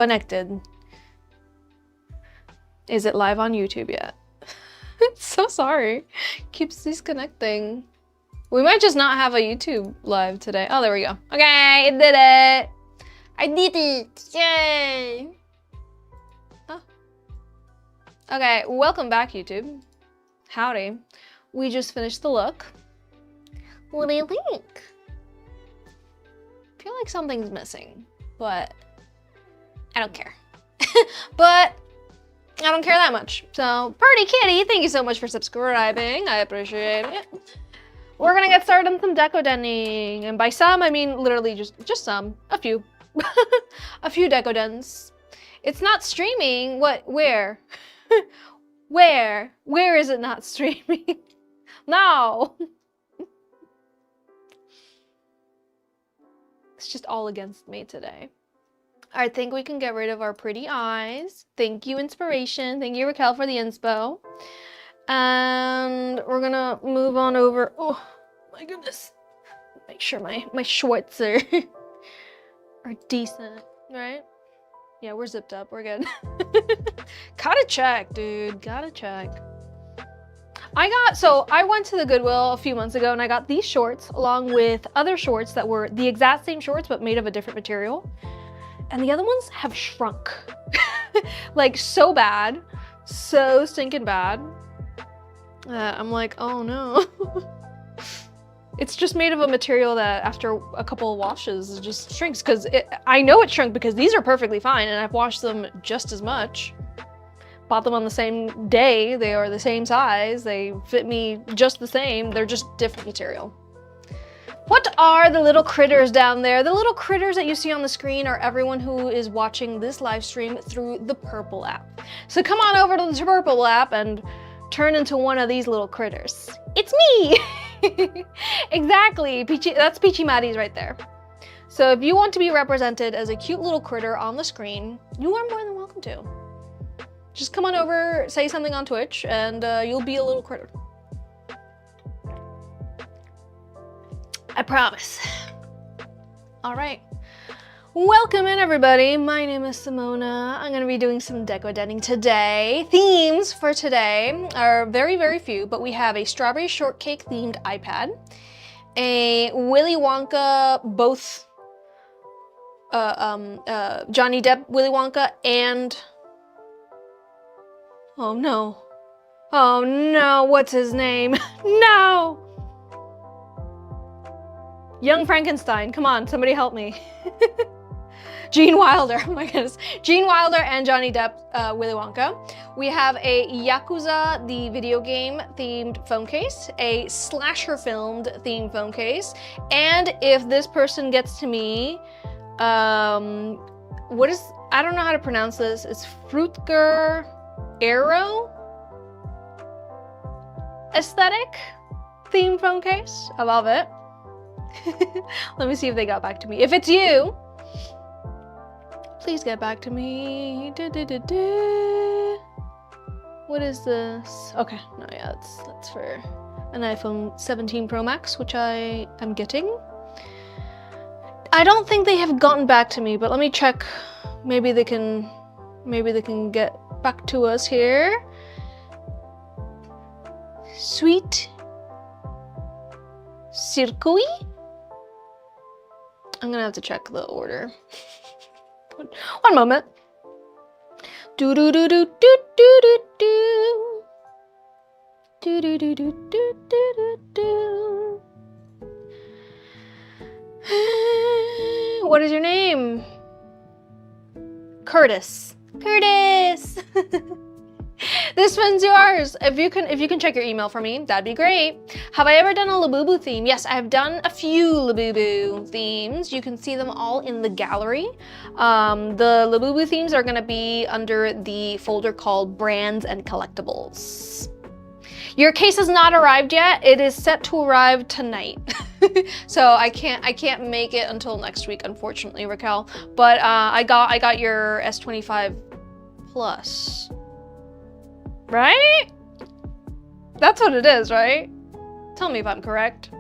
Connected. Is it live on YouTube yet? So sorry. Keeps disconnecting. We might just not have a YouTube live today. Oh, there we go. Okay, I did it. I did it. Yay. Oh. Okay, welcome back, YouTube. Howdy. We just finished the look. What do you think? I feel like something's missing, but I don't care. But I don't care that much. So, Purdy Kitty, thank you so much for subscribing. I appreciate it. We're gonna get started on some decodening. And by some, I mean literally just some. A few. A few decodens. It's not streaming. What? Where? Where? Where is it not streaming? No! It's just all against me today. I think we can get rid of our pretty eyes. Thank you, inspiration. Thank you, Raquel, for the inspo. And we're gonna move on over. Oh my goodness. Make sure my shorts are decent, right? Yeah, we're zipped up. We're good. Gotta check, dude. Gotta check. I went to the Goodwill a few months ago and I got these shorts along with other shorts that were the exact same shorts but made of a different material. And the other ones have shrunk. Like so bad. So stinking bad. I'm like, oh no. It's just made of a material that after a couple of washes it just shrinks. Because I know it shrunk because these are perfectly fine and I've washed them just as much. Bought them on the same day. They are the same size. They fit me just the same. They're just different material. What are the little critters down there? The little critters that you see on the screen are everyone who is watching this live stream through the Purple app. So come on over to the Purple app and turn into one of these little critters. It's me! Exactly, Peachy, that's Peachy Maddie's right there. So if you want to be represented as a cute little critter on the screen, you are more than welcome to. Just come on over, say something on Twitch, and you'll be a little critter. I promise. All right. Welcome in, everybody. My name is Simona. I'm going to be doing some decodening today. Themes for today are very, very few, but we have a strawberry shortcake themed iPad, a Willy Wonka, both Johnny Depp Willy Wonka and... Oh no. Oh no, what's his name? No! Young Frankenstein, come on, somebody help me. Gene Wilder, oh my goodness. Gene Wilder and Johnny Depp, Willy Wonka. We have a Yakuza, the video game themed phone case, a slasher filmed themed phone case, and if this person gets to me, I don't know how to pronounce this, it's Frutger Arrow aesthetic themed phone case. I love it. Let me see if they got back to me. If it's you, please get back to me. What is this? Okay, no, yeah, that's for an iPhone 17 Pro Max, which I am getting. I don't think they have gotten back to me, but let me check. Maybe they can get back to us here. Sweet circuit. I'm gonna have to check the order. One moment. Do do do do do do do do. Do do do do do do do. What is your name? Curtis. Curtis. This one's yours. If you can check your email for me, that'd be great. Have I ever done a Labubu theme? Yes, I have done a few Labubu themes. You can see them all in the gallery. The Labubu themes are gonna be under the folder called Brands and Collectibles. Your case has not arrived yet. It is set to arrive tonight. So I can't make it until next week, unfortunately, Raquel. But I got your S25 Plus. Right? That's what it is, right? Tell me if I'm correct.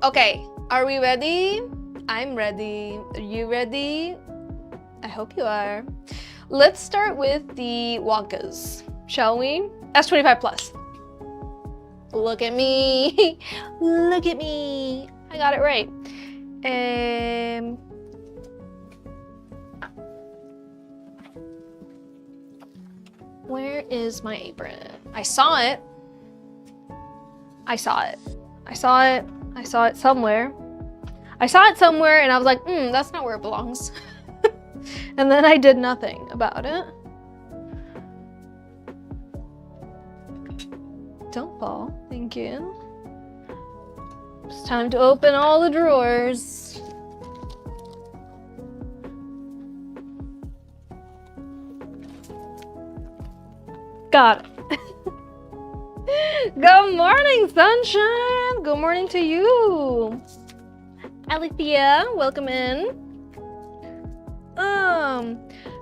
Okay, are we ready? I'm ready. Are you ready? I hope you are. Let's start with the Wonkas, shall we? S25 plus. Look at me. Look at me. I got it right. Where is my apron? I saw it. I saw it. I saw it. I saw it somewhere. I saw it somewhere and I was like, that's not where it belongs. And then I did nothing about it. Don't fall. Thank you. It's time to open all the drawers. Got it. Good morning, sunshine. Good morning to you. Alethea, welcome in.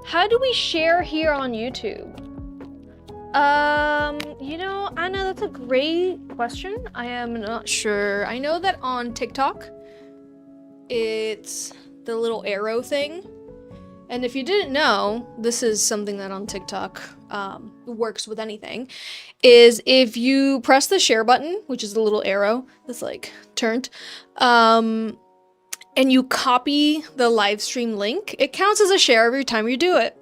How do we share here on YouTube? You know, Anna, that's a great question. I am not sure. I know that on TikTok, it's the little arrow thing. And if you didn't know, this is something that on TikTok works with anything, is if you press the share button, which is the little arrow that's like turned, and you copy the live stream link, it counts as a share every time you do it.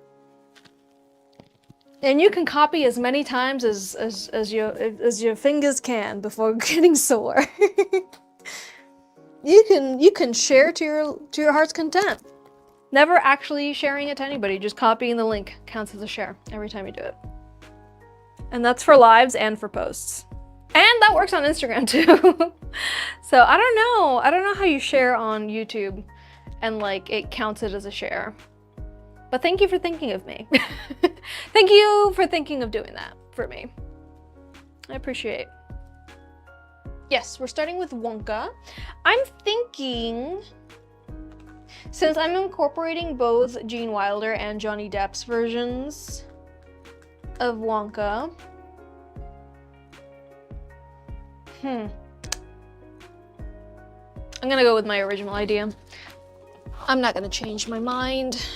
And you can copy as many times as your fingers can before getting sore. You can share to your heart's content. Never actually sharing it to anybody, just copying the link counts as a share every time you do it. And that's for lives and for posts. And that works on Instagram too. So I don't know how you share on YouTube and like it counts it as a share. But thank you for thinking of me. Thank you for thinking of doing that for me. I appreciate. Yes, we're starting with Wonka. I'm thinking, since I'm incorporating both Gene Wilder and Johnny Depp's versions of Wonka, I'm gonna go with my original idea. I'm not gonna change my mind.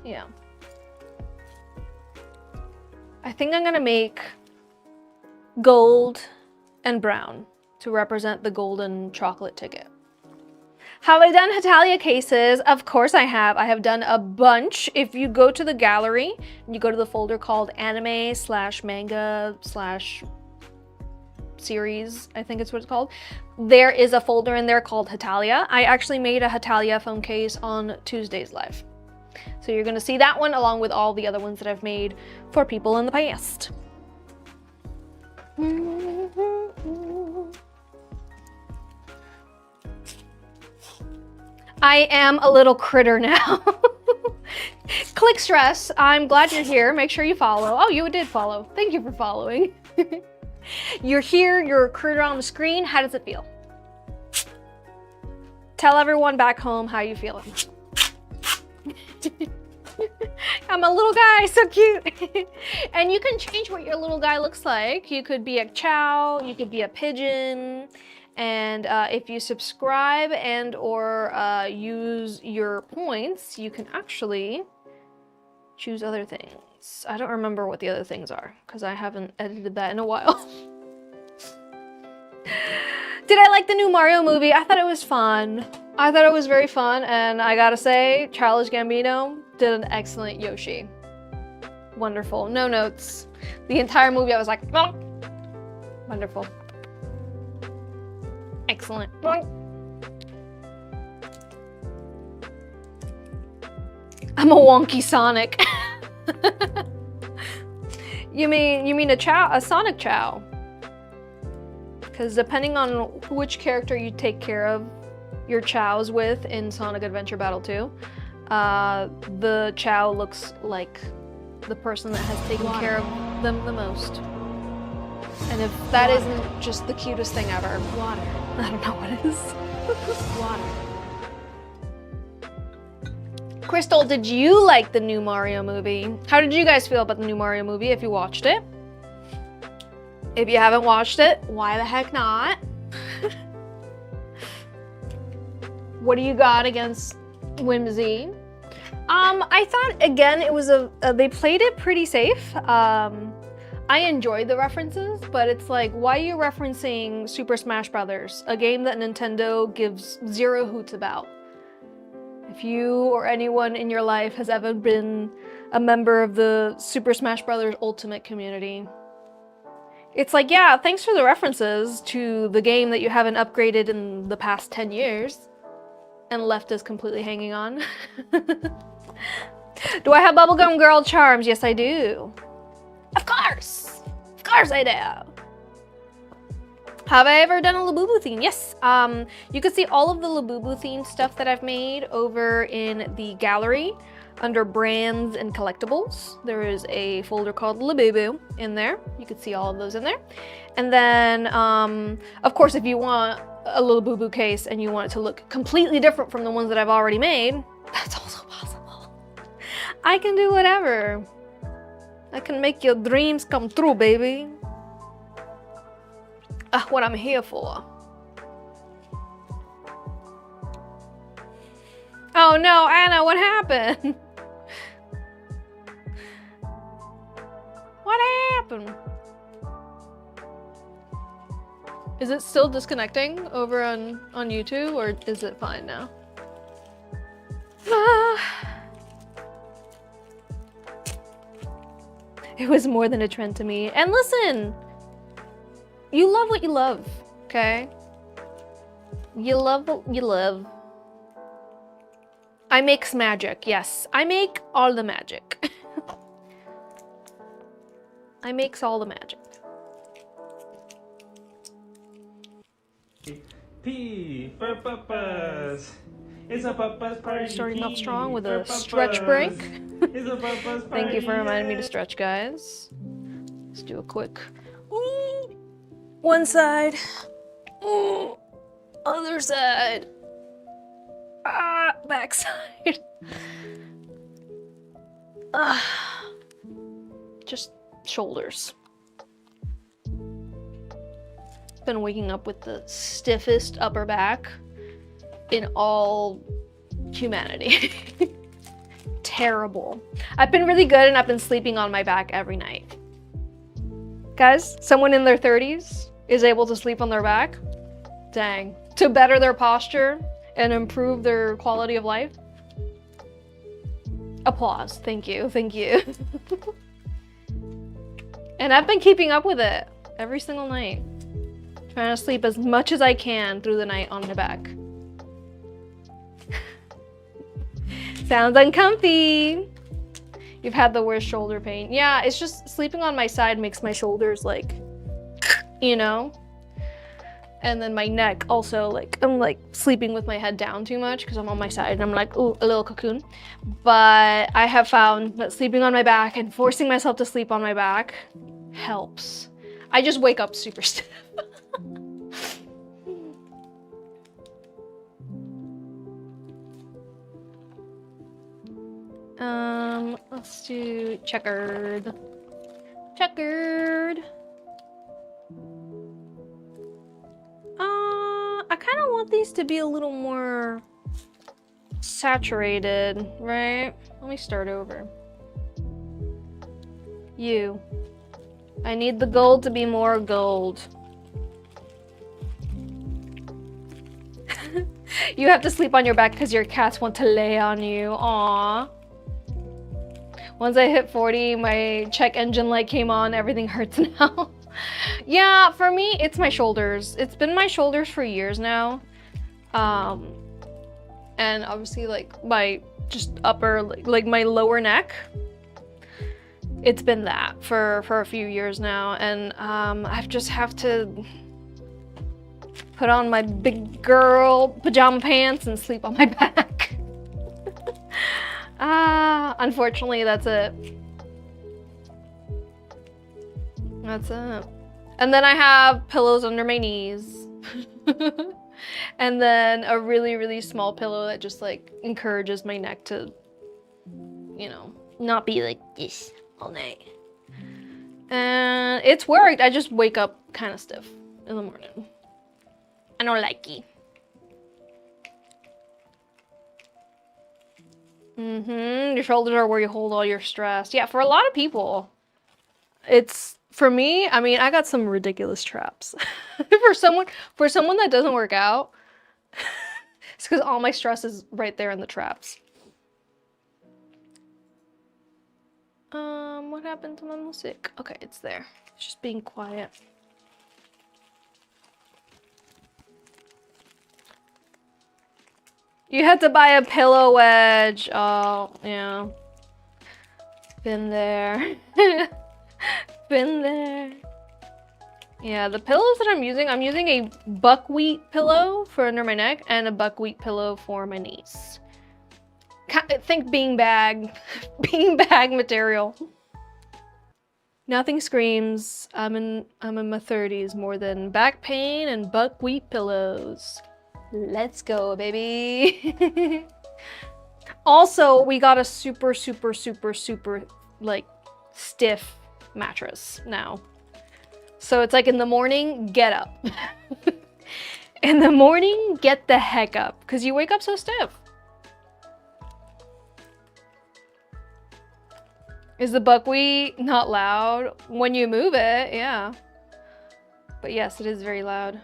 Yeah. I think I'm gonna make gold and brown to represent the golden chocolate ticket. Have I done Hetalia cases? Of course I have. I have done a bunch. If you go to the gallery and you go to the folder called anime/manga/series, I think it's what it's called, there is a folder in there called Hetalia. I actually made a Hetalia phone case on Tuesday's live. So you're gonna see that one along with all the other ones that I've made for people in the past. I am a little critter now. Click Stress, I'm glad you're here. Make sure you follow. Oh, you did follow. Thank you for following. You're here, you're a critter on the screen. How does it feel? Tell everyone back home how you feeling. I'm a little guy, so cute. And you can change what your little guy looks like. You could be a chow, you could be a pigeon. And if you subscribe and or use your points, you can actually choose other things. I don't remember what the other things are because I haven't edited that in a while. Did I like the new Mario movie? I thought it was fun. I thought it was very fun, and I gotta say, Childish Gambino did an excellent Yoshi. Wonderful. No notes. The entire movie I was like, oh. Wonderful. Excellent. I'm a wonky Sonic. You mean a Sonic Chow? Because depending on which character you take care of your chows with in Sonic Adventure Battle 2, the chow looks like the person that has taken care of them the most. And if that isn't just the cutest thing ever, water. I don't know what it is. Water. Crystal, did you like the new Mario movie? How did you guys feel about the new Mario movie if you watched it? If you haven't watched it, why the heck not? What do you got against whimsy. I thought, again, it was they played it pretty safe. I enjoyed the references, but it's like, why are you referencing Super Smash Brothers, a game that Nintendo gives zero hoots about? If you or anyone in your life has ever been a member of the Super Smash Brothers Ultimate community, it's like, yeah, thanks for the references to the game that you haven't upgraded in the past 10 years and left us completely hanging on. Do I have bubblegum girl charms? Yes, I do. Of course! Of course I do! Have I ever done a Labubu theme? Yes. You can see all of the Labubu themed stuff that I've made over in the gallery under brands and collectibles. There is a folder called Labubu in there. You can see all of those in there. And then, of course, if you want a Labubu case and you want it to look completely different from the ones that I've already made, that's also possible. I can do whatever. I can make your dreams come true, baby. What I'm here for. Oh no, Anna, what happened? What happened? Is it still disconnecting over on YouTube, or is it fine now? It was more than a trend to me. And listen, you love what you love, okay? You love what you love. I mix magic, yes. I make all the magic. I makes all the magic. P for purpose. It's a purpose party. Starting off strong with a stretch break. It's a purpose party. Thank you for reminding me to stretch, guys. Let's do a quick. Ooh, one side. Ooh, other side. Ah, back side. Just shoulders. Been waking up with the stiffest upper back in all humanity. Terrible. I've been really good and I've been sleeping on my back every night. Guys, someone in their 30s is able to sleep on their back? Dang. To better their posture and improve their quality of life? Applause. Thank you. Thank you. And I've been keeping up with it every single night. Trying to sleep as much as I can through the night on my back. Sounds uncomfy. You've had the worst shoulder pain. Yeah, it's just sleeping on my side makes my shoulders like, you know? And then my neck also, like, I'm like sleeping with my head down too much because I'm on my side and I'm like, ooh, a little cocoon. But I have found that sleeping on my back and forcing myself to sleep on my back helps. I just wake up super stiff. Let's do checkered. Checkered. I kind of want these to be a little more saturated, right? Let me start over. You. I need the gold to be more gold. You have to sleep on your back because your cats want to lay on you. Aww. Once I hit 40, my check engine light came on. Everything hurts now. Yeah, for me, it's my shoulders. It's been my shoulders for years now. And obviously, like, my just upper, like my lower neck. It's been that for a few years now. And I just have to put on my big girl pajama pants and sleep on my back. Unfortunately, that's it. That's it. And then I have pillows under my knees. And then a really, really small pillow that just like encourages my neck to, you know, not be like this all night. And it's worked. I just wake up kind of stiff in the morning. I don't like it. Your shoulders are where you hold all your stress. Yeah, for a lot of people. It's, for me, I mean, I got some ridiculous traps. For someone that doesn't work out, it's because all my stress is right there in the traps. What happened to my music? Okay, it's there. It's just being quiet. You had to buy a pillow wedge. Oh, yeah. Been there. Been there. Yeah, the pillows that I'm using a buckwheat pillow for under my neck and a buckwheat pillow for my knees. Think beanbag, beanbag material. Nothing screams, I'm in my 30s more than back pain and buckwheat pillows. Let's go, baby. Also, we got a super, like, stiff mattress now. So it's like in the morning, get up. In the morning, get the heck up, because you wake up so stiff. Is the buckwheat not loud? When you move it, yeah. But yes, it is very loud.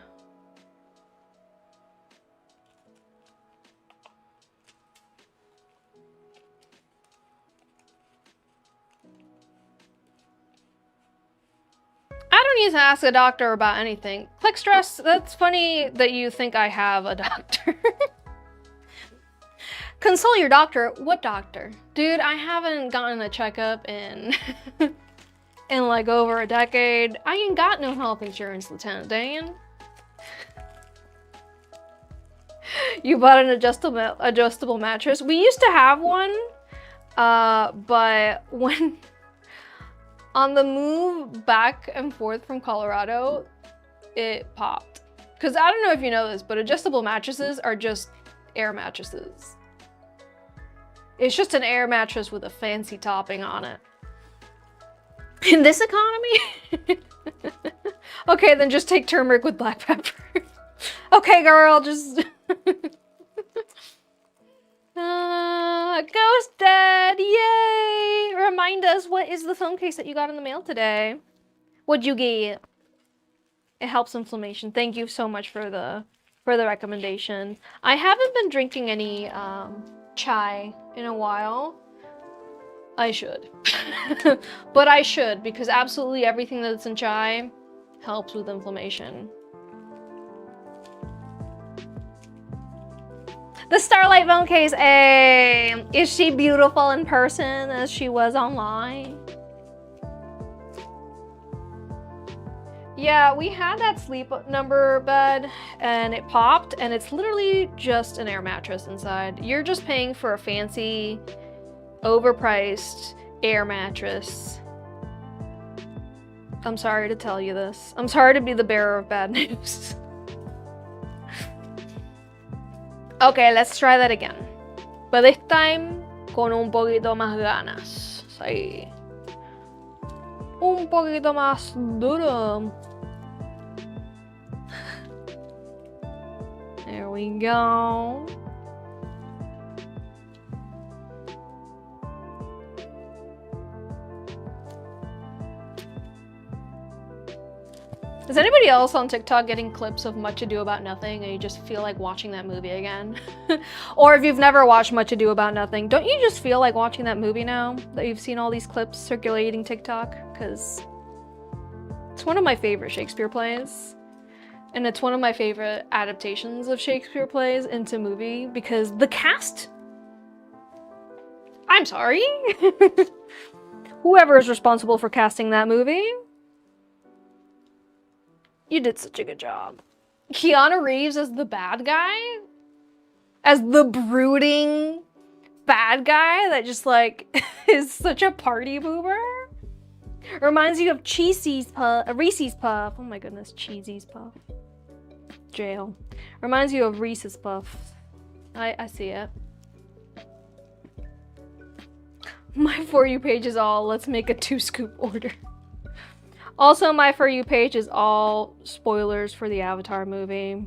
I don't need to ask a doctor about anything. Click stress, that's funny that you think I have a doctor. Consult your doctor. What doctor? Dude, I haven't gotten a checkup in in like over a decade. I ain't got no health insurance, Lieutenant Dan. You bought an adjustable mattress? We used to have one, but when on the move back and forth from Colorado, it popped. Because I don't know if you know this, but adjustable mattresses are just air mattresses. It's just an air mattress with a fancy topping on it. In this economy? Okay, then just take turmeric with black pepper. Okay, girl, just... Ghost Dead, yay! Remind us, what is the phone case that you got in the mail today? What'd you get? It helps inflammation. Thank you so much for the recommendation. I haven't been drinking any chai in a while. I should. But I should, because absolutely everything that's in chai helps with inflammation. The Starlight phone case, hey! Is she beautiful in person as she was online? Yeah, we had that sleep number bed and it popped, and it's literally just an air mattress inside. You're just paying for a fancy, overpriced air mattress. I'm sorry to tell you this. I'm sorry to be the bearer of bad news. Okay, let's try that again. But this time, con un poquito más ganas. Sí. Un poquito más duro. There we go. Is anybody else on TikTok getting clips of Much Ado About Nothing and you just feel like watching that movie again? Or if you've never watched Much Ado About Nothing, don't you just feel like watching that movie now that you've seen all these clips circulating TikTok? Because it's one of my favorite Shakespeare plays. And it's one of my favorite adaptations of Shakespeare plays into movie because the cast... I'm sorry. Whoever is responsible for casting that movie, you did such a good job. Keanu Reeves as the bad guy? As the brooding bad guy that just like is such a party boomer? Reminds you of Reese's Puff. Oh my goodness, Cheesy's Puff. Jail. Reminds you of Reese's Puff. I see it. My For You page is all, let's make a 2-scoop order. Also, my For You page is all spoilers for the Avatar movie.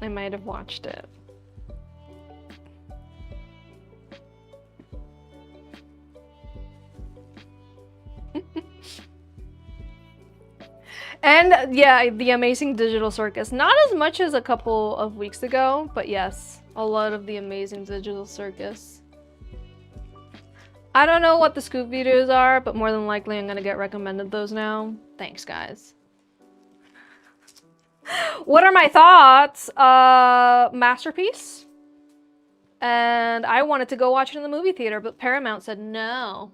I might have watched it. And yeah, The Amazing Digital Circus. Not as much as a couple of weeks ago, but yes, a lot of The Amazing Digital Circus. I don't know what the scoop videos are, but more than likely I'm gonna get recommended those now. Thanks, guys. What are my thoughts? Masterpiece. And I wanted to go watch it in the movie theater, but Paramount said no.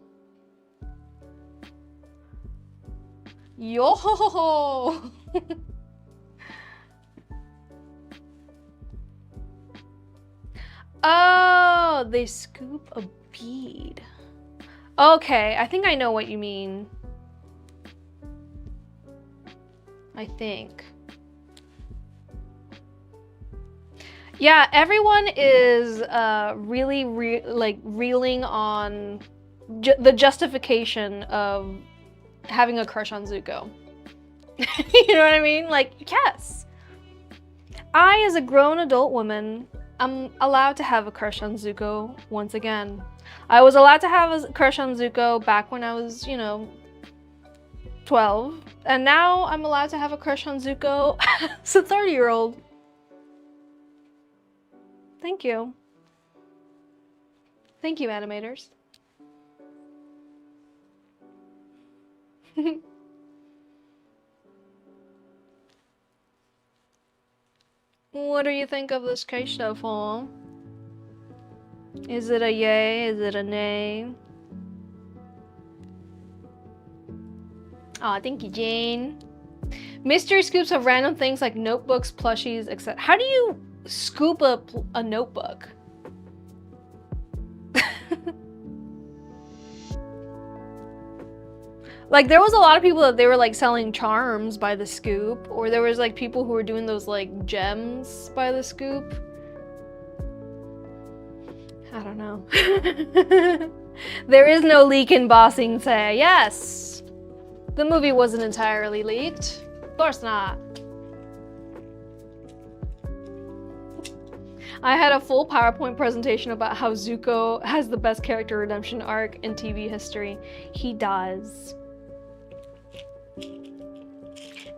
Yo ho ho ho! Oh, they scoop a bead. Okay, I think I know what you mean. I think. Yeah, everyone is really reeling on the justification of having a crush on Zuko. You know what I mean? Like, yes. I, as a grown adult woman, I'm allowed to have a crush on Zuko once again. I was allowed to have a crush on Zuko back when I was, you know, 12. And now I'm allowed to have a crush on Zuko as a 30-year-old. Thank you. Thank you, animators. What do you think of this case so far? Is it a yay? Is it a nay? Aw, thank you, Jane. Mystery scoops of random things like notebooks, plushies, etc. How do you scoop a notebook? Like, there was a lot of people that they were like selling charms by the scoop, or there was like people who were doing those like gems by the scoop. I don't know. There is no leak in Bossing Say. Yes! The movie wasn't entirely leaked. Of course not. I had a full PowerPoint presentation about how Zuko has the best character redemption arc in TV history. He does.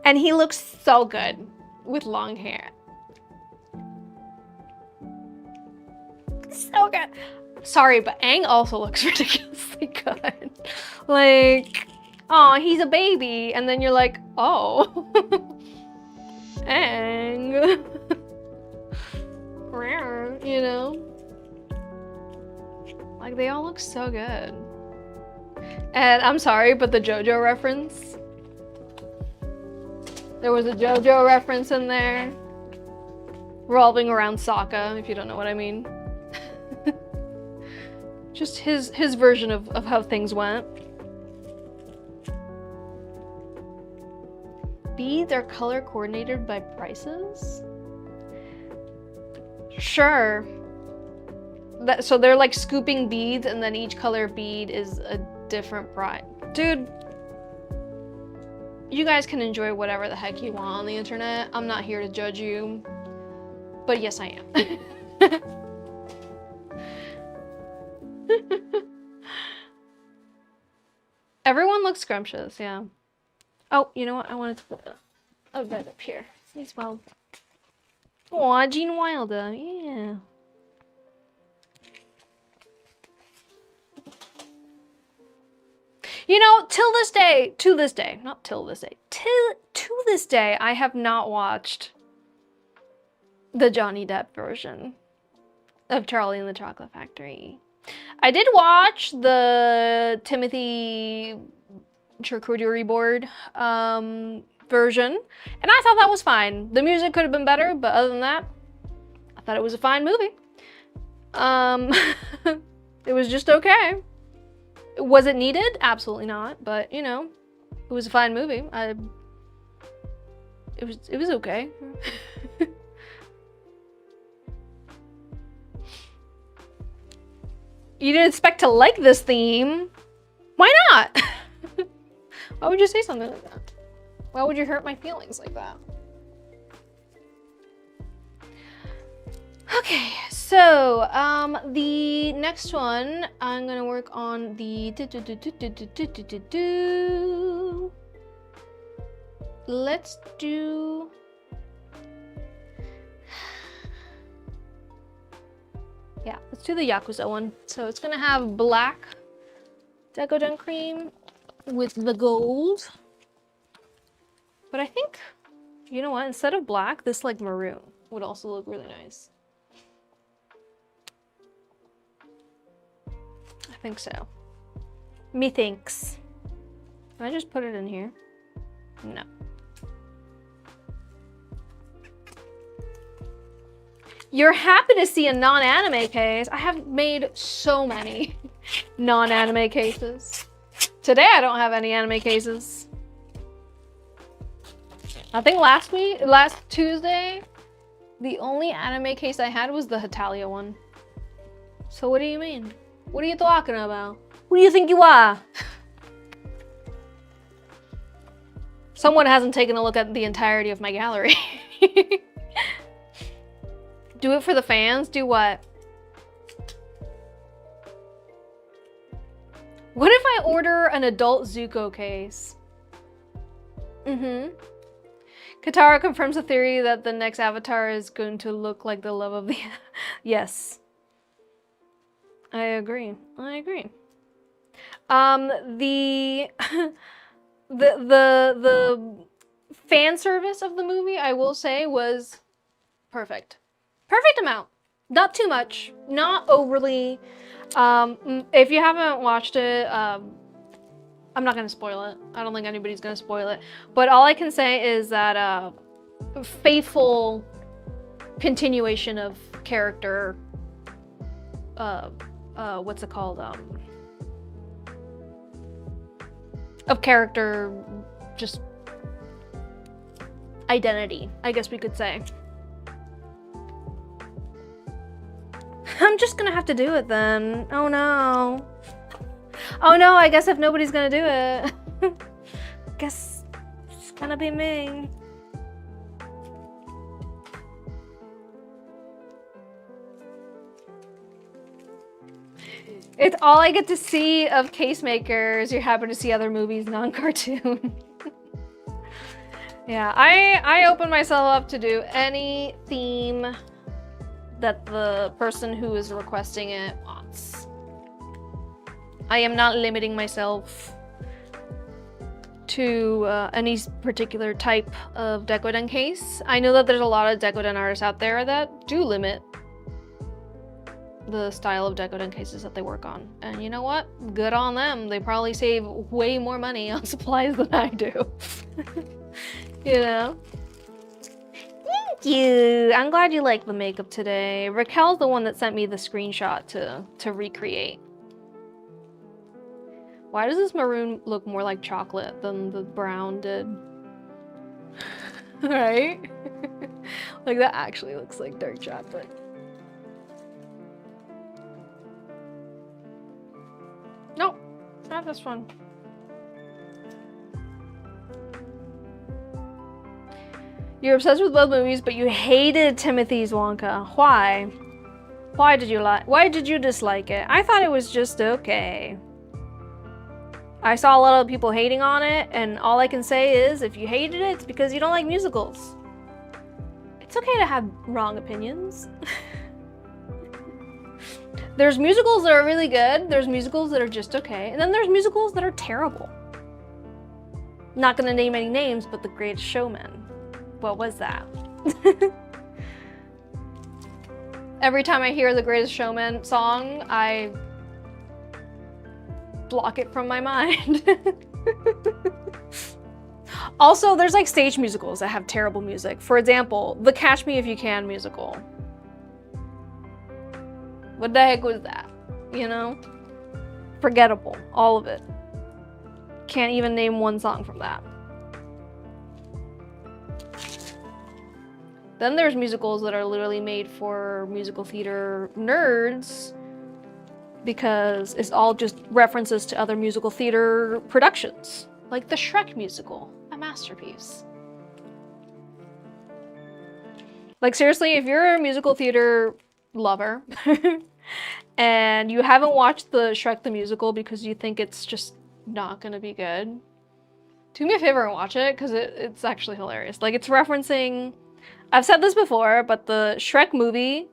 And he looks so good with long hair. So good. Sorry, but Aang also looks ridiculously good. Like, oh, he's a baby. And then you're like, oh. Aang. You know? Like, they all look so good. And I'm sorry, but the JoJo reference. There was a JoJo reference in there. Revolving around Sokka, if you don't know what I mean. Just his version of how things went. Beads are color coordinated by prices? Sure. So they're like scooping beads and then each color bead is a different price. Dude, you guys can enjoy whatever the heck you want on the internet. I'm not here to judge you. But yes, I am. Everyone looks scrumptious, yeah. Oh, you know what? I wanted to put a bed up here as well. Aw, Gene Wilder, yeah. You know, to this day, I have not watched the Johnny Depp version of Charlie and the Chocolate Factory. I did watch the Timothy Charcuterie Board version, and I thought that was fine. The music could have been better, but other than that, I thought it was a fine movie. It was just okay. Was it needed? Absolutely not, but you know, it was a fine movie. It was okay. You didn't expect to like this theme. Why not? Why would you say something like that? Why would you hurt my feelings like that? Okay, so the next one, I'm gonna work on the let's do yeah, let's do the Yakuza one. So it's gonna have black Decoden cream with the gold. But I think, you know what, instead of black, this like maroon would also look really nice. I think so. Methinks. Can I just put it in here? No. You're happy to see a non-anime case. I have made so many non-anime cases. Today I don't have any anime cases. I think last Tuesday, the only anime case I had was the Hitalia one. So what do you mean? What are you talking about? Who do you think you are? Someone hasn't taken a look at the entirety of my gallery. Do it for the fans? Do what? What if I order an adult Zuko case? Katara confirms the theory that the next avatar is going to look like the love of the... Yes. I agree. I agree. The fan service of the movie, I will say, was perfect. Perfect amount. Not too much. Not overly. If you haven't watched it, I'm not gonna spoil it. I don't think anybody's gonna spoil it. But all I can say is that faithful continuation of character. What's it called? Of character, just identity, I guess we could say. I'm just gonna have to do it then. Oh no. Oh no, I guess if nobody's gonna do it, guess it's gonna be me. It's all I get to see of case makers. You happen to see other movies, non-cartoon. Yeah, I open myself up to do any theme that the person who is requesting it wants. I am not limiting myself to any particular type of Decoden case. I know that there's a lot of Decoden artists out there that do limit the style of Decoden cases that they work on. And you know what? Good on them. They probably save way more money on supplies than I do. You know? Thank you! I'm glad you like the makeup today. Raquel's the one that sent me the screenshot to recreate. Why does this maroon look more like chocolate than the brown did? Right? Like that actually looks like dark chocolate. No, not this one. You're obsessed with both movies, but you hated Timothy's Wonka. Why? Why did you dislike it? I thought it was just okay. I saw a lot of people hating on it, and all I can say is, if you hated it, it's because you don't like musicals. It's okay to have wrong opinions. There's musicals that are really good, there's musicals that are just okay, and then there's musicals that are terrible. Not gonna name any names, but The Greatest Showman. What was that? Every time I hear The Greatest Showman song, I block it from my mind. Also, there's like stage musicals that have terrible music. For example, the Catch Me If You Can musical. What the heck was that? You know? Forgettable, all of it. Can't even name one song from that. Then there's musicals that are literally made for musical theater nerds because it's all just references to other musical theater productions. Like the Shrek musical, a masterpiece. Like seriously, if you're a musical theater lover, and you haven't watched the Shrek the Musical because you think it's just not gonna be good, do me a favor and watch it, because it's actually hilarious. Like, it's referencing, I've said this before, but the Shrek movie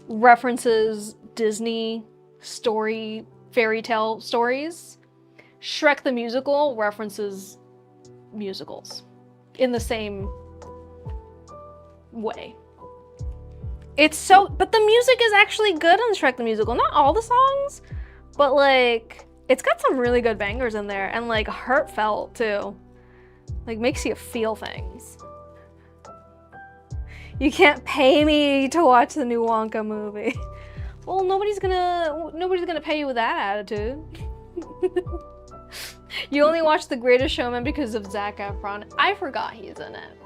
references Disney fairy tale stories. Shrek the Musical references musicals in the same way. But the music is actually good on Shrek the Musical. Not all the songs, but like, it's got some really good bangers in there, and like heartfelt too. Like, makes you feel things. You can't pay me to watch the new Wonka movie. Well, nobody's gonna pay you with that attitude. You only watch The Greatest Showman because of Zac Efron. I forgot he's in it.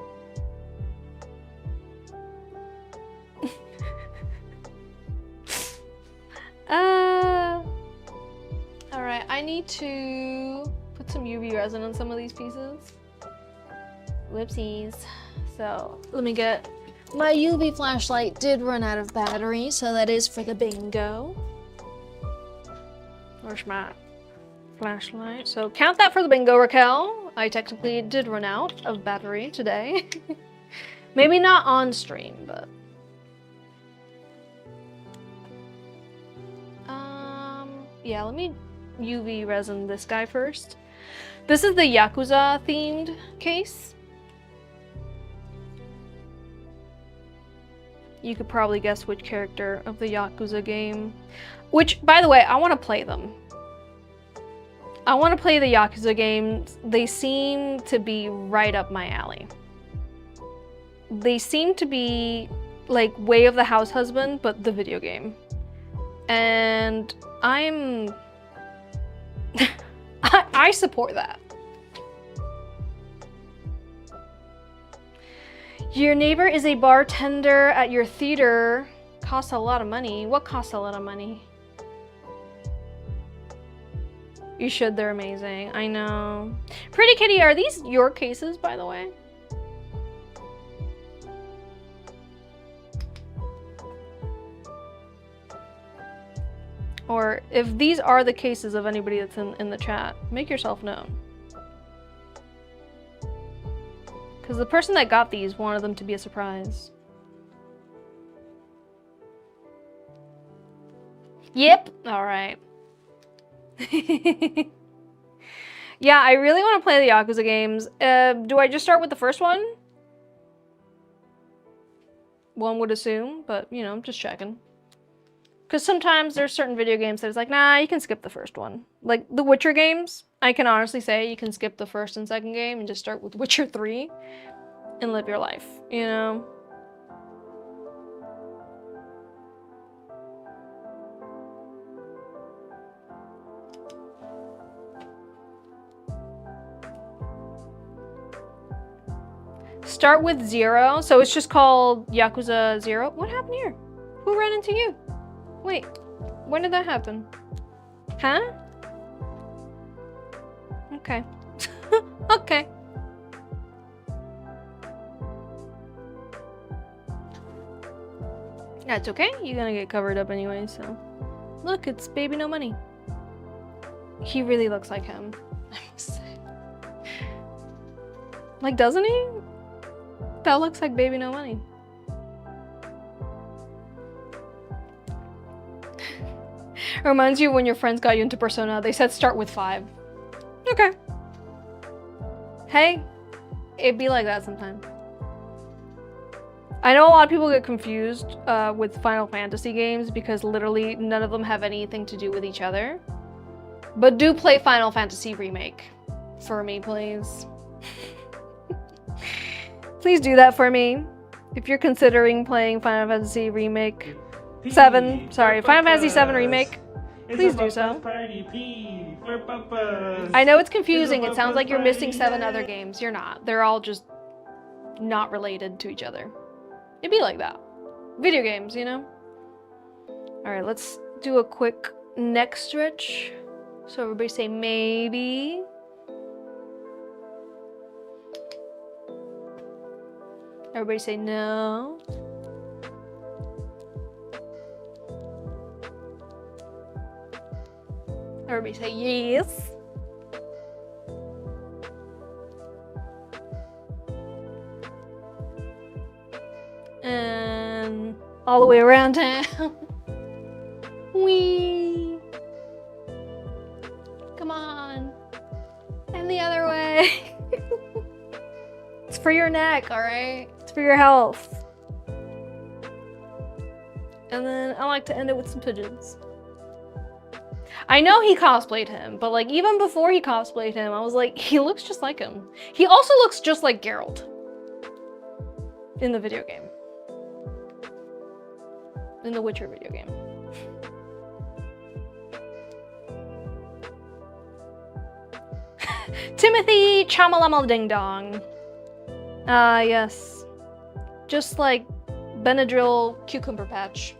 Alright, I need to put some UV resin on some of these pieces. Whoopsies. So, let me get... My UV flashlight did run out of battery, so that is for the bingo. Where's my flashlight? So count that for the bingo, Raquel. I technically did run out of battery today. Maybe not on stream, but... yeah, let me UV resin this guy first. This is the Yakuza themed case. You could probably guess which character of the Yakuza game. Which, by the way, I want to play them. I want to play the Yakuza games. They seem to be right up my alley. They seem to be like Way of the House Husband, but the video game. And I'm... I support that. Your neighbor is a bartender at your theater. Costs a lot of money. What costs a lot of money? You should, they're amazing. I know. Pretty Kitty, are these your cases, by the way? Or if these are the cases of anybody that's in the chat, make yourself known. Because the person that got these wanted them to be a surprise. Yep. All right. Yeah, I really want to play the Yakuza games. Do I just start with the first one? One would assume, but you know, I'm just checking. Because sometimes there's certain video games that it's like, nah, you can skip the first one. Like the Witcher games, I can honestly say you can skip the first and second game and just start with Witcher 3 and live your life, you know? Start with 0, so it's just called Yakuza 0. What happened here? Who ran into you? Wait, when did that happen? Huh? Okay. Okay. That's okay, you're gonna get covered up anyway, so. Look, it's Baby No Money. He really looks like him, I must say. Like, doesn't he? That looks like Baby No Money. Reminds you when your friends got you into Persona, they said start with 5. Okay. Hey, it'd be like that sometimes. I know a lot of people get confused with Final Fantasy games because literally none of them have anything to do with each other. But do play Final Fantasy Remake for me, please. Please do that for me. If you're considering playing Final Fantasy Remake 7, sorry, Final Fantasy 7 Remake, please do so. I know it's confusing. It sounds like you're missing 7 other games. You're not. They're all just not related to each other. It'd be like that. Video games, you know? Alright, let's do a quick neck stretch. So everybody say maybe. Everybody say no. Everybody say yes. And all the way around town. Whee! Come on. And the other way. It's for your neck, alright? It's for your health. And then I like to end it with some pigeons. I know he cosplayed him, but like even before he cosplayed him, I was like, he looks just like him. He also looks just like Geralt in the video game. In the Witcher video game. Timothy Chamalama Ding Dong. Yes. Just like Benadryl cucumber patch.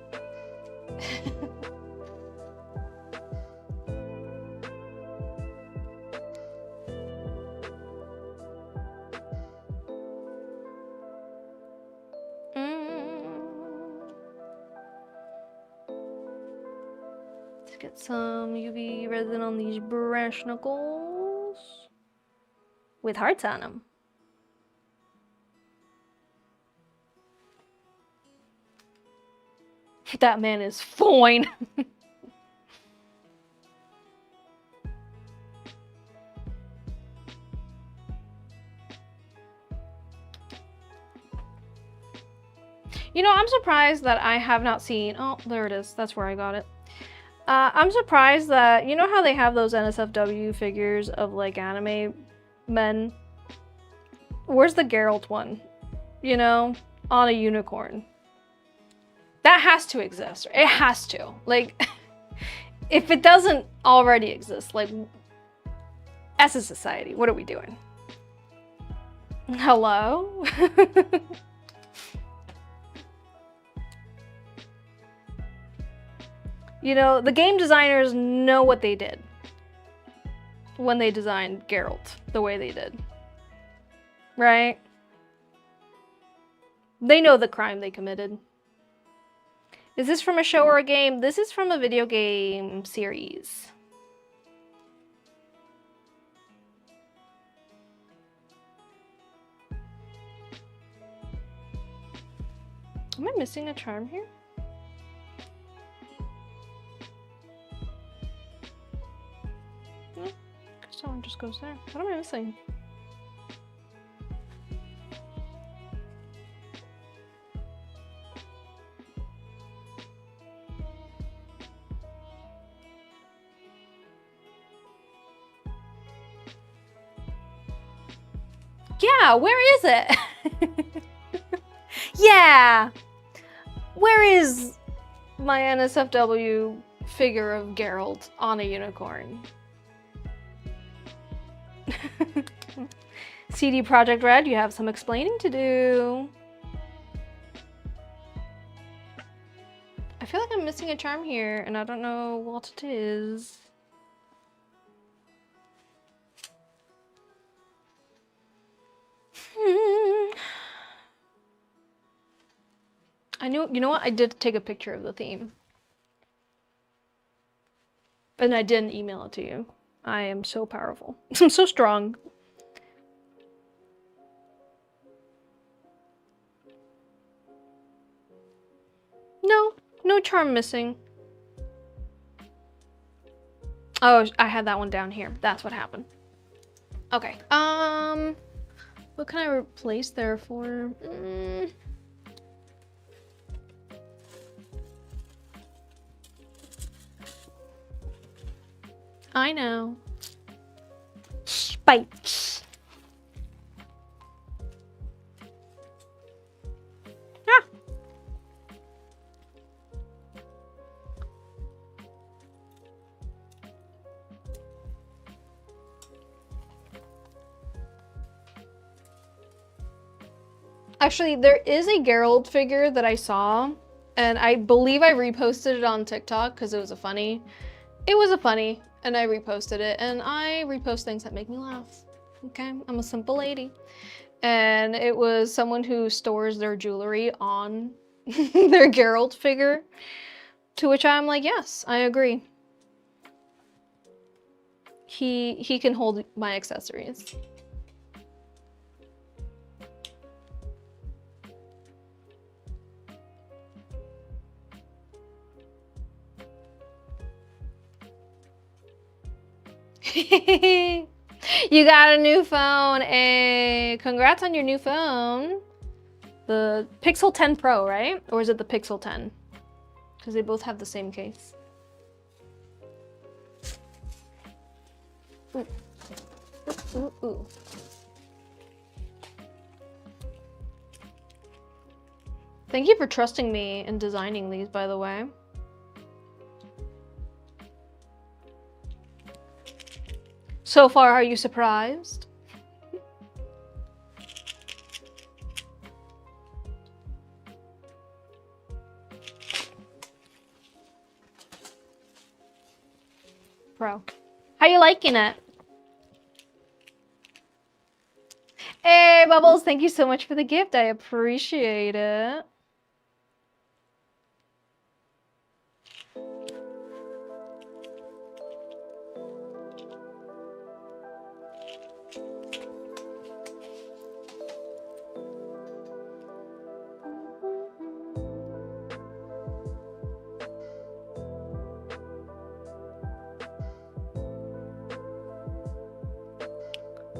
Let's get some UV resin on these brush knuckles with hearts on them. That man is fine. You know, I'm surprised that I have not seen... Oh, there it is. That's where I got it. I'm surprised that... You know how they have those NSFW figures of, like, anime men? Where's the Geralt one? You know? On a unicorn. That has to exist. It has to. Like, if it doesn't already exist, like, as a society, what are we doing? Hello? You know, the game designers know what they did when they designed Geralt the way they did. Right? They know the crime they committed. Is this from a show or a game? This is from a video game series. Am I missing a charm here? No, someone just goes there. What am I missing? Yeah, where is it? Yeah! Where is my NSFW figure of Geralt on a unicorn? CD Projekt Red, you have some explaining to do. I feel like I'm missing a charm here, and I don't know what it is. I knew, you know what? I did take a picture of the theme. And I didn't email it to you. I am so powerful. I'm so strong. No, no charm missing. Oh, I had that one down here. That's what happened. Okay. What can I replace there for? I know. Spikes. Ah. Actually, there is a Geralt figure that I saw, and I believe I reposted it on TikTok because it was a funny. It was a funny, and I reposted it, and I repost things that make me laugh. Okay, I'm a simple lady. And it was someone who stores their jewelry on their Geralt figure, to which I'm like, yes, I agree. He can hold my accessories. You got a new phone. Hey, congrats on your new phone. The Pixel 10 Pro, right? Or is it the Pixel 10? Because they both have the same case. Ooh. Ooh, ooh. Thank you for trusting me in designing these, by the way. So far, are you surprised? Bro, how you liking it? Hey, Bubbles, thank you so much for the gift. I appreciate it.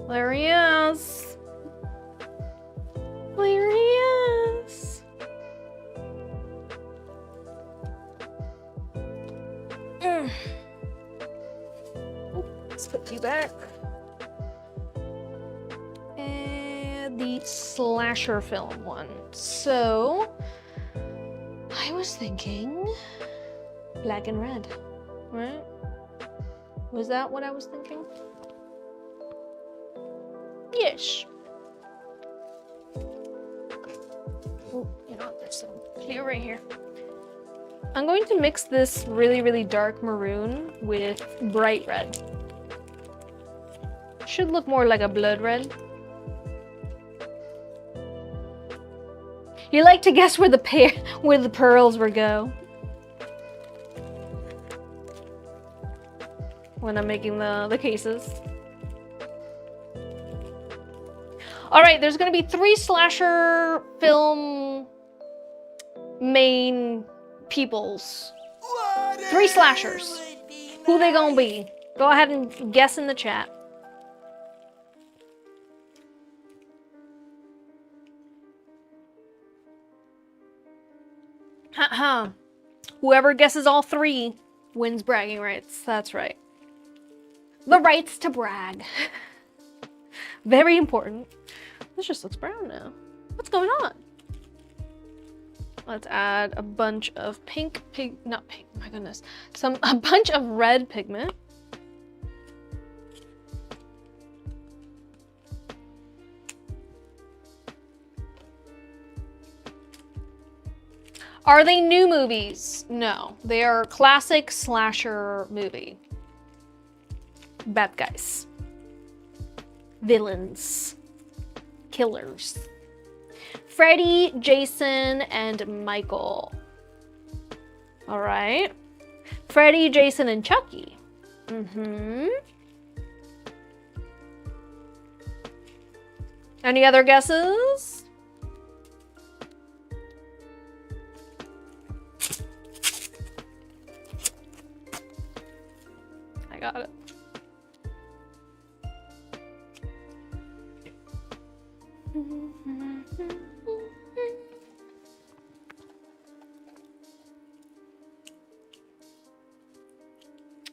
There he is. There he is. Let's put you back. And the slasher film one. So, I was thinking black and red, right? Was that what I was thinking? Yes. Oh, you know, there's some clear right here. I'm going to mix this really, really dark maroon with bright red. Should look more like a blood red. You like to guess where the pearls would go when I'm making the cases. All right, there's gonna be 3 slasher film main peoples. 3 slashers. Who they gonna be? Go ahead and guess in the chat. Haha. Whoever guesses all 3 wins bragging rights. That's right. The rights to brag. Very important. This just looks brown now. What's going on? Let's add a bunch of not pink, my goodness. A bunch of red pigment. Are they new movies? No, they are classic slasher movie. Bad guys. Villains. Killers. Freddy, Jason, and Michael. All right. Freddy, Jason, and Chucky. Any other guesses? I got it.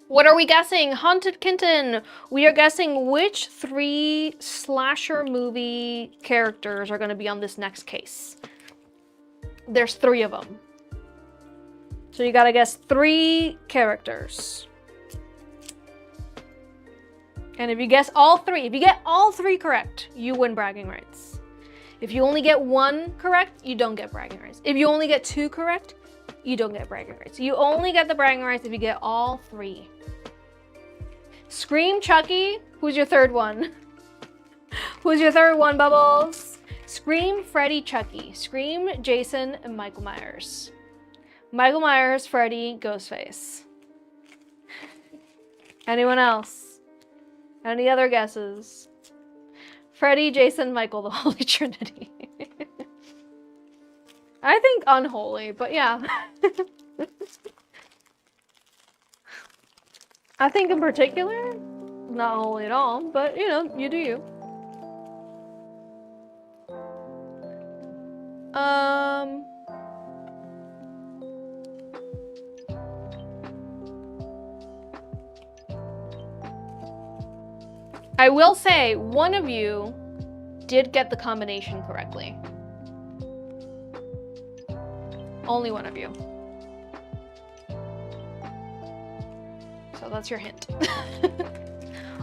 What are we guessing? Haunted Kitten. We are guessing which 3 slasher movie characters are going to be on this next case. There's 3 of them. So you got to guess 3 characters. And if you guess all 3, if you get all 3 correct, you win bragging rights. If you only get 1 correct, you don't get bragging rights. If you only get 2 correct, you don't get bragging rights. You only get the bragging rights if you get all 3. Scream Chucky. Who's your 3rd one? Who's your 3rd one, Bubbles? Scream, Freddy, Chucky. Scream, Jason, and Michael Myers. Michael Myers, Freddy, Ghostface. Anyone else? Any other guesses? Freddy, Jason, Michael, the Holy Trinity. I think unholy, but yeah. I think in particular, not holy at all, but you know, you do you. I will say, one of you did get the combination correctly. Only one of you. So that's your hint.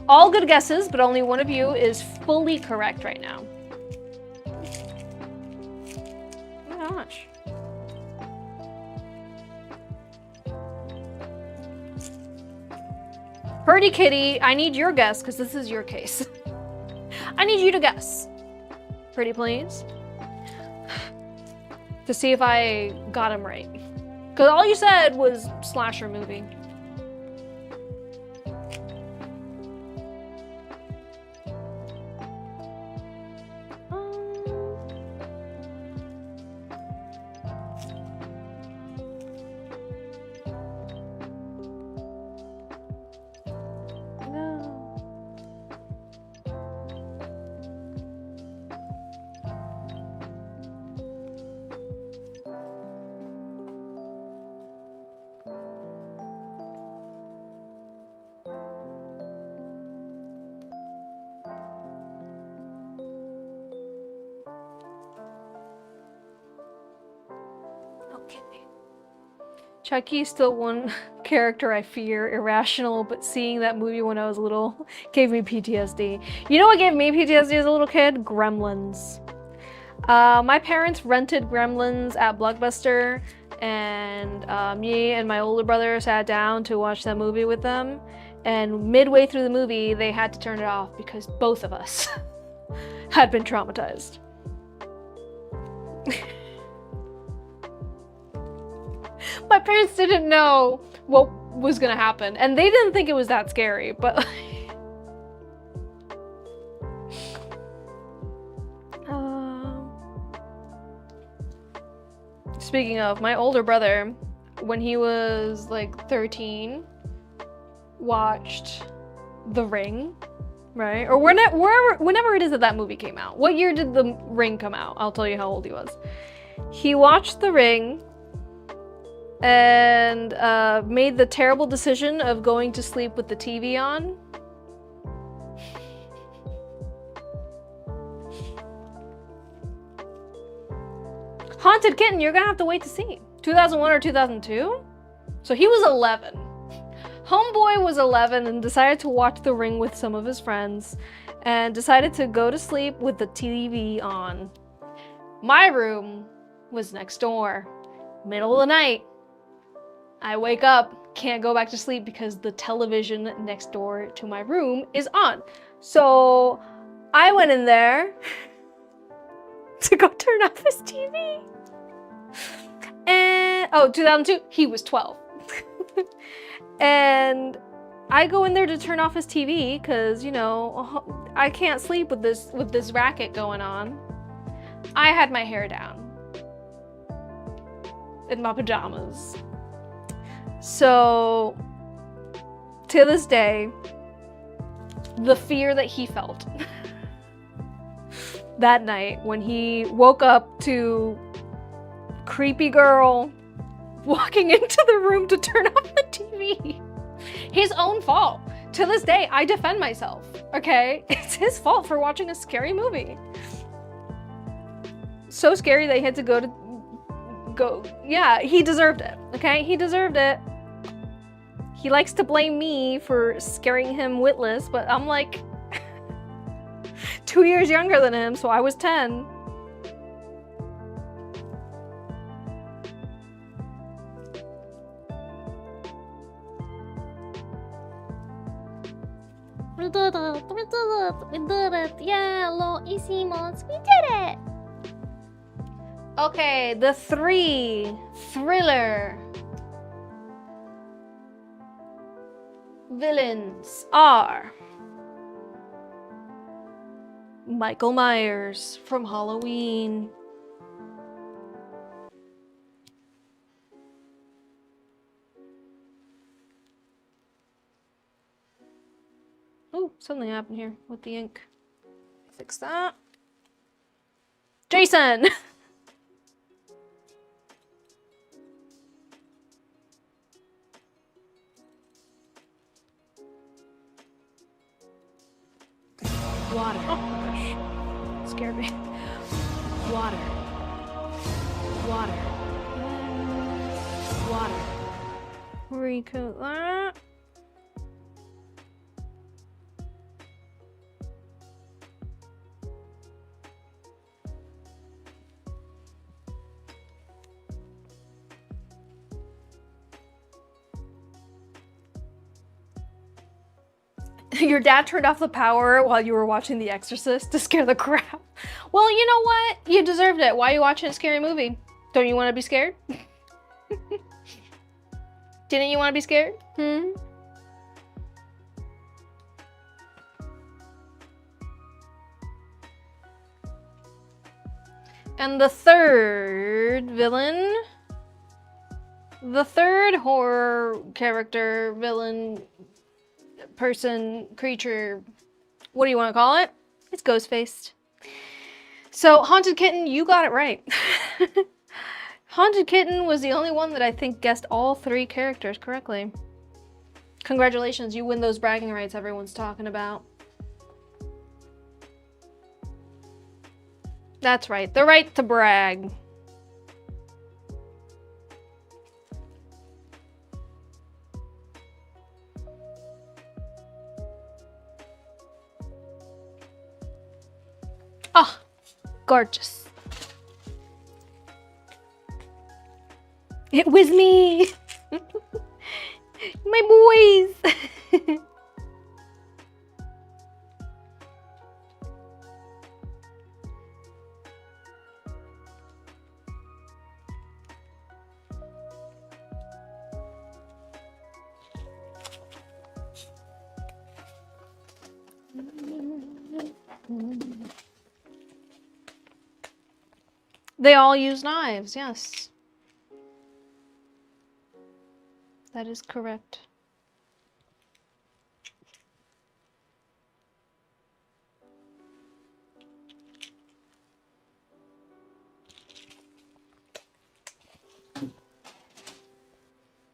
All good guesses, but only one of you is fully correct right now. Oh my gosh. Purdy Kitty, I need your guess because this is your case. I need you to guess. Pretty please. To see if I got him right. Because all you said was slasher movie. Chucky's still one character I fear, irrational, but seeing that movie when I was little gave me PTSD. You know what gave me PTSD as a little kid? Gremlins. My parents rented Gremlins at Blockbuster, and me and my older brother sat down to watch that movie with them, and midway through the movie they had to turn it off because both of us had been traumatized. My parents didn't know what was gonna happen, and they didn't think it was that scary, but speaking of, my older brother, when he was like 13, watched The Ring, right? Or whenever it is that movie came out. What year did The Ring come out? I'll tell you how old he was. He watched The Ring and made the terrible decision of going to sleep with the TV on. Haunted Kitten, you're gonna have to wait to see. 2001 or 2002? So he was 11. Homeboy was 11 and decided to watch The Ring with some of his friends and decided to go to sleep with the TV on. My room was next door. Middle of the night. I wake up, can't go back to sleep because the television next door to my room is on. So I went in there to go turn off his TV. And, oh, 2002, he was 12. And I go in there to turn off his TV because, you know, I can't sleep with this racket going on. I had my hair down in my pajamas. So, to this day, the fear that he felt that night when he woke up to creepy girl walking into the room to turn off the TV. His own fault. To this day, I defend myself, okay? It's his fault for watching a scary movie. So scary that he had to go, yeah, he deserved it, okay? He deserved it. He likes to blame me for scaring him witless, but I'm like 2 years younger than him, so I was 10. We did it, yeah, little easy months, we did it! Okay, the 3 thriller villains are Michael Myers from Halloween. Oh, something happened here with the ink. Fix that. Jason! Water. Oh gosh. Scared me. Water. Water. Water. Recoat that. Your dad turned off the power while you were watching The Exorcist to scare the crap. Well, you know what? You deserved it. Why are you watching a scary movie? Don't you want to be scared? Didn't you want to be scared? Hmm? And the third villain, the third horror character, villain, person, creature, what do you want to call it? It's Ghostfaced. So Haunted Kitten, you got it right. Haunted Kitten was the only one that I think guessed all three characters correctly. Congratulations, you win those bragging rights everyone's talking about. That's right, the right to brag. Ah, gorgeous. It was me. My boys. They all use knives, yes. That is correct.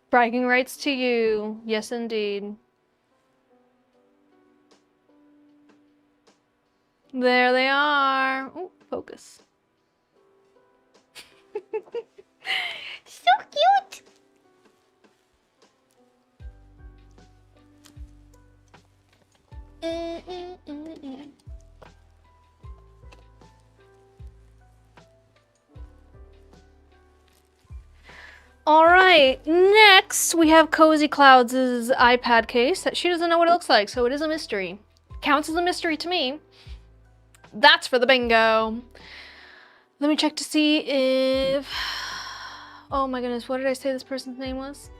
Bragging rights to you. Yes, indeed. There they are. Oh, focus. So cute. All right, next we have Cozy Clouds' iPad case that she doesn't know what it looks like, so it is a mystery. Counts as a mystery to me. That's for the bingo. Let me check to see if... Oh my goodness, what did I say this person's name was?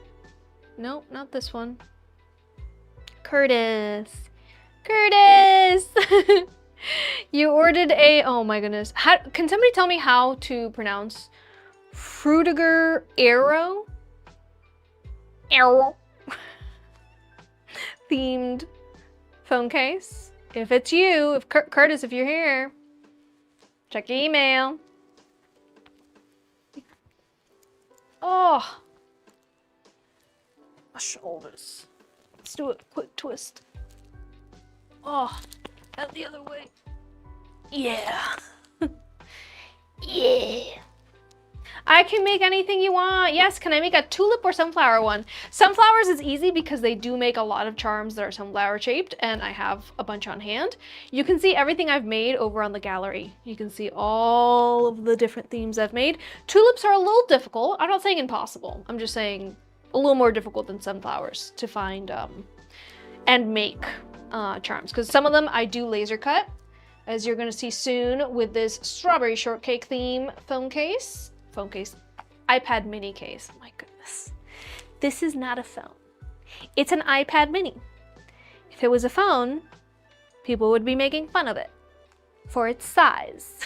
Nope, not this one. Curtis. Curtis! You ordered a... Oh my goodness. Can somebody tell me how to pronounce Frutiger Arrow? Arrow. Themed phone case. If it's you, if Curtis, if you're here, check your email. Oh, my shoulders. Let's do a quick twist. Oh, out the other way. Yeah. Yeah. I can make anything you want. Yes, can I make a tulip or sunflower one? Sunflowers is easy because they do make a lot of charms that are sunflower shaped, and I have a bunch on hand. You can see everything I've made over on the gallery. You can see all of the different themes I've made. Tulips are a little difficult. I'm not saying impossible. I'm just saying a little more difficult than sunflowers to find and make charms, because some of them I do laser cut, as you're going to see soon with this strawberry shortcake theme phone case. iPad mini case. Oh my goodness. This is not a phone. It's an iPad mini. If it was a phone, people would be making fun of it. for its size.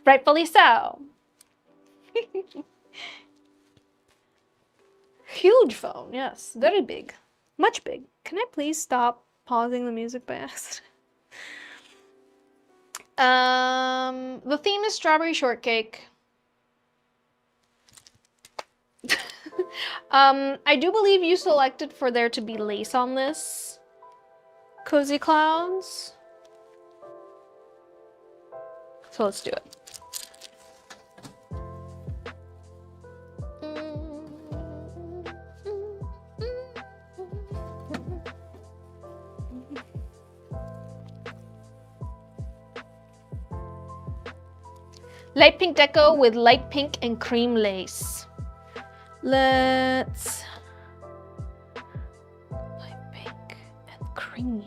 Rightfully so. Huge phone, yes, very big, much big. Can I please stop pausing the music by accident? The theme is strawberry shortcake. I do believe you selected for there to be lace on this. Cozy Clouds. So let's do it. Light pink deco with light pink and cream lace. Let's... light pink and cream.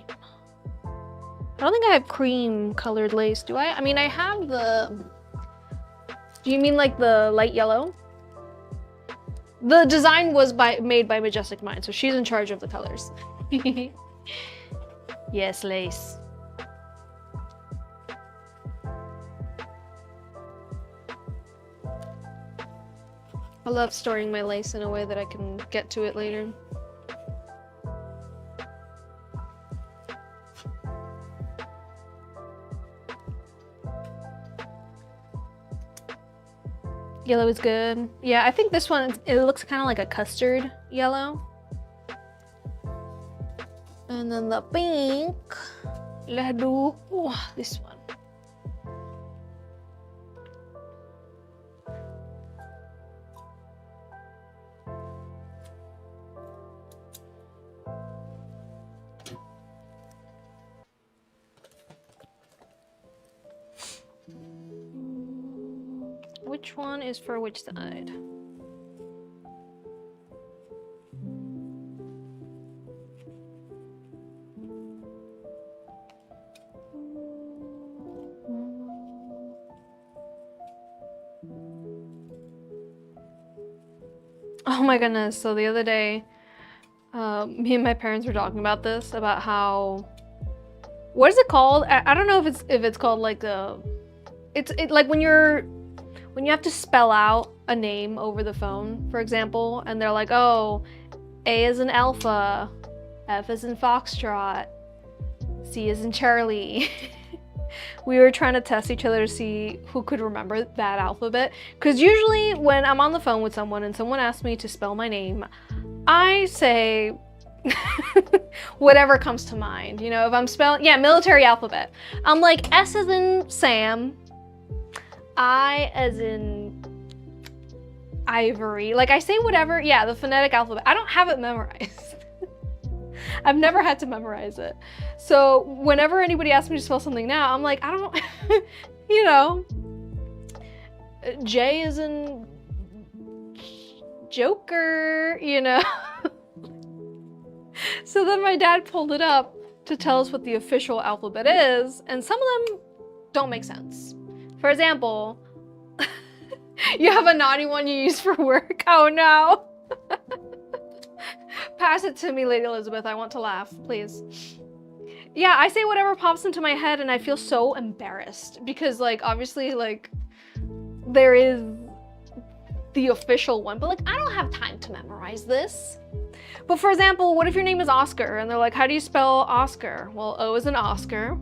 I don't think I have cream colored lace, do I? I mean, I have the... Do you mean like the light yellow? The design was made by Majestic Mind, so she's in charge of the colors. Yes, lace. I love storing my lace in a way that I can get to it later. Yellow is good. Yeah, I think this one, it looks kind of like a custard yellow. And then the pink. Let's do this one. Which one is for which side? Oh my goodness, so the other day, me and my parents were talking about this, about how, what is it called? I don't know if it's called like it's like when you have to spell out a name over the phone, for example, and they're like, oh, A is in Alpha, F is in Foxtrot, C is in Charlie. We were trying to test each other to see who could remember that alphabet. Because usually when I'm on the phone with someone and someone asks me to spell my name, I say whatever comes to mind. You know, if I'm spelling, yeah, military alphabet. I'm like, S as in Sam, I as in Ivory. Like I say whatever, yeah, the phonetic alphabet. I don't have it memorized. I've never had to memorize it. So whenever anybody asks me to spell something now, I'm like, I don't, you know, J is in Joker, you know. So then my dad pulled it up to tell us what the official alphabet is, and some of them don't make sense. For example, you have a naughty one you use for work. Oh no. Pass it to me, Lady Elizabeth. I want to laugh, please. Yeah, I say whatever pops into my head and I feel so embarrassed because like, obviously like there is the official one, but like, I don't have time to memorize this. But for example, what if your name is Oscar and they're like, how do you spell Oscar? Well, O is in Oscar.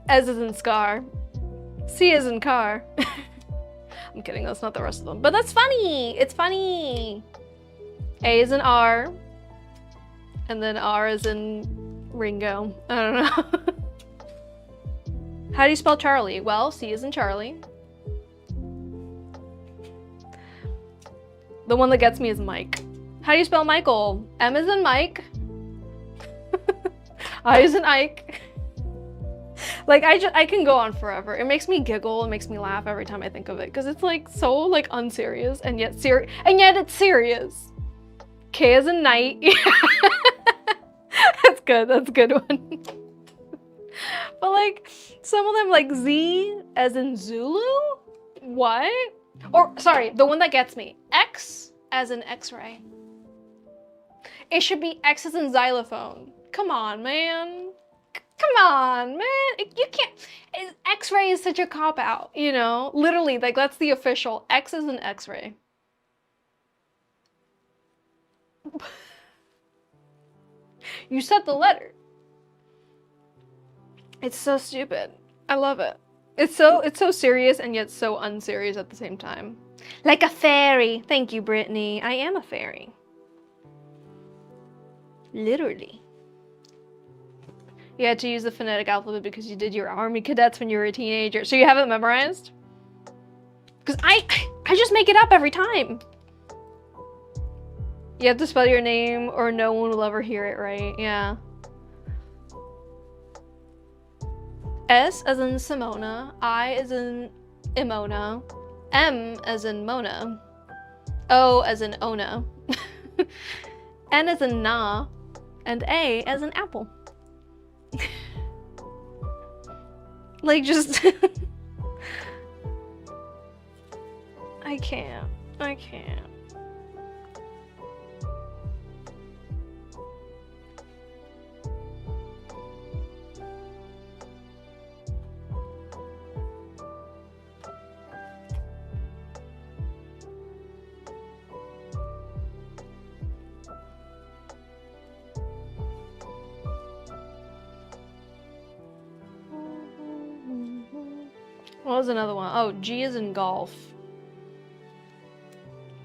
S is in Scar. C is in Car. I'm kidding, that's not the rest of them. But that's funny, it's funny. A is in R. And then R is in Ringo. I don't know. How do you spell Charlie? Well, C is in Charlie. The one that gets me is Mike. How do you spell Michael? M is in Mike. I is in Ike. Like I can go on forever. It makes me giggle, it makes me laugh every time I think of it because it's like so like unserious and yet it's serious. K is in night. That's good, that's a good one. But like some of them like Z as in Zulu? What? Or sorry, the one that gets me. X as in X-ray. It should be X's and xylophone. Come on, man. Come on, man. You can't. X-ray is such a cop-out, you know? Literally, like, that's the official. X is an X-ray. You said the letter. It's so stupid. I love it. It's so serious and yet so unserious at the same time. Like a fairy. Thank you, Brittany. I am a fairy. Literally. You had to use the phonetic alphabet because you did your army cadets when you were a teenager. So you have it memorized? Because I just make it up every time. You have to spell your name or no one will ever hear it right. Yeah. S as in Simona, I as in Imona, M as in Mona, O as in Ona, N as in Na, and A as in apple. Like, just... I can't. What was another one? Oh, G is in golf.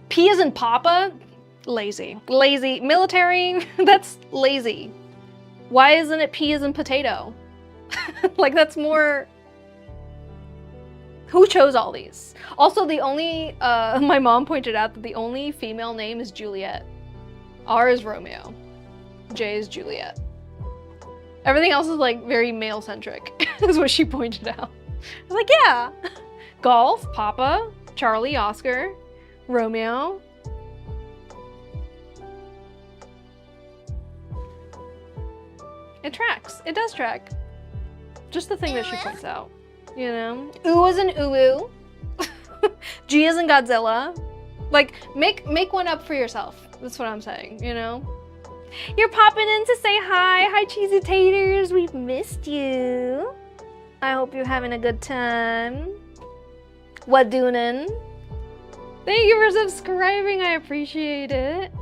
P is in Papa? Lazy. Lazy. Military? That's lazy. Why isn't it P is in potato? Like, that's more... Who chose all these? Also, the only... my mom pointed out that the only female name is Juliet. R is Romeo. J is Juliet. Everything else is, like, very male-centric, is what she pointed out. I was like, yeah. Golf, Papa, Charlie, Oscar, Romeo. It tracks. It does track. Just the thing that she points out, you know? Oo is in Uwu. G is in Godzilla. Like, make one up for yourself. That's what I'm saying, you know? You're popping in to say hi. Hi, Cheesy Taters. We've missed you. I hope you're having a good time. What doonin'? Thank you for subscribing. I appreciate it.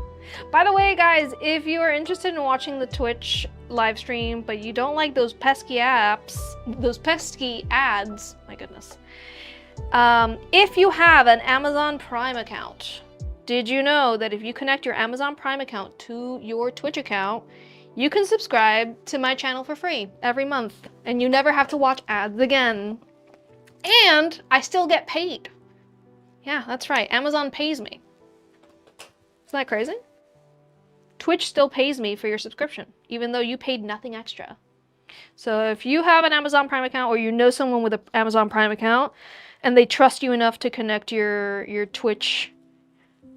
By the way, guys, if you are interested in watching the Twitch live stream, but you don't like those pesky apps, those pesky ads, my goodness. If you have an Amazon Prime account, did you know that if you connect your Amazon Prime account to your Twitch account, you can subscribe to my channel for free every month, and you never have to watch ads again. And I still get paid. Yeah, that's right. Amazon pays me. Isn't that crazy? Twitch still pays me for your subscription, even though you paid nothing extra. So if you have an Amazon Prime account, or you know someone with an Amazon Prime account, and they trust you enough to connect your Twitch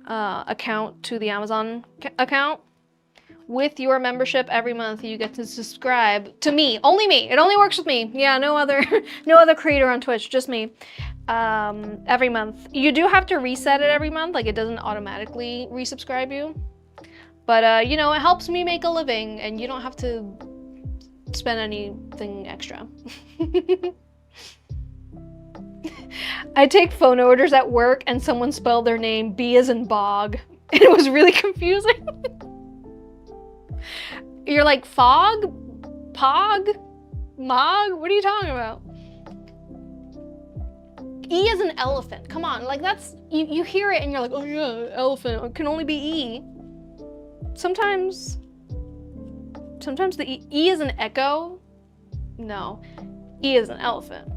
account to the Amazon account, with your membership every month, you get to subscribe to me. Only me. It only works with me. Yeah, no other creator on Twitch, just me. Every month. You do have to reset it every month. Like, it doesn't automatically resubscribe you. But, you know, it helps me make a living, and you don't have to spend anything extra. I take phone orders at work, and someone spelled their name B as in Bog. And it was really confusing. You're like, fog? Pog? Mog? What are you talking about? E is an elephant. Come on, like, that's, you hear it and you're like, oh yeah, elephant. It can only be E. Sometimes the E is an echo. No, E is an elephant.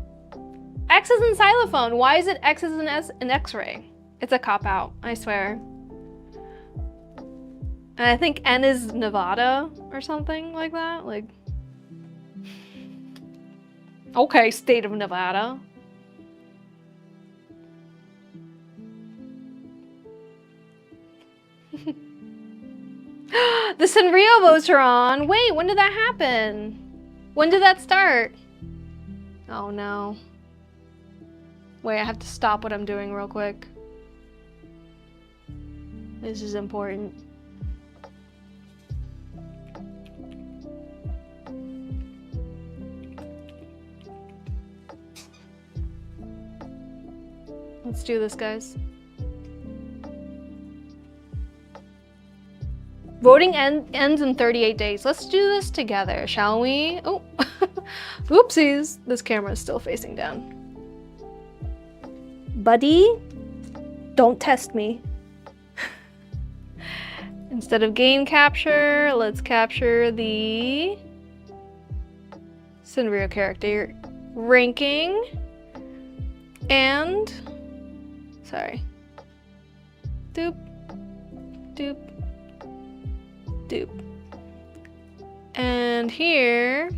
X is in xylophone. Why is it X is an X-ray? It's a cop-out, I swear. And I think N is Nevada or something like that. Like, okay, state of Nevada. The Sanrio votes are on. Wait, when did that happen? When did that start? Oh no. Wait, I have to stop what I'm doing real quick. This is important. Let's do this, guys. Voting ends in 38 days. Let's do this together, shall we? Oh, oopsies. This camera is still facing down. Buddy, don't test me. Instead of game capture, let's capture the Sanrio character ranking and, sorry, doop, doop, doop. And here,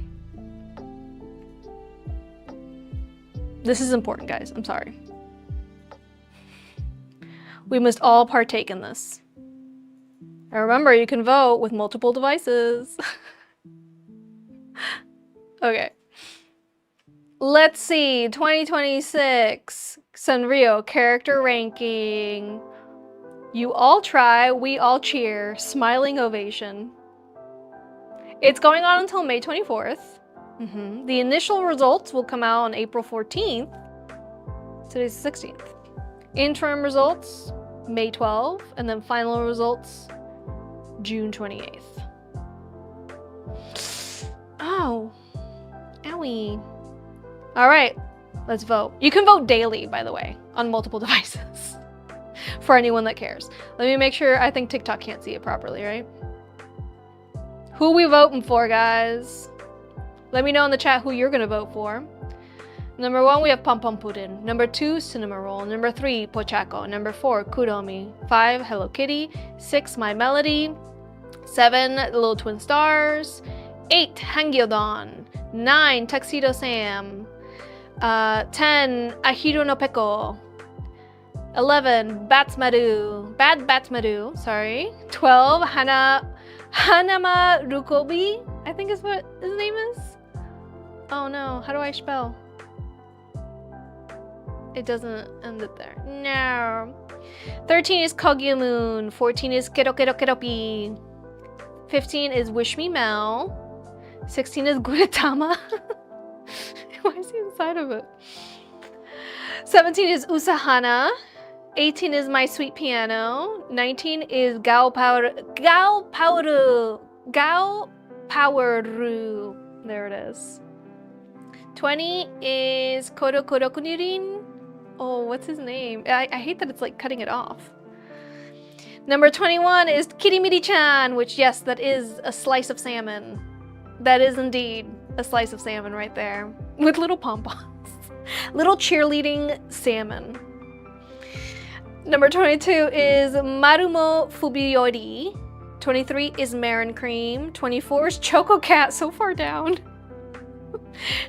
this is important, guys, I'm sorry. We must all partake in this. And remember, you can vote with multiple devices. Okay. Let's see, 2026 Sanrio character ranking. You all try, we all cheer. Smiling ovation. It's going on until May 24th. The initial results will come out on April 14th. Today's the 16th. Interim results, May 12th, and then final results, June 28th. Oh, owie. All right, let's vote. You can vote daily, by the way, on multiple devices for anyone that cares. Let me make sure, I think TikTok can't see it properly, right? Who we voting for, guys? Let me know in the chat who you're gonna vote for. Number 1, we have Pom Pom Puddin. Number 2, Cinema Roll. Number 3, Pochaco. Number 4, Kuromi. 5, Hello Kitty. 6, My Melody. 7, Little Twin Stars. 8, Hangyodon. 9, Tuxedo Sam. 10, Ahiru no Peko. 11, Bad Batsmadu, sorry. 12, Hanama Rukobi, I think is what his name is. Oh no, how do I spell? It doesn't end it there. No. 13 is Kogyumoon. 14 is Keropi. 15 is Wish Me Mel. 16 is Guritama. Why is he inside of it? 17 is Usahana. 18 is My Sweet Piano. 19 is Gao Poweru. There it is. 20 is Korokunirin. Oh, what's his name? I hate that it's like cutting it off. Number 21 is Kirimiri-chan, which, yes, that is a slice of salmon. That is indeed a slice of salmon right there with little pom-poms. Little cheerleading salmon. Number 22 is Marumo Fubiyori. 23 is Marin Cream. 24 is Choco Cat, so far down.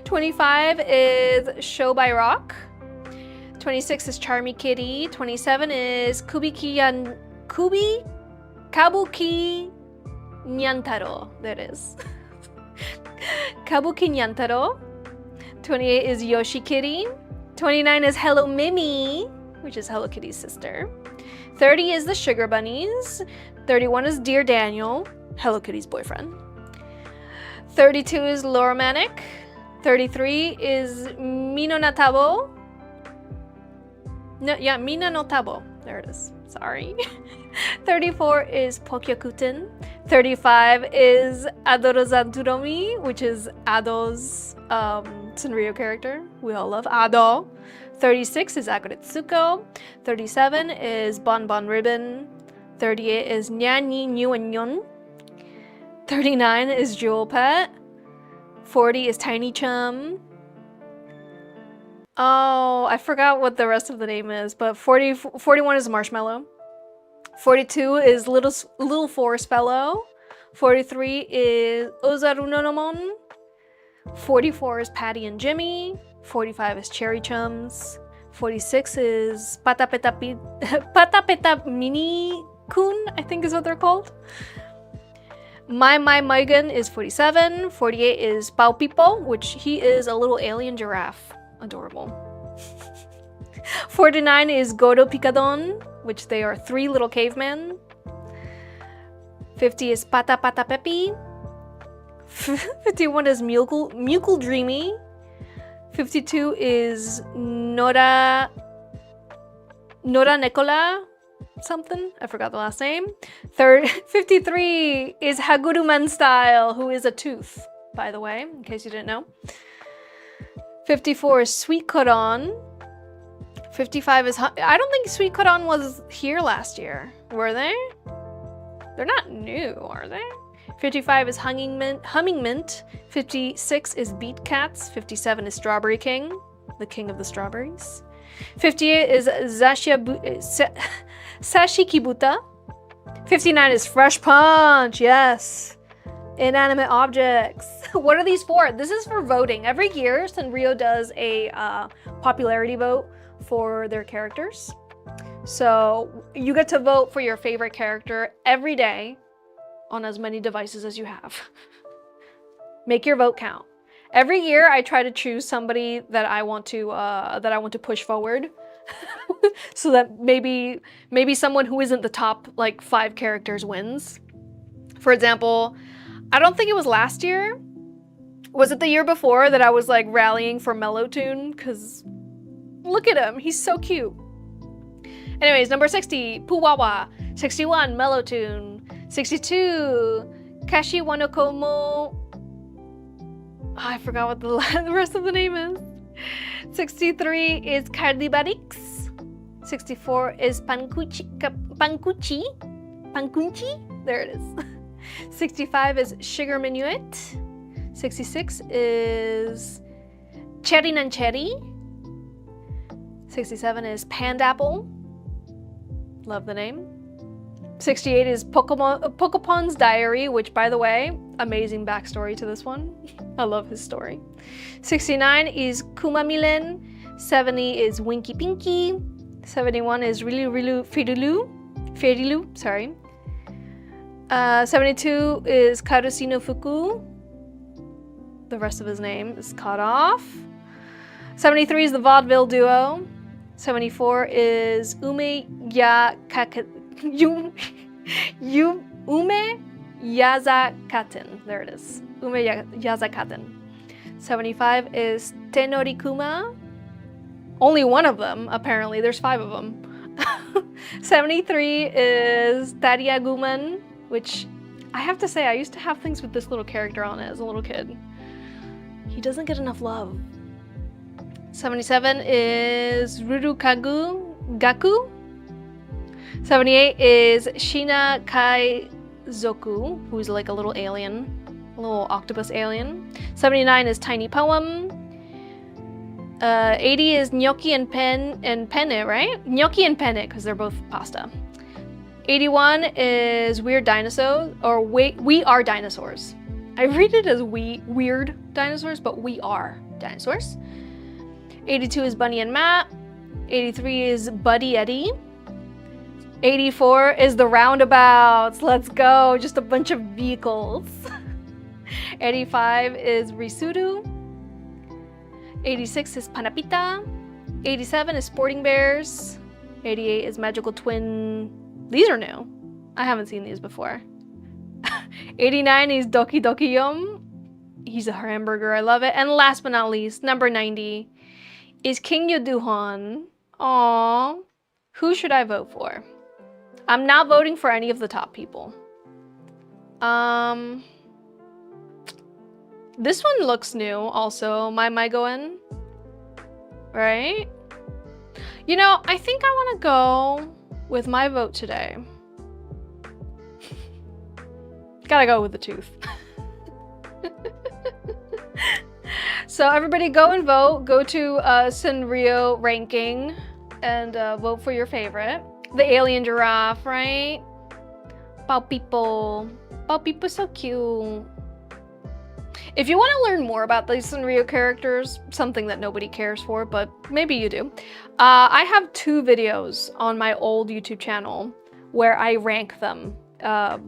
25 is Show by Rock. 26 is Charmy Kitty. 27 is Kabuki Nyantaro. There it is. Kabuki Nyantaro. 28 is Yoshi Kitty. 29 is Hello Mimi, which is Hello Kitty's sister. 30 is the Sugar Bunnies. 31 is Dear Daniel, Hello Kitty's boyfriend. 32 is Laura Manic. 33 is Mino Natabo. No, yeah, Mina no Tabo. There it is. Sorry. 34 is Pokyokuten. 35 is Adorozanturomi, which is Ado's Sanrio character. We all love Ado. 36 is Agoretsuko. 37 is Bon Bon Ribbon. 38 is Nyanyi Nyuanyon. 39 is Jewel Pet. 40 is Tiny Chum. Oh, I forgot what the rest of the name is, but 41 is Marshmallow. 42 is Little Forest Fellow. 43 is Ozarunonomon. 44 is Patty and Jimmy. 45 is Cherry Chums. 46 is Patapeta Mini Kun, I think is what they're called. My Maigan is 47. 48 is Pau Pipo, which he is a little alien giraffe. Adorable. 49 is Godo Picadon, which they are 3 little cavemen. 50 is Pata Pata Pepi. 51 is Mukul Dreamy. 52 is Nora Nora Nicola something. I forgot the last name. 53 is Haguruman style, who is a tooth, by the way, in case you didn't know. 54 is Sweet Koron. 55 is... I don't think Sweet Koron was here last year. Were they? They're not new, are they? 55 is Humming Mint. 56 is Beat Cats. 57 is Strawberry King, the king of the strawberries. 58 is Sashikibuta. 59 is Fresh Punch, yes. Inanimate objects. What are these for? This is for voting. Every year, Sanrio does a popularity vote for their characters. So you get to vote for your favorite character every day on as many devices as you have. Make your vote count. Every year I try to choose somebody that I want to push forward. So that maybe someone who isn't the top like 5 characters wins. For example, I don't think it was last year. Was it the year before that I was like rallying for Mellowtoon? Cause look at him, he's so cute. Anyways, number 60, Puwawa. 61, Mellowtoon. 62, Kashi Wanokomo. I forgot what the rest of the name is. 63 is Cardibarix. 64 is Pankuchi. There it is. 65 is Sugar Minuet. 66 is Cherry Nancherry. 67 is Pandapple. Love the name. 68 is Pokemon's Diary, which, by the way, amazing backstory to this one. I love his story. 69 is Kumamilen. 70 is Winky Pinky. 71 is Ferilu, sorry. 72 is Karusino Fuku. The rest of his name is cut off. 73 is the Vaudeville Duo. 74 is Ume Yazakaten. There it is. Ume Yazakaten. 75 is Tenorikuma. Only one of them, apparently. There's 5 of them. 73 is Tariaguman, which I have to say, I used to have things with this little character on it as a little kid. He doesn't get enough love. 77 is Gaku. 78 is Shina Kaizoku, who's like a little alien, a little octopus alien. 79 is Tiny Poem. 80 is Gnocchi and Penne, right? Gnocchi and Penne, because they're both pasta. 81 is Weird Dinosaurs, or We Are Dinosaurs. I read it as Weird Dinosaurs, but We Are Dinosaurs. 82 is Bunny and Matt. 83 is Buddy Eddie. 84 is the Roundabouts. Let's go. Just a bunch of vehicles. 85 is Risuru. 86 is Panapita. 87 is Sporting Bears. 88 is Magical Twin. These are new. I haven't seen these before. 89 is Doki Doki Yum. He's a hamburger. I love it. And last but not least, number 90 is King Yoduhon. Aww. Who should I vote for? I'm not voting for any of the top people. This one looks new also, my Goen. Right? You know, I think I want to go with my vote today. Gotta go with the tooth. So everybody go and vote. Go to Sanrio ranking and vote for your favorite. The alien giraffe, right? Bao Pipo. Bao Pipo's so cute. If you want to learn more about these Sanrio characters, something that nobody cares for, but maybe you do, I have 2 videos on my old YouTube channel where I rank them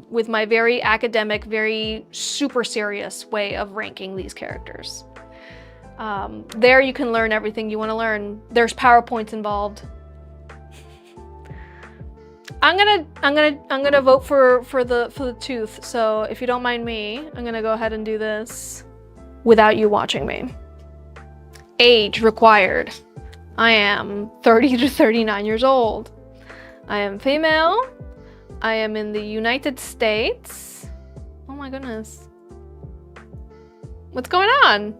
with my very academic, very super serious way of ranking these characters. There you can learn everything you want to learn. There's PowerPoints involved. I'm gonna vote for the tooth. So if you don't mind me, I'm gonna go ahead and do this without you watching me. Age required. I am 30 to 39 years old. I am female. I am in the United States. Oh my goodness. What's going on?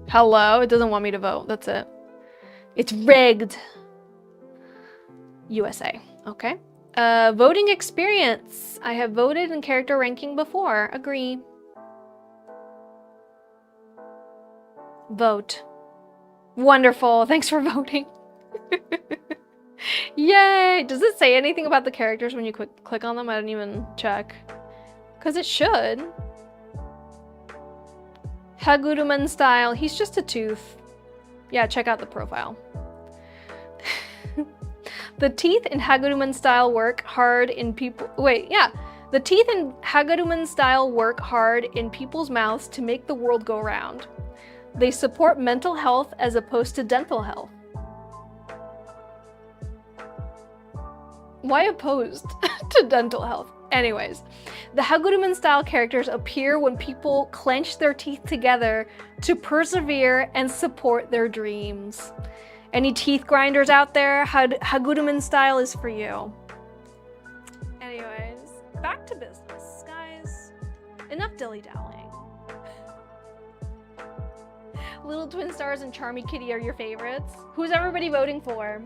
Hello? It doesn't want me to vote. That's it. It's rigged. USA. Okay. Voting experience. I have voted in character ranking before. Agree. Vote. Wonderful. Thanks for voting. Yay! Does it say anything about the characters when you click on them? I didn't even check. Because it should. Haguruman style. He's just a tooth. Yeah, check out the profile. The teeth in Haguruman style work hard in people. Wait, yeah. The teeth in Haguruman style work hard in people's mouths to make the world go round. They support mental health as opposed to dental health. Why opposed to dental health? Anyways, the Haguruman style characters appear when people clench their teeth together to persevere and support their dreams. Any teeth grinders out there? Haguruman style is for you. Anyways, back to business, guys. Enough dilly-dallying. Little Twin Stars and Charmy Kitty are your favorites. Who's everybody voting for?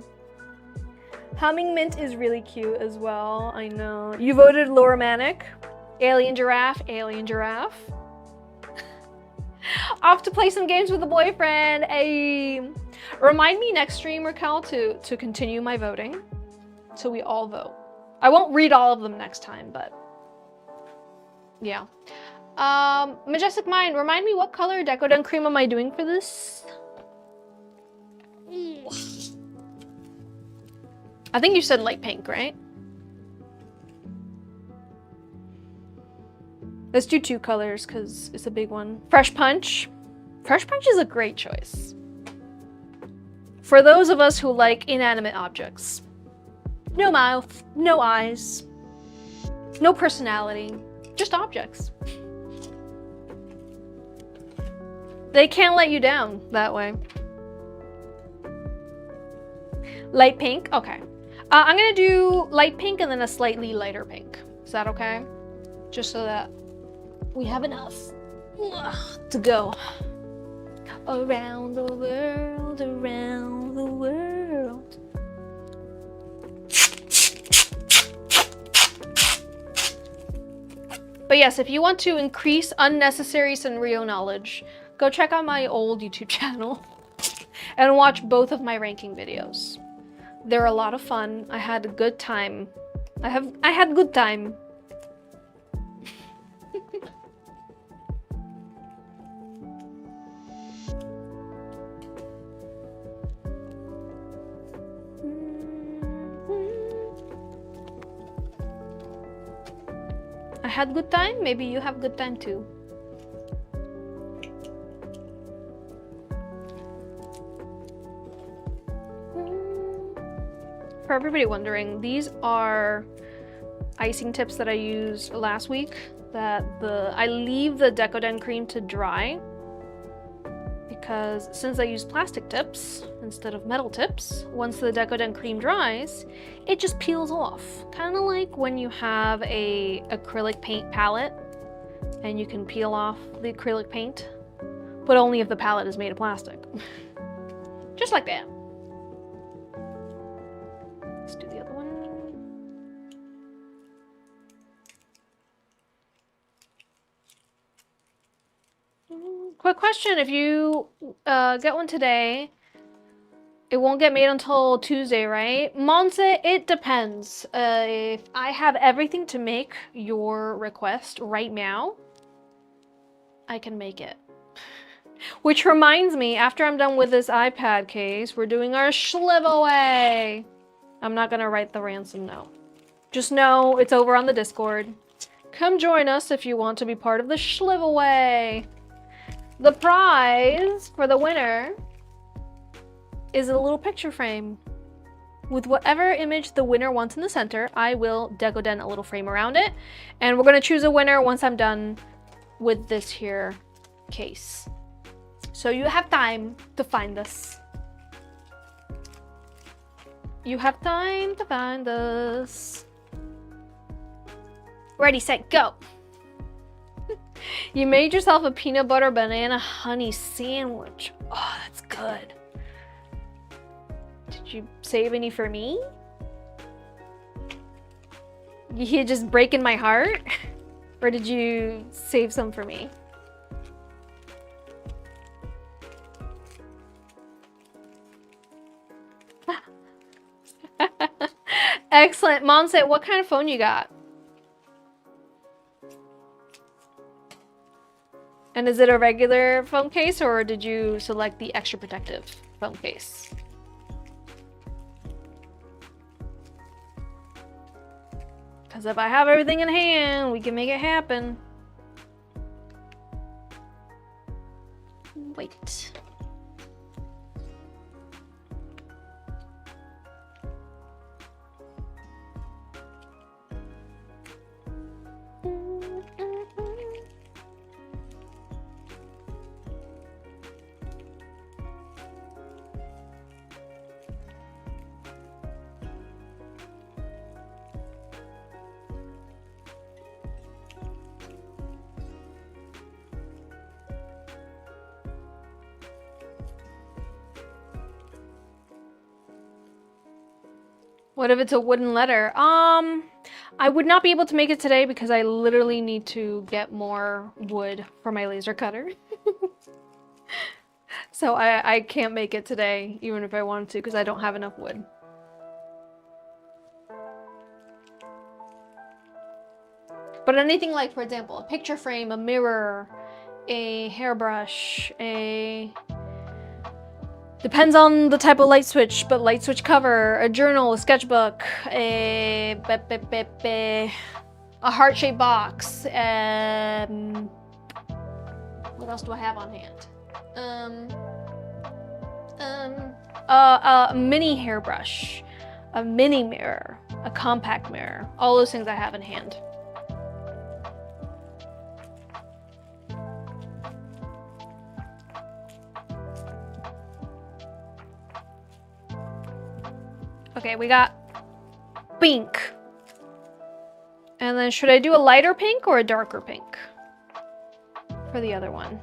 Humming Mint is really cute as well. I know. You voted Laura Manic. Alien Giraffe. Alien Giraffe. Off to play some games with a boyfriend. Remind me next stream, Raquel, to continue my voting. So we all vote. I won't read all of them next time, but yeah. Majestic Mind, remind me what color Decoden cream am I doing for this? I think you said light pink, right? Let's do 2 colors because it's a big one. Fresh Punch. Fresh Punch is a great choice. For those of us who like inanimate objects. No mouth, no eyes, no personality, just objects. They can't let you down that way. Light pink, okay. I'm gonna do light pink and then a slightly lighter pink. Is that okay? Just so that we have enough to go. Around the world, around the world. But yes, if you want to increase unnecessary Sanrio knowledge, go check out my old YouTube channel and watch both of my ranking videos. They're a lot of fun. I had a good time. I had good time. I had good time. Maybe you have good time too. For everybody wondering, these are icing tips that I used last week. I leave the Decoden cream to dry because since I use plastic tips instead of metal tips, once the Decoden cream dries, it just peels off. Kind of like when you have a acrylic paint palette and you can peel off the acrylic paint, but only if the palette is made of plastic. Just like that. Let's do the other one. Quick question, if you get one today, it won't get made until Tuesday, right? Monse, it depends. If I have everything to make your request right now, I can make it. Which reminds me, after I'm done with this iPad case, we're doing our giveaway. I'm not gonna write the ransom note. Just know it's over on the Discord. Come join us if you want to be part of the giveaway. The prize for the winner is a little picture frame. With whatever image the winner wants in the center, I will Decoden a little frame around it. And we're gonna choose a winner once I'm done with this here case. So you have time to find this. You have time to find us. Ready, set, go. You made yourself a peanut butter banana honey sandwich. Oh, that's good. Did you save any for me? You just breaking my heart? Or did you save some for me? Excellent. Monset, what kind of phone you got? And is it a regular phone case or did you select the extra protective phone case? Because if I have everything in hand, we can make it happen. Wait. What if it's a wooden letter? I would not be able to make it today because I literally need to get more wood for my laser cutter. So I can't make it today, even if I wanted to, because I don't have enough wood. But anything like, for example, a picture frame, a mirror, a hairbrush, depends on the type of light switch, but light switch cover, a journal, a sketchbook, a heart-shaped box. What else do I have on hand? A mini hairbrush, a mini mirror, a compact mirror. All those things I have in hand. Okay, we got pink. And then should I do a lighter pink or a darker pink for the other one?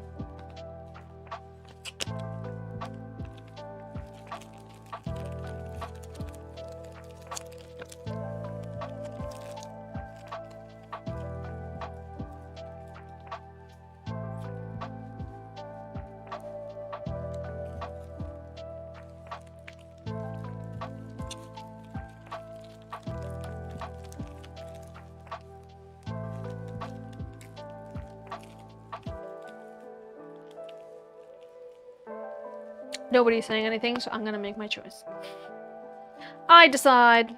Nobody's saying anything, so I'm gonna make my choice. I decide.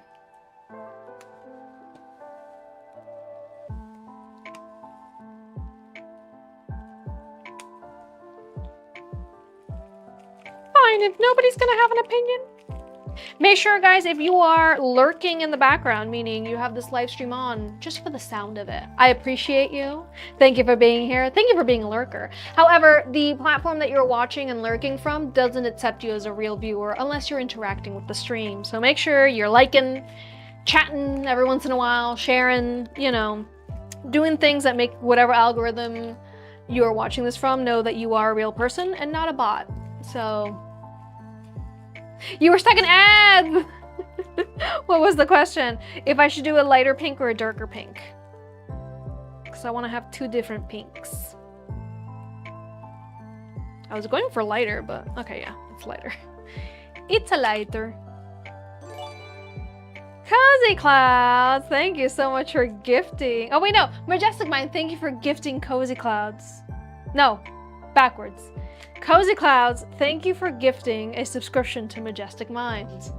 Fine, if nobody's gonna have an opinion. Make sure, guys, if you are lurking in the background, meaning you have this live stream on just for the sound of it, I appreciate you. Thank you for being here. Thank you for being a lurker. However, the platform that you're watching and lurking from doesn't accept you as a real viewer unless you're interacting with the stream. So make sure you're liking, chatting every once in a while, sharing, you know, doing things that make whatever algorithm you are watching this from know that you are a real person and not a bot. So... You were stuck in ads! What was the question? If I should do a lighter pink or a darker pink? Because I want to have two different pinks. I was going for lighter, but okay, yeah, it's lighter. It's a lighter. Cozy Clouds, thank you so much for gifting. Oh wait, no, Majestic Mind, thank you for gifting Cozy Clouds. No, backwards. Cozy Clouds, thank you for gifting a subscription to Majestic Minds.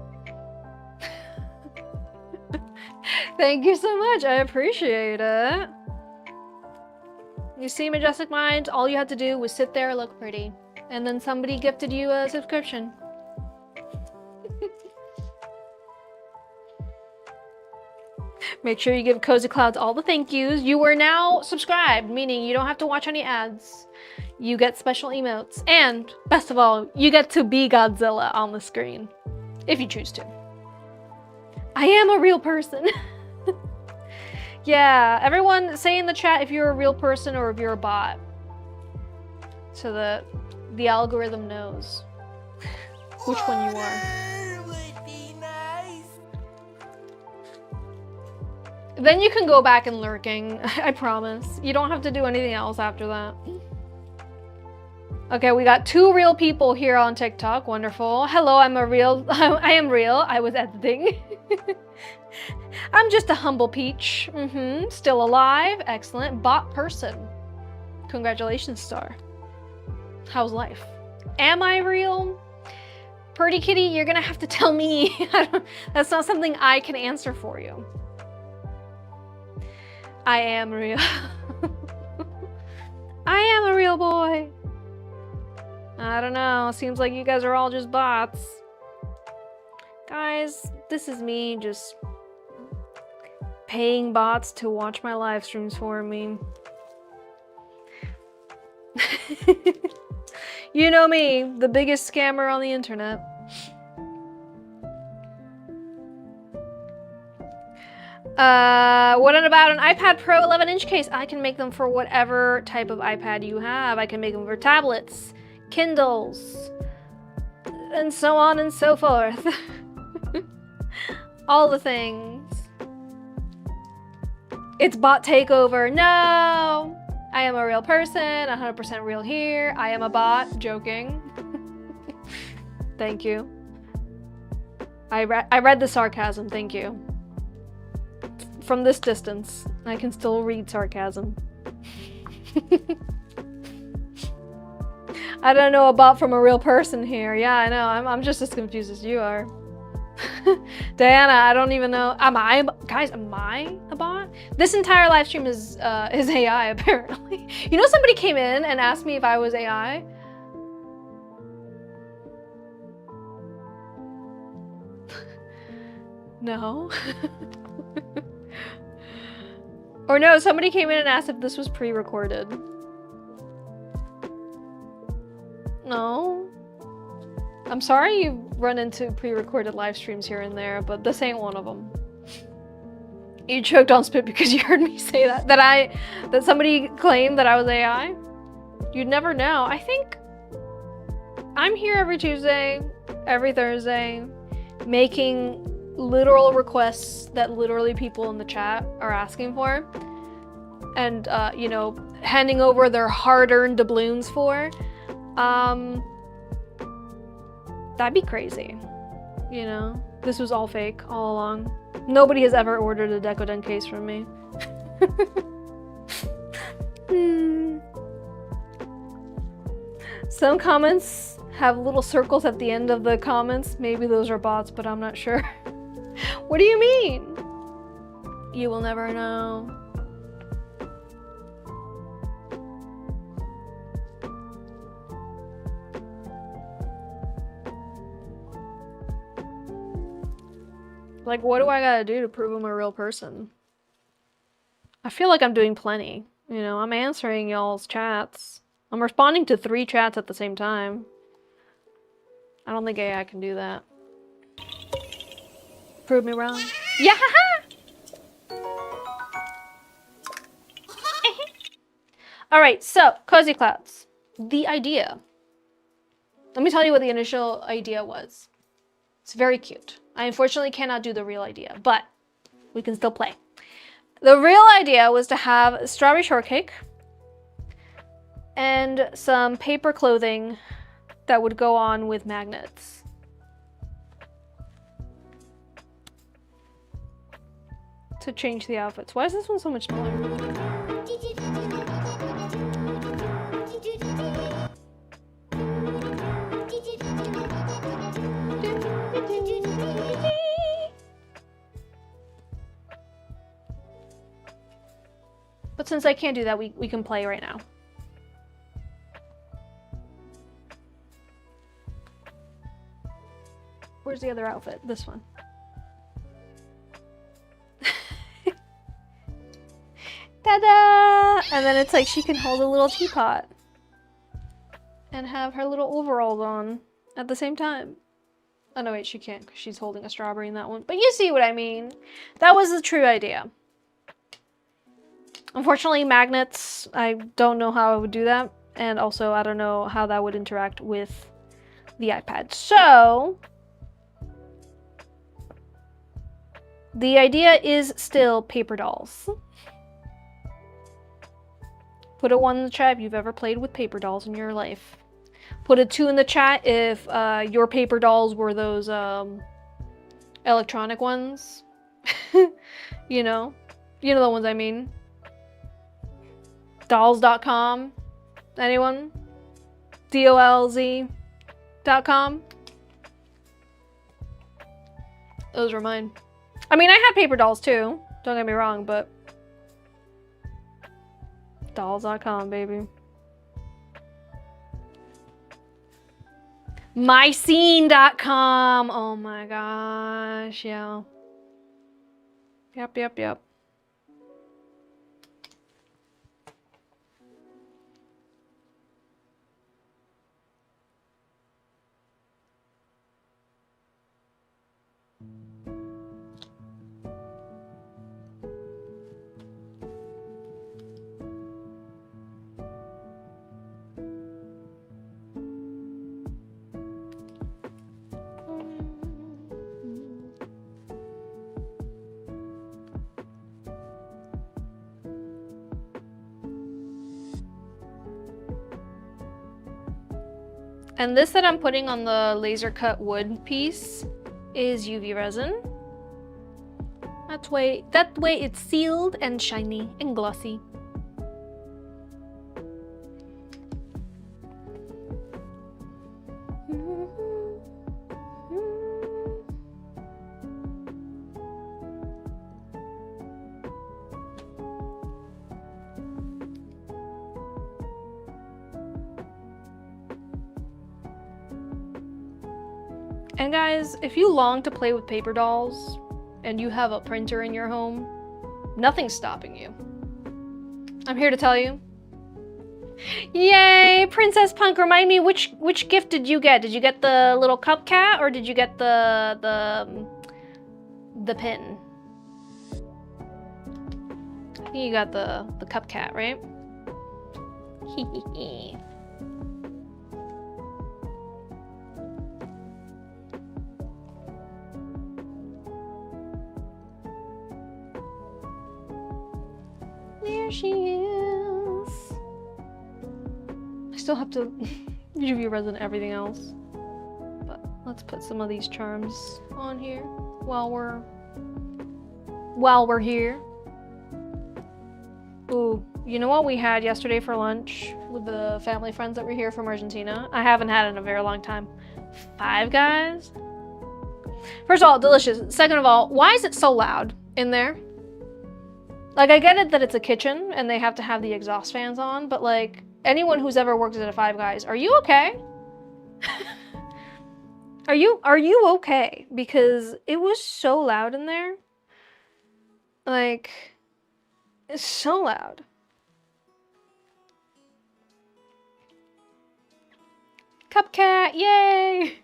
Thank you so much, I appreciate it. You see, Majestic Minds, all you had to do was sit there, look pretty, and then somebody gifted you a subscription. Make sure you give Cozy Clouds all the thank yous. You are now subscribed, meaning you don't have to watch any ads. You get special emotes, and best of all, you get to be Godzilla on the screen, if you choose to. I am a real person. Yeah, everyone say in the chat if you're a real person or if you're a bot. So that the algorithm knows which one you are. Would be nice. Then you can go back and lurking, I promise. You don't have to do anything else after that. Okay, we got 2 real people here on TikTok. Wonderful. Hello, I am real. I was editing. I'm just a humble peach. Still alive. Excellent. Bot person. Congratulations, Star. How's life? Am I real? Purdy Kitty, you're gonna have to tell me. That's not something I can answer for you. I am real. I am a real boy. I don't know. Seems like you guys are all just bots. Guys, this is me just paying bots to watch my live streams for me. You know me, the biggest scammer on the internet. What about an iPad Pro 11-inch case? I can make them for whatever type of iPad you have. I can make them for tablets, Kindles, and so on and so forth. All the things. It's bot takeover. No! I am a real person, 100% real here. I am a bot, joking. Thank you. I read the sarcasm, thank you. From this distance, I can still read sarcasm. I don't know a bot from a real person here. Yeah, I know. I'm just as confused as you are. Diana, I don't even know. Guys, am I a bot? This entire live stream is AI, apparently. You know, somebody came in and asked me if I was AI. No. Or no, somebody came in and asked if this was pre-recorded. No. I'm sorry you run into pre-recorded live streams here and there, but this ain't one of them. You choked on spit because you heard me say that. That somebody claimed that I was AI? You'd never know. I think I'm here every Tuesday, every Thursday, making literal requests that literally people in the chat are asking for. And, you know, handing over their hard-earned doubloons for. That'd be crazy, you know? This was all fake all along. Nobody has ever ordered a Decoden case from me. Some comments have little circles at the end of the comments. Maybe those are bots, but I'm not sure. What do you mean? You will never know. Like, what do I gotta do to prove I'm a real person? I feel like I'm doing plenty. You know, I'm answering y'all's chats. I'm responding to 3 chats at the same time. I don't think AI can do that. Prove me wrong. Yeah! Alright, so, Cozy Clouds. The idea. Let me tell you what the initial idea was. It's very cute. I unfortunately cannot do the real idea, but we can still play. The real idea was to have strawberry shortcake and some paper clothing that would go on with magnets. To change the outfits. Why is this one so much smaller? But since I can't do that, we can play right now. Where's the other outfit? This one. Ta-da! And then it's like she can hold a little teapot and have her little overalls on at the same time. Oh no, wait, she can't because she's holding a strawberry in that one. But you see what I mean. That was the true idea. Unfortunately, magnets, I don't know how I would do that. And also, I don't know how that would interact with the iPad. So, the idea is still paper dolls. Put a 1 in the chat if you've ever played with paper dolls in your life. Put a 2 in the chat if your paper dolls were those electronic ones. You know the ones I mean. Dolls.com. Anyone? DOLZ.com. Those were mine. I mean, I had paper dolls too. Don't get me wrong, but dolls.com, baby. Myscene.com. Oh my gosh, yeah. Yep. And this that I'm putting on the laser cut wood piece is UV resin. That way it's sealed and shiny and glossy. And guys, if you long to play with paper dolls and you have a printer in your home, nothing's stopping you. I'm here to tell you. Yay, Princess Punk, remind me which gift did you get? Did you get the little cup cat or did you get the pin? I think you got the cup cat, right? There she is. I still have to UV resin everything else. But let's put some of these charms on here while we're here. Ooh, you know what we had yesterday for lunch with the family friends that were here from Argentina? I haven't had it in a very long time. Five Guys? First of all, delicious. Second of all, why is it so loud in there? Like, I get it that it's a kitchen and they have to have the exhaust fans on, but like, anyone who's ever worked at a Five Guys, are you okay? Are you okay? Because it was so loud in there. Like, it's so loud. Cupcat, yay!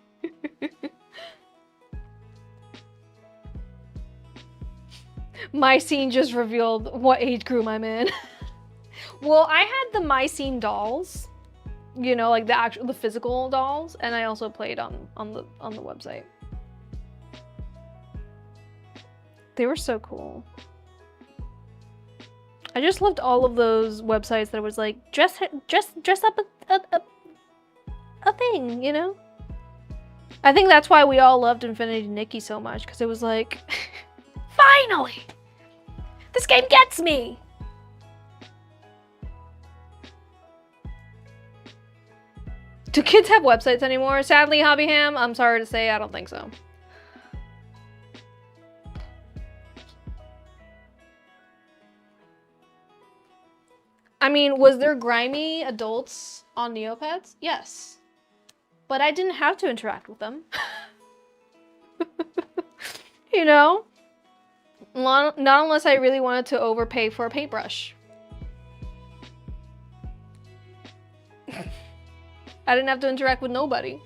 My scene just revealed what age group I'm in. Well, I had the My Scene dolls, you know, like the physical dolls, and I also played on the website. They were so cool. I just loved all of those websites that was like dress up a thing, you know? I think that's why we all loved Infinity Nikki so much, because it was like, finally! This game gets me! Do kids have websites anymore? Sadly, Hobbyham, I'm sorry to say, I don't think so. I mean, was there grimy adults on Neopets? Yes. But I didn't have to interact with them. You know? Not unless I really wanted to overpay for a paintbrush. I didn't have to interact with nobody.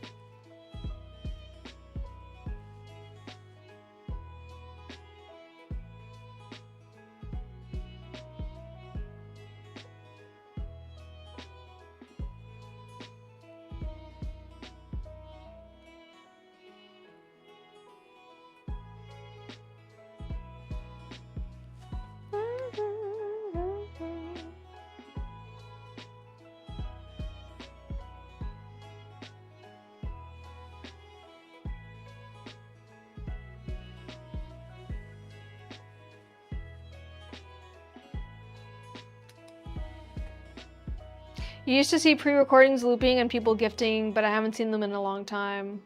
You used to see pre-recordings looping and people gifting, but I haven't seen them in a long time.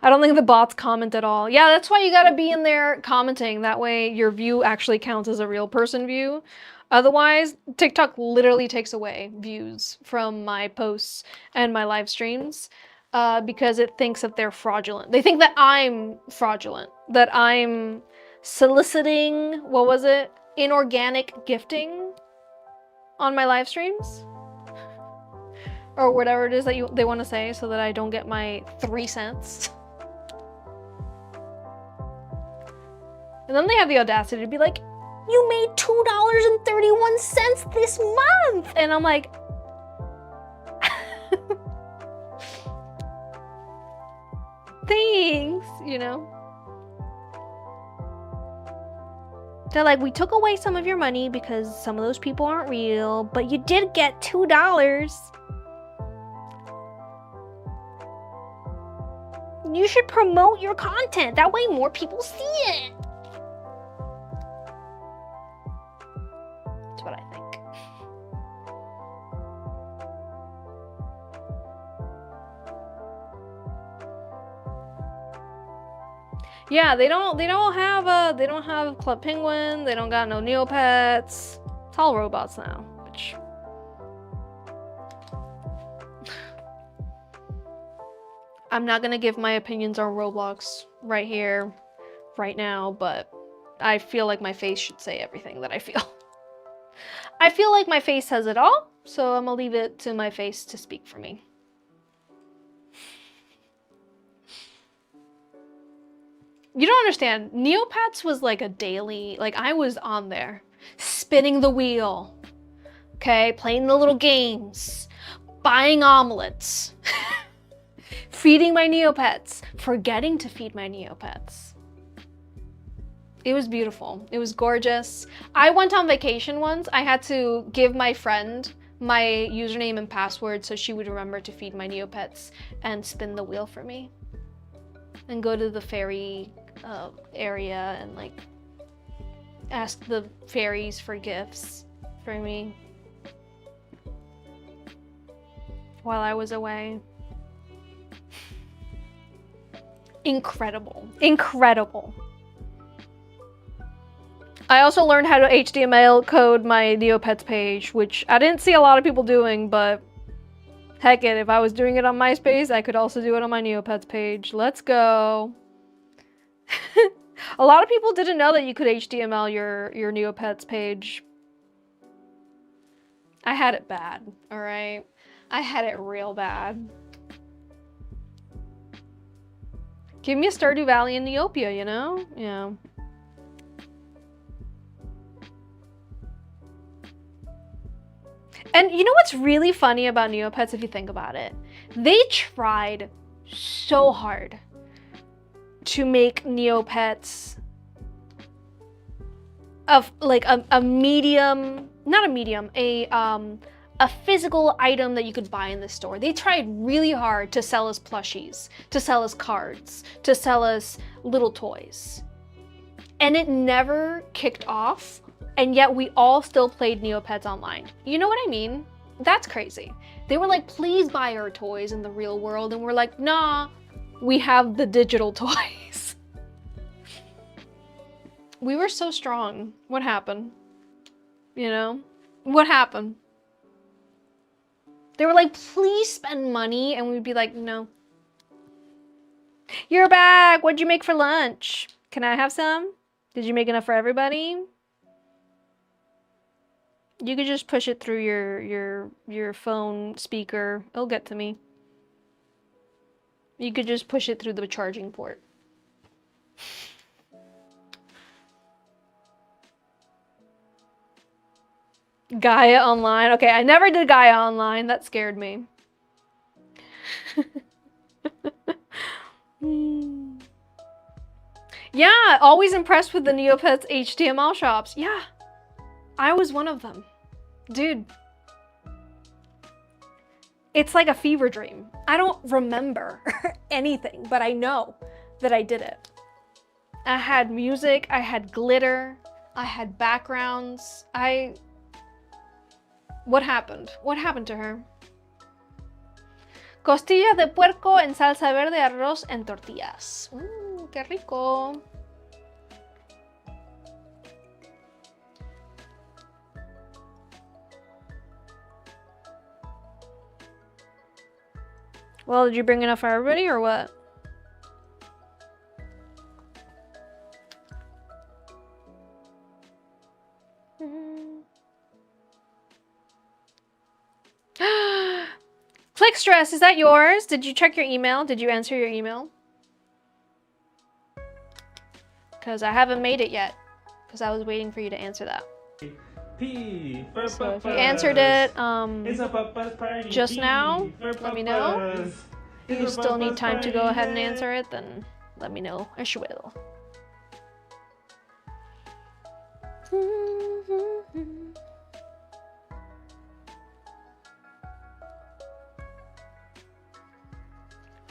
I don't think the bots comment at all. Yeah, that's why you gotta be in there commenting. That way your view actually counts as a real person view. Otherwise, TikTok literally takes away views from my posts and my live streams because it thinks that they're fraudulent. They think that I'm fraudulent, that I'm soliciting, what was it? Inorganic gifting on my live streams? Or whatever it is that they want to say so that I don't get my 3 cents. And then they have the audacity to be like, you made $2.31 this month! And I'm like, thanks, you know? They're like, we took away some of your money because some of those people aren't real, but you did get $2. You should promote your content. That way more people see it. That's what I think. Yeah, they don't have Club Penguin, they don't got no Neopets. It's all robots now, which I'm not gonna give my opinions on Roblox right here, right now, but I feel like my face should say everything that I feel. I feel like my face says it all, so I'm gonna leave it to my face to speak for me. You don't understand. Neopets was like a daily, like I was on there, spinning the wheel, okay, playing the little games, buying omelets, feeding my Neopets, forgetting to feed my Neopets. It was beautiful. It was gorgeous. I went on vacation once. I had to give my friend my username and password so she would remember to feed my Neopets and spin the wheel for me. And go to the fairy area and like ask the fairies for gifts for me while I was away. Incredible. Incredible. I also learned how to HTML code my Neopets page, which I didn't see a lot of people doing, but heck it, if I was doing it on MySpace, I could also do it on my Neopets page. Let's go. A lot of people didn't know that you could HTML your Neopets page. I had it bad, all right? I had it real bad. Give me a Stardew Valley in Neopia, you know? Yeah. And you know what's really funny about Neopets if you think about it? They tried so hard to make Neopets of like a medium, not a medium, a physical item that you could buy in the store. They tried really hard to sell us plushies, to sell us cards, to sell us little toys. And it never kicked off, and yet we all still played Neopets online. You know what I mean? That's crazy. They were like, please buy our toys in the real world, and we're like, nah, we have the digital toys. We were so strong. What happened? You know? What happened? They were like, please spend money, and we'd be like, no. You're back! What'd you make for lunch? Can I have some? Did you make enough for everybody? You could just push it through your phone speaker. It'll get to me. You could just push it through the charging port. Gaia Online. Okay, I never did Gaia Online. That scared me. Yeah, always impressed with the Neopets HTML shops. Yeah, I was one of them. Dude. It's like a fever dream. I don't remember anything, but I know that I did it. I had music, I had glitter, I had backgrounds. What happened? What happened to her? Costillas de puerco en salsa verde, arroz en tortillas. Qué rico. Well, did you bring enough for everybody or what? Click stress, is that yours? Did you check your email? Did you answer your email? Because I haven't made it yet. Because I was waiting for you to answer that. P for So if you papas. answered it It's a papa's party. just P now, for let me know. papas. If It's you a still need papa's time to go party, ahead and yeah. answer it, then let me know. I sure will.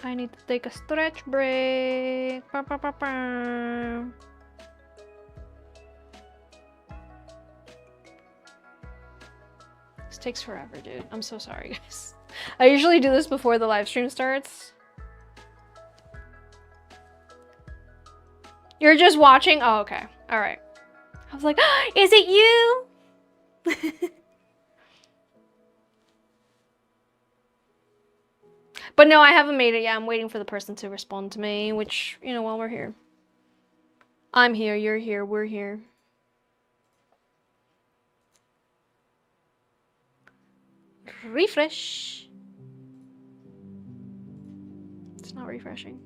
I need to take a stretch break. This takes forever, dude. I'm so sorry, guys. I usually do this before the live stream starts. You're just watching? Oh, okay. All right. I was like, is it you? But no, I haven't made it yet. I'm waiting for the person to respond to me, which, you know, while we're here. I'm here, you're here, we're here. Refresh. It's not refreshing.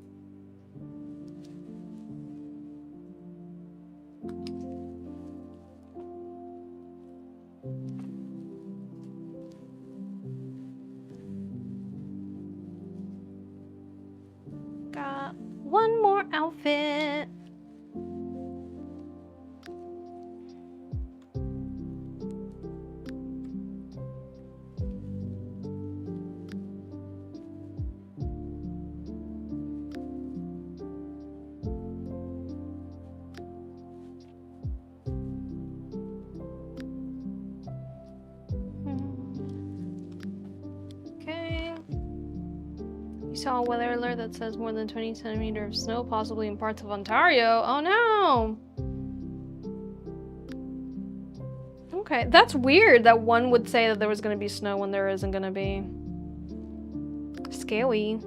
Got one more outfit. Okay. You saw a weather alert that says more than 20 centimeters of snow, possibly in parts of Ontario. Oh no! Okay, that's weird that one would say that there was going to be snow when there isn't going to be. Scary.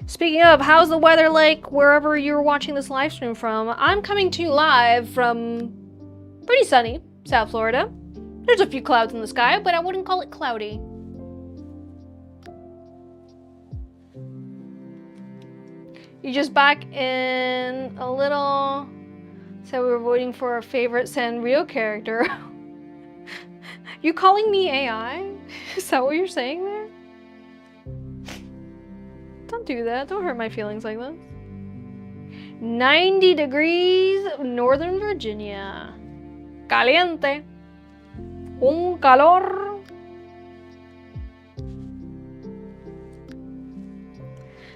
Speaking of, how's the weather like wherever you're watching this live stream from? I'm coming to you live from pretty sunny South Florida. There's a few clouds in the sky, but I wouldn't call it cloudy. You just back in a little. So we were voting for our favorite Sanrio character. You calling me AI? Is that what you're saying there? Don't do that. Don't hurt my feelings like this. 90 degrees, Northern Virginia. Caliente. Un calor.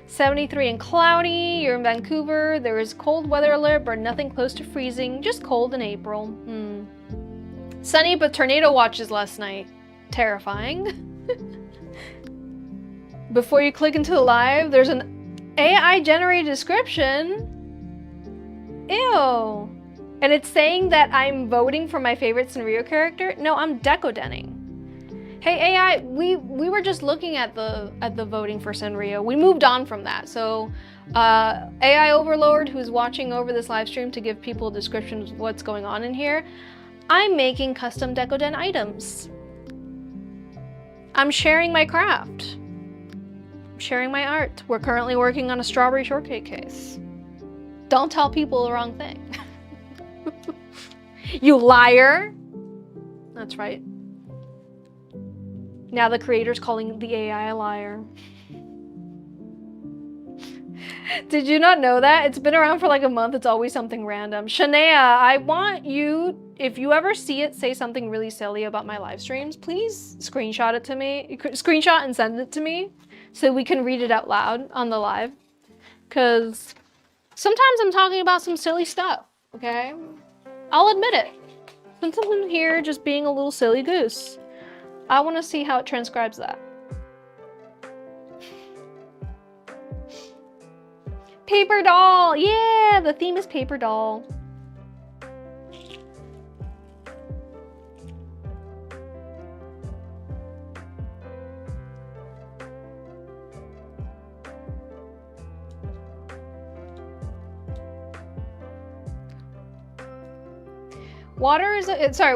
'73 and cloudy. You're in Vancouver. There is cold weather alert, but nothing close to freezing. Just cold in April. Sunny, but tornado watches last night. Terrifying. Before you click into the live, there's an AI generated description. Ew. And it's saying that I'm voting for my favorite Sanrio character. No, I'm Decodening. Hey AI, we were just looking at the voting for Sanrio. We moved on from that. So AI Overlord, who's watching over this live stream to give people a description of what's going on in here, I'm making custom Decoden items. I'm sharing my craft. I'm sharing my art. We're currently working on a strawberry shortcake case. Don't tell people the wrong thing. You liar. That's right. Now the creator's calling the AI a liar. Did you not know that? It's been around for like a month. It's always something random. Shania, I want you, if you ever see it say something really silly about my live streams, please screenshot it to me. Screenshot and send it to me so we can read it out loud on the live. Because sometimes I'm talking about some silly stuff, okay? I'll admit it. Since I'm here just being a little silly goose, I want to see how it transcribes that. Paper doll! Yeah, the theme is paper doll.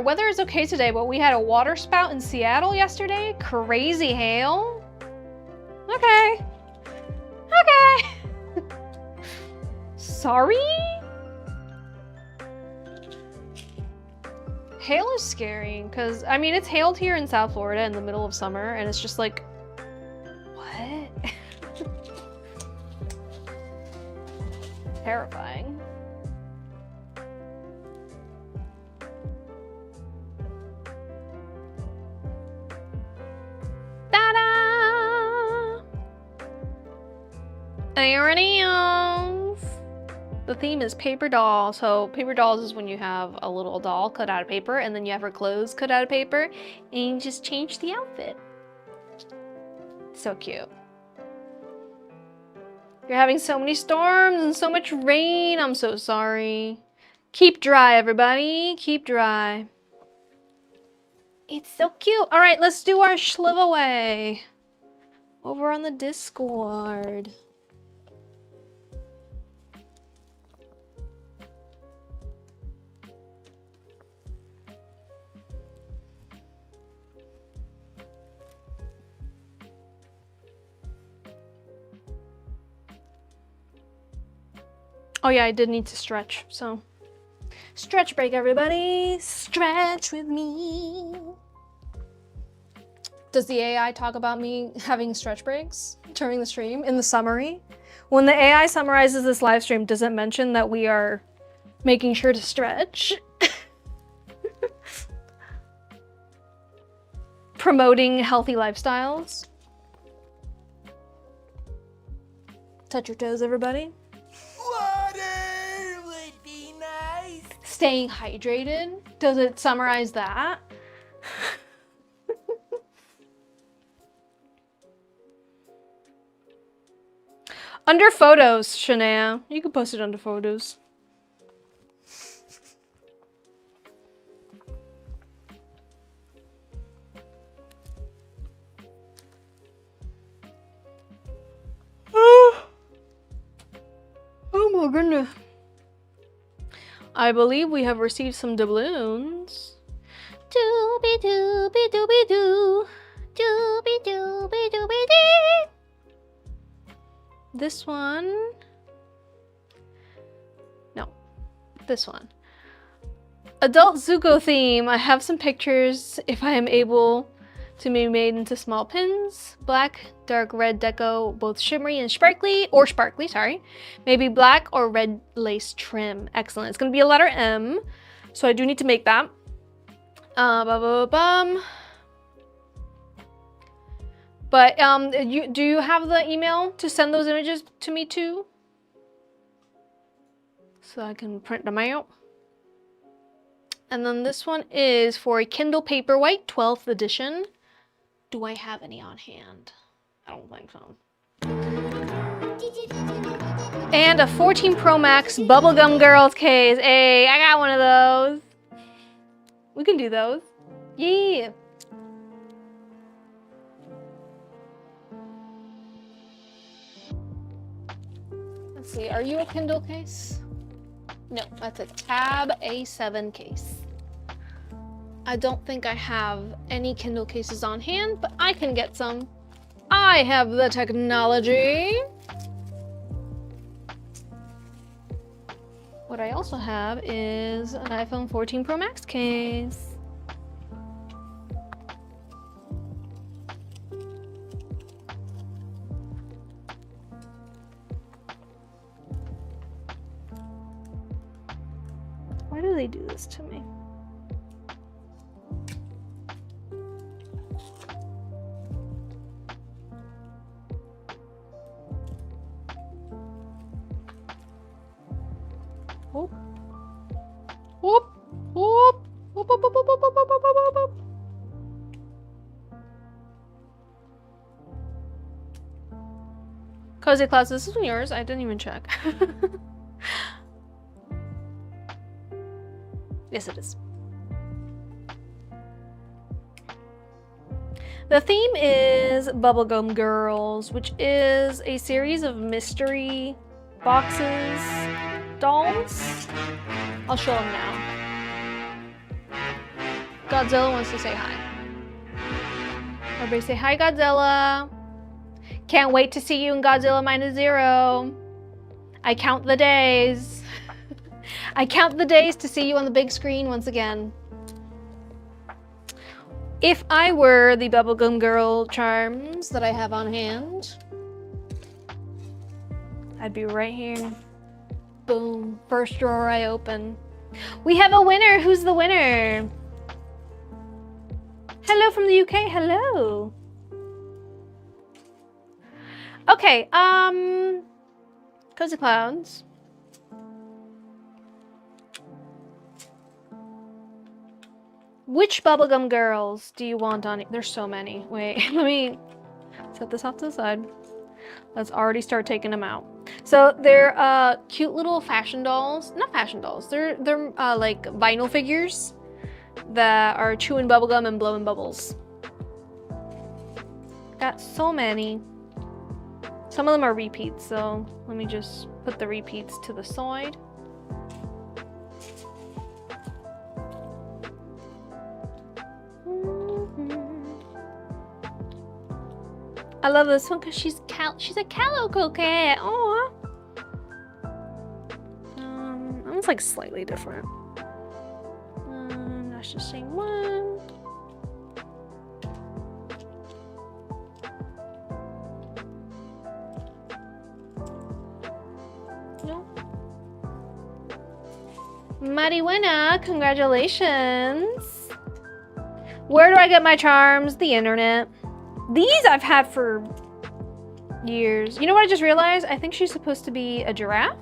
Weather is okay today, but we had a water spout in Seattle yesterday. Crazy hail. Okay. Okay. Sorry? Hail is scary, because, I mean, it's hailed here in South Florida in the middle of summer, and it's just like, what? Terrifying. Ta-da! There it is. The theme is paper doll. So paper dolls is when you have a little doll cut out of paper and then you have her clothes cut out of paper and you just change the outfit. So cute. You're having so many storms and so much rain. I'm so sorry. Keep dry, everybody. Keep dry. It's so cute. All right, let's do our shliveaway over on the Discord. Oh yeah, I did need to stretch, so. Stretch break, everybody. Stretch with me. Does the AI talk about me having stretch breaks during the stream in the summary? When the AI summarizes this live stream, does it mention that we are making sure to stretch? Promoting healthy lifestyles? Touch your toes, everybody. Water would be nice. Staying hydrated? Does it summarize that? Under photos, Shania. You can post it under photos. Oh my goodness. I believe we have received some doubloons. Doobie doobie doobie doo. Doobie doobie doobie dee. This one. No, this one. Adult Zuko theme. I have some pictures if I am able to be made into small pins. Black, dark red deco, both shimmery and sparkly, sorry. Maybe black or red lace trim. Excellent. It's gonna be a letter M, so I do need to make that. But do you have the email to send those images to me too? So I can print them out. And then this one is for a Kindle Paperwhite 12th edition. Do I have any on hand? I don't think so. And a 14 Pro Max Bubblegum Girls case. Hey, I got one of those. We can do those. Yeah. Let's see, are you a Kindle case? No, that's a Tab A7 case. I don't think I have any Kindle cases on hand, but I can get some. I have the technology. What I also have is an iPhone 14 Pro Max case. Why do they do this to me? Whoop. Whoop. Whoop. Whoop. Whoop. Cozy Clouds, this is yours. I didn't even check. Yes, it is. The theme is Bubblegum Girls, which is a series of mystery boxes, dolls. I'll show them now. Godzilla wants to say hi. Everybody say hi, Godzilla. Can't wait to see you in Godzilla -0. I count the days. I count the days to see you on the big screen once again. If I were the Bubblegum Girl charms that I have on hand, I'd be right here. Boom, first drawer I open. We have a winner. Who's the winner? Hello from the UK. Hello. Okay, Cozy Clouds. Which Bubblegum Girls do you want on it? There's so many. Wait, let me set this off to the side. Let's already start taking them out. So they're cute little fashion dolls. Not fashion dolls. They're like vinyl figures that are chewing bubblegum and blowing bubbles. Got so many. Some of them are repeats, so let me just put the repeats to the side. I love this one because she's a calico cat. Aww. That one's like slightly different. That's the same one. No. Marihuana, congratulations. Where do I get my charms? The internet. These I've had for years. You know what I just realized? I think she's supposed to be a giraffe.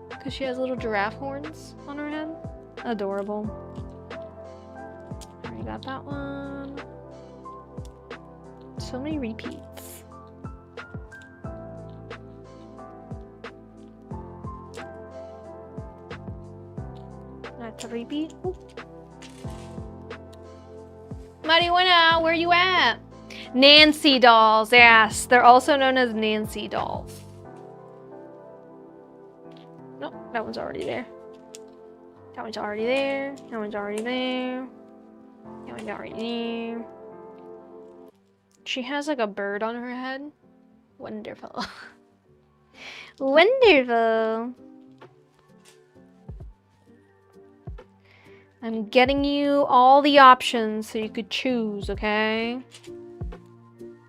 Because she has little giraffe horns on her head. Adorable. Already got that one. So many repeats. That's a repeat. Ooh. Marijuana, where you at? Nancy dolls, yes. They're also known as Nancy dolls. Nope, that one's already there. That one's already there. That one's already there. That one's already there. She has like a bird on her head. Wonderful. Wonderful. I'm getting you all the options so you could choose, okay?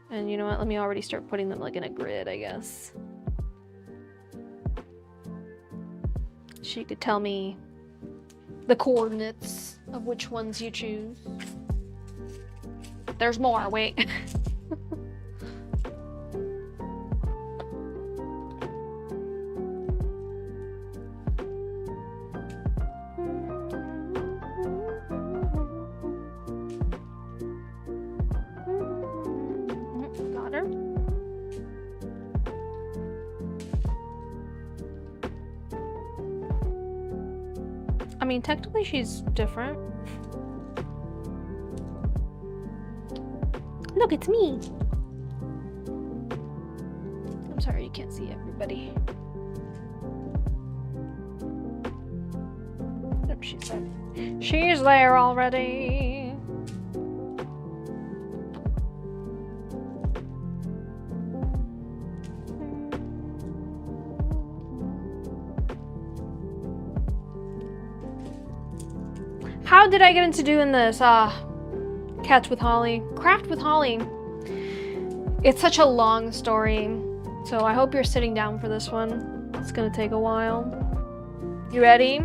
And you know what? Let me already start putting them like in a grid, I guess. So you could tell me the coordinates of which ones you choose. There's more, wait. I mean, technically she's different. Look, it's me. I'm sorry you can't see everybody. Yep, she's there. She's there already. How did I get into doing this? Cats with Holly. Craft with Holly. It's such a long story, so I hope you're sitting down for this one. It's gonna take a while. You ready?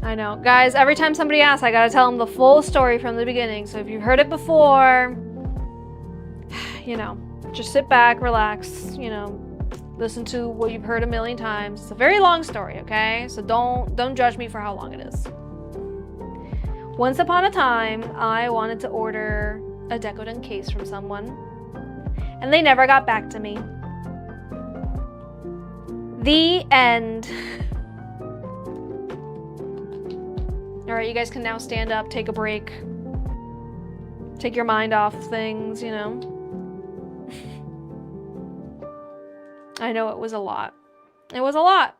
I know. Guys, every time somebody asks, I gotta tell them the full story from the beginning, so if you've heard it before, you know, just sit back, relax, you know, listen to what you've heard a million times. It's a very long story, okay? So don't judge me for how long it is. Once upon a time, I wanted to order a Decoden case from someone, and they never got back to me. The end. All right, you guys can now stand up, take a break. Take your mind off things, you know. I know it was a lot. It was a lot.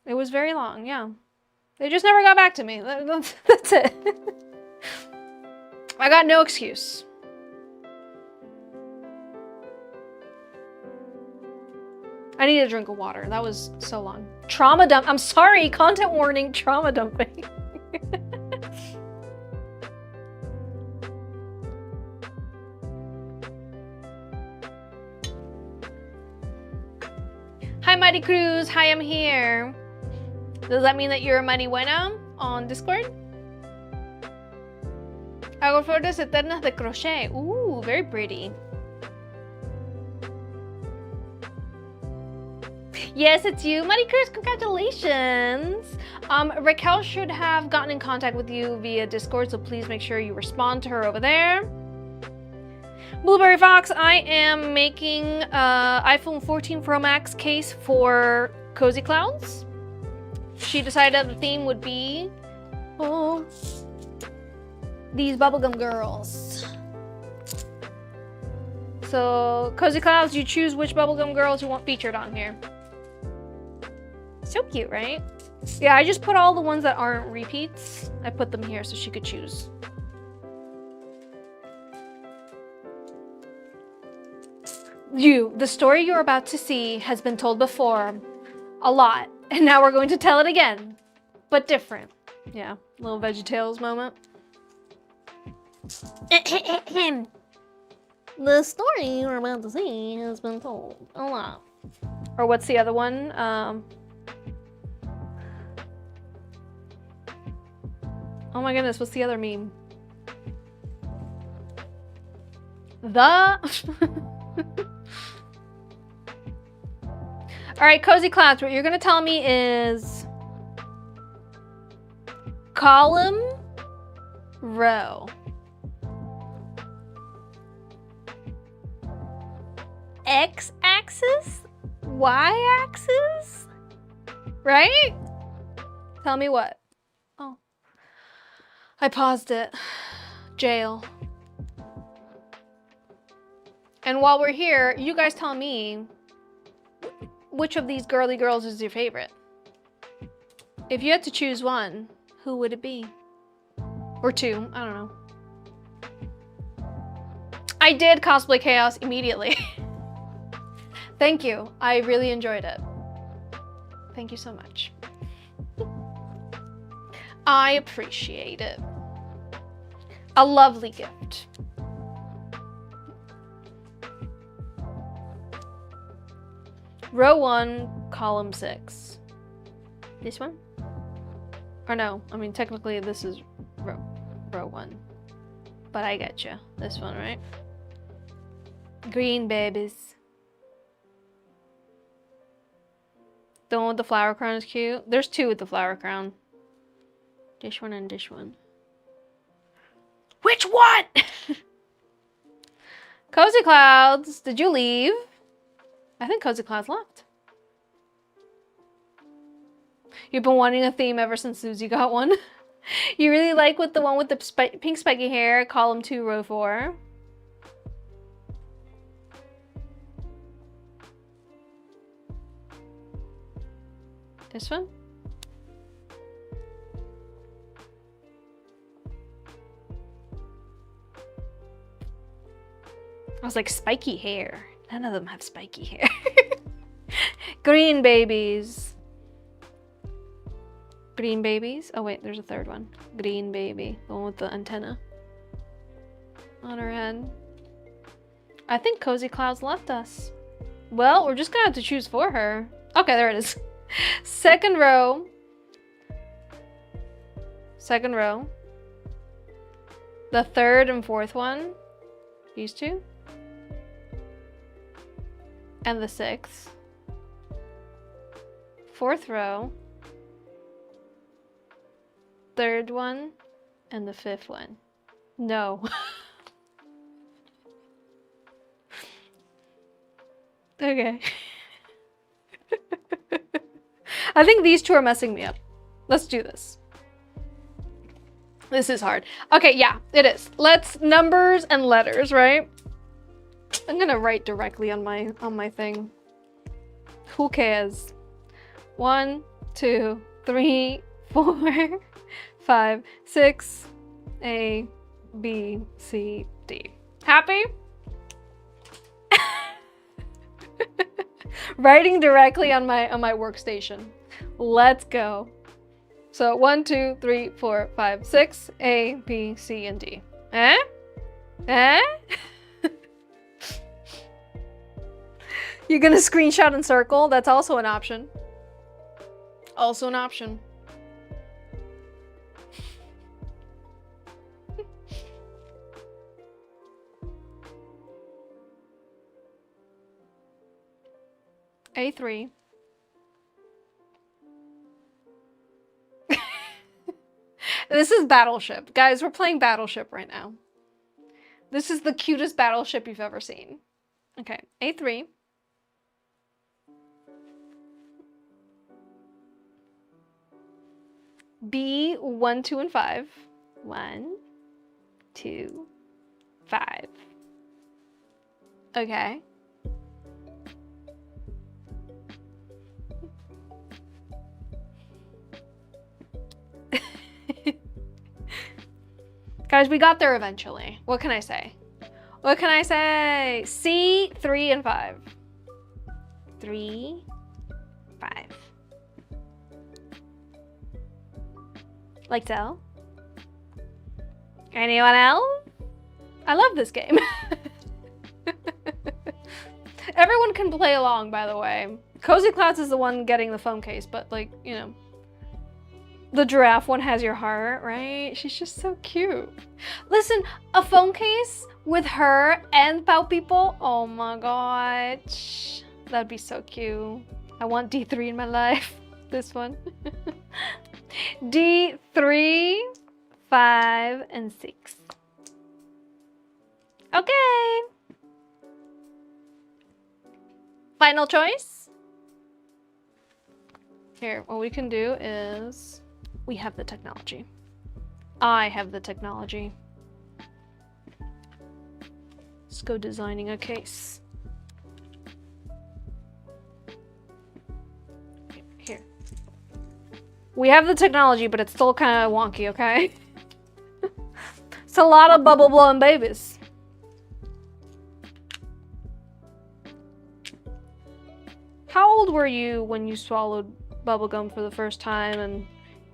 It was very long, yeah. They just never got back to me. That's it. I got no excuse. I need a drink of water. That was so long. Trauma dump. I'm sorry. Content warning. Trauma dumping. Hi, Mighty Cruz. Hi, I'm here. Does that mean that you're a marihuana on Discord? Hago flores eternas de crochet. Ooh, very pretty. Yes, it's you. Mighty Cruz, congratulations. Raquel should have gotten in contact with you via Discord, so please make sure you respond to her over there. Blueberry Fox, I am making iPhone 14 Pro Max case for Cozy Clouds. She decided the theme would be these bubblegum girls. So, Cozy Clouds, you choose which bubblegum girls you want featured on here. So cute, right? Yeah, I just put all the ones that aren't repeats. I put them here so she could choose. The story you're about to see has been told before a lot, and now we're going to tell it again, but different. Yeah, little VeggieTales moment. The story you're about to see has been told a lot. Or what's the other one? Oh my goodness, what's the other meme? All right, Cozy Clouds, what you're gonna tell me is column, row, x-axis, y-axis, right? Tell me what? Oh, I paused it. Jail. And while we're here, you guys tell me which of these girly girls is your favorite? If you had to choose one, who would it be? Or two, I don't know. I did cosplay chaos immediately. Thank you, I really enjoyed it. Thank you so much. I appreciate it. A lovely gift. Row 1, column 6. This one? Or no, I mean technically this is row 1. But I get you. This one, right? Green babies. The one with the flower crown is cute. There's two with the flower crown. This one and this one. Which one? Cozy Clouds, did you leave? I think Cozy Clouds left. You've been wanting a theme ever since Susie got one. You really like the one with the pink spiky hair, column 2, row 4. This one? I was like, spiky hair. None of them have spiky hair. Green babies. Green babies. Oh wait, there's a third one. Green baby. The one with the antenna on her head. I think Cozy Clouds left us. Well, we're just gonna have to choose for her. Okay, there it is. Second row. Second row. The third and fourth one. These two. And the 6th. Fourth row. Third one. And the 5th one. No. Okay. I think these two are messing me up. Let's do this. This is hard. Okay, yeah, it is. Let's numbers and letters, right? I'm gonna write directly on my thing. Who cares? 1, 2, 3, 4, 5, 6, A, B, C, D. Happy? Writing directly on my workstation. Let's go. So 1, 2, 3, 4, 5, 6, A, B, C, and D. Eh? Eh? You're gonna screenshot and circle? That's also an option. Also an option. A3. This is Battleship. Guys, we're playing Battleship right now. This is the cutest battleship you've ever seen. Okay, A3. B, 1, 2, and 5. 1, 2, 5. Okay. Guys, we got there eventually. What can I say? What can I say? C, 3, and 5. 3, 5. Like so. Anyone else? I love this game. Everyone can play along, by the way. Cozy Clouds is the one getting the phone case, but like, you know. The giraffe one has your heart, right? She's just so cute. Listen, a phone case with her and Pau People. Oh my gosh. That'd be so cute. I want D3 in my life. This one. D3, 5, and 6. Okay. Final choice. Here, what we can do is we have the technology. I have the technology. Let's go designing a case. Here. We have the technology, but it's still kind of wonky, okay? It's a lot of bubble blowing babies. How old were you when you swallowed bubblegum for the first time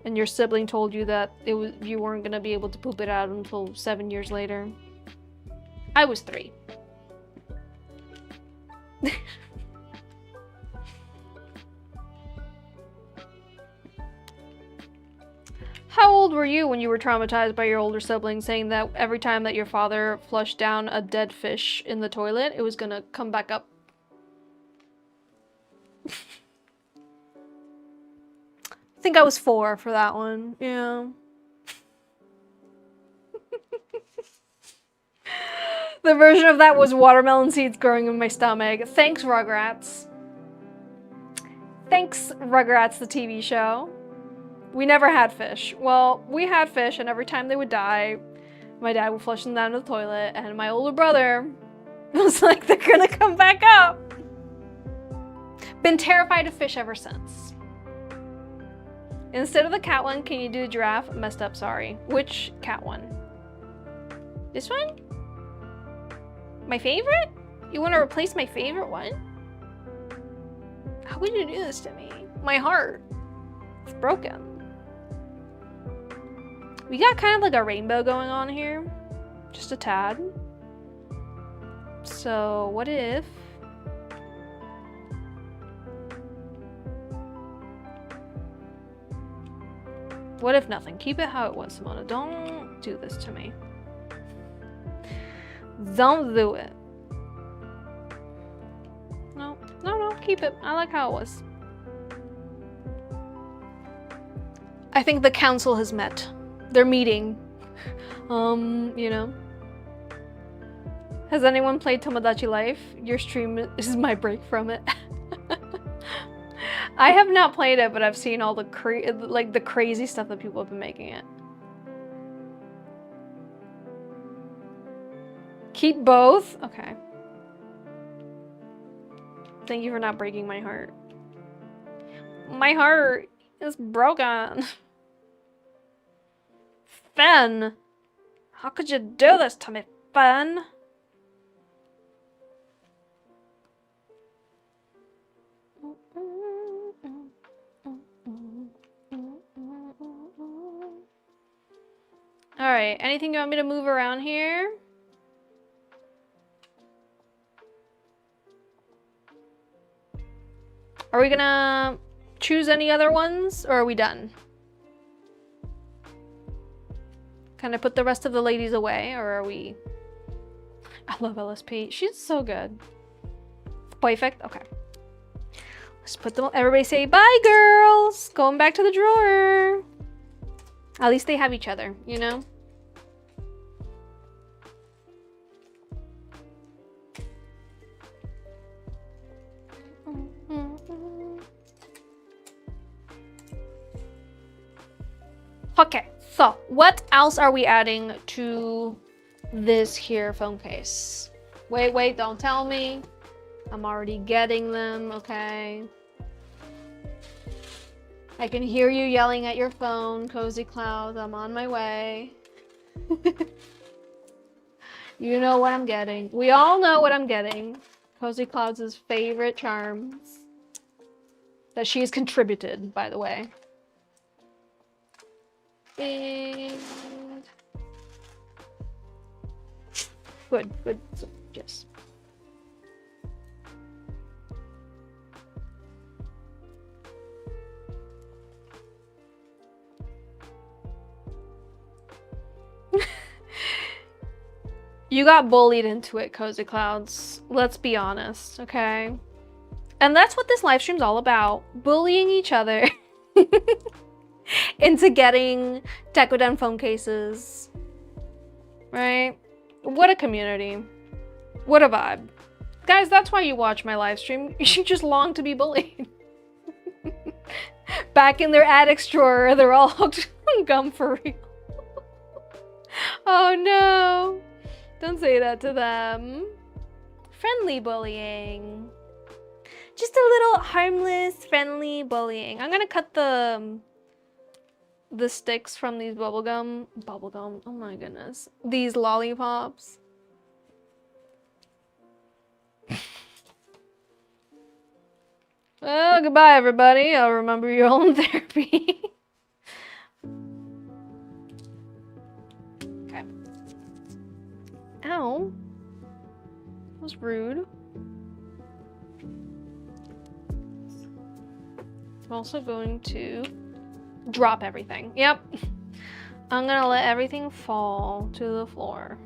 and your sibling told you that you weren't gonna be able to poop it out until 7 years later? I was 3. How old were you when you were traumatized by your older sibling saying that every time that your father flushed down a dead fish in the toilet, it was gonna come back up? I think I was 4 for that one. Yeah. The version of that was watermelon seeds growing in my stomach. Thanks, Rugrats. Thanks, Rugrats, the TV show. We never had fish. Well, we had fish, and every time they would die, my dad would flush them down the toilet, and my older brother was like, they're gonna come back up. Been terrified of fish ever since. Instead of the cat one, can you do the giraffe? Messed up, sorry. Which cat one? This one? My favorite? You want to replace my favorite one? How would you do this to me? My heart. It's broken. We got kind of like a rainbow going on here. Just a tad. So what if... What if nothing? Keep it how it was, Simona. Don't do this to me. Don't do it. No, no, no, keep it. I like how it was. I think the council has met. They're meeting. You know. Has anyone played Tomodachi Life? Your stream is my break from it. I have not played it, but I've seen all the the crazy stuff that people have been making it. Keep both? Okay. Thank you for not breaking my heart. My heart is broken. Fen! How could you do this to me, Fen? Alright, anything you want me to move around here? Are we gonna choose any other ones, or are we done? Can I put the rest of the ladies away, or are we... I love LSP. She's so good. Perfect. Okay. Let's put them... Everybody say, bye, girls! Going back to the drawer. At least they have each other, you know? Okay, so what else are we adding to this here phone case? Wait, don't tell me. I'm already getting them, okay? I can hear you yelling at your phone, Cozy Clouds. I'm on my way. You know what I'm getting. We all know what I'm getting. Cozy Clouds' favorite charms. That she's contributed, by the way. And... Good, so, yes. You got bullied into it, Cozy Clouds. Let's be honest, okay? And that's what this live stream's all about. Bullying each other into getting Decoden phone cases. Right? What a community. What a vibe. Guys, that's why you watch my live stream. You just long to be bullied. Back in their attic drawer, they're all hooked on gum for real. Oh no. Don't say that to them. Friendly bullying. Just a little harmless, friendly bullying. I'm gonna cut the sticks from these bubblegum, oh my goodness. These lollipops. Well, goodbye everybody. I'll remember your own therapy. Okay. Ow. That was rude. I'm also going to drop everything. Yep. I'm gonna let everything fall to the floor.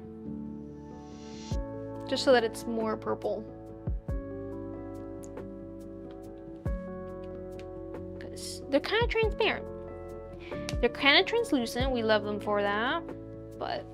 Just so that it's more purple. Because they're kind of transparent. They're kind of translucent. We love them for that. But...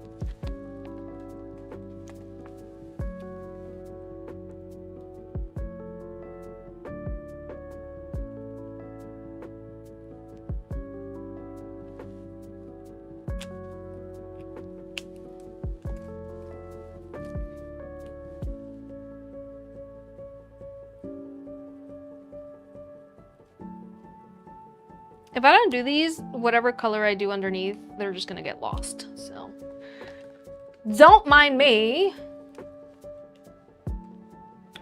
if I don't do these, whatever color I do underneath, they're just gonna get lost, so. Don't mind me.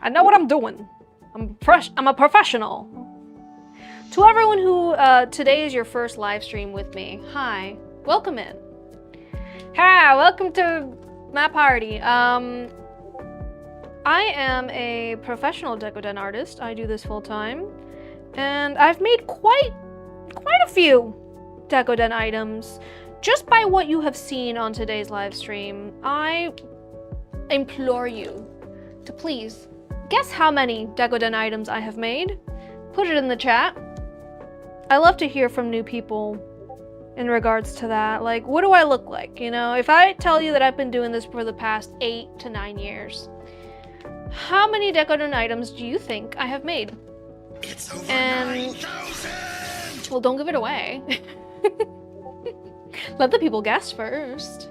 I know what I'm doing. I'm a professional. To everyone who, today is your first live stream with me, hi, welcome in. Hi, welcome to my party. I am a professional Decoden artist. I do this full time, and I've made quite a few Decoden items. Just by what you have seen on today's live stream, I implore you to please guess how many Decoden items I have made. Put it in the chat. I love to hear from new people in regards to that. Like, what do I look like? You know, if I tell you that I've been doing this for the past 8 to 9 years, how many Decoden items do you think I have made? It's over And 9,000! well, don't give it away. Let the people guess first.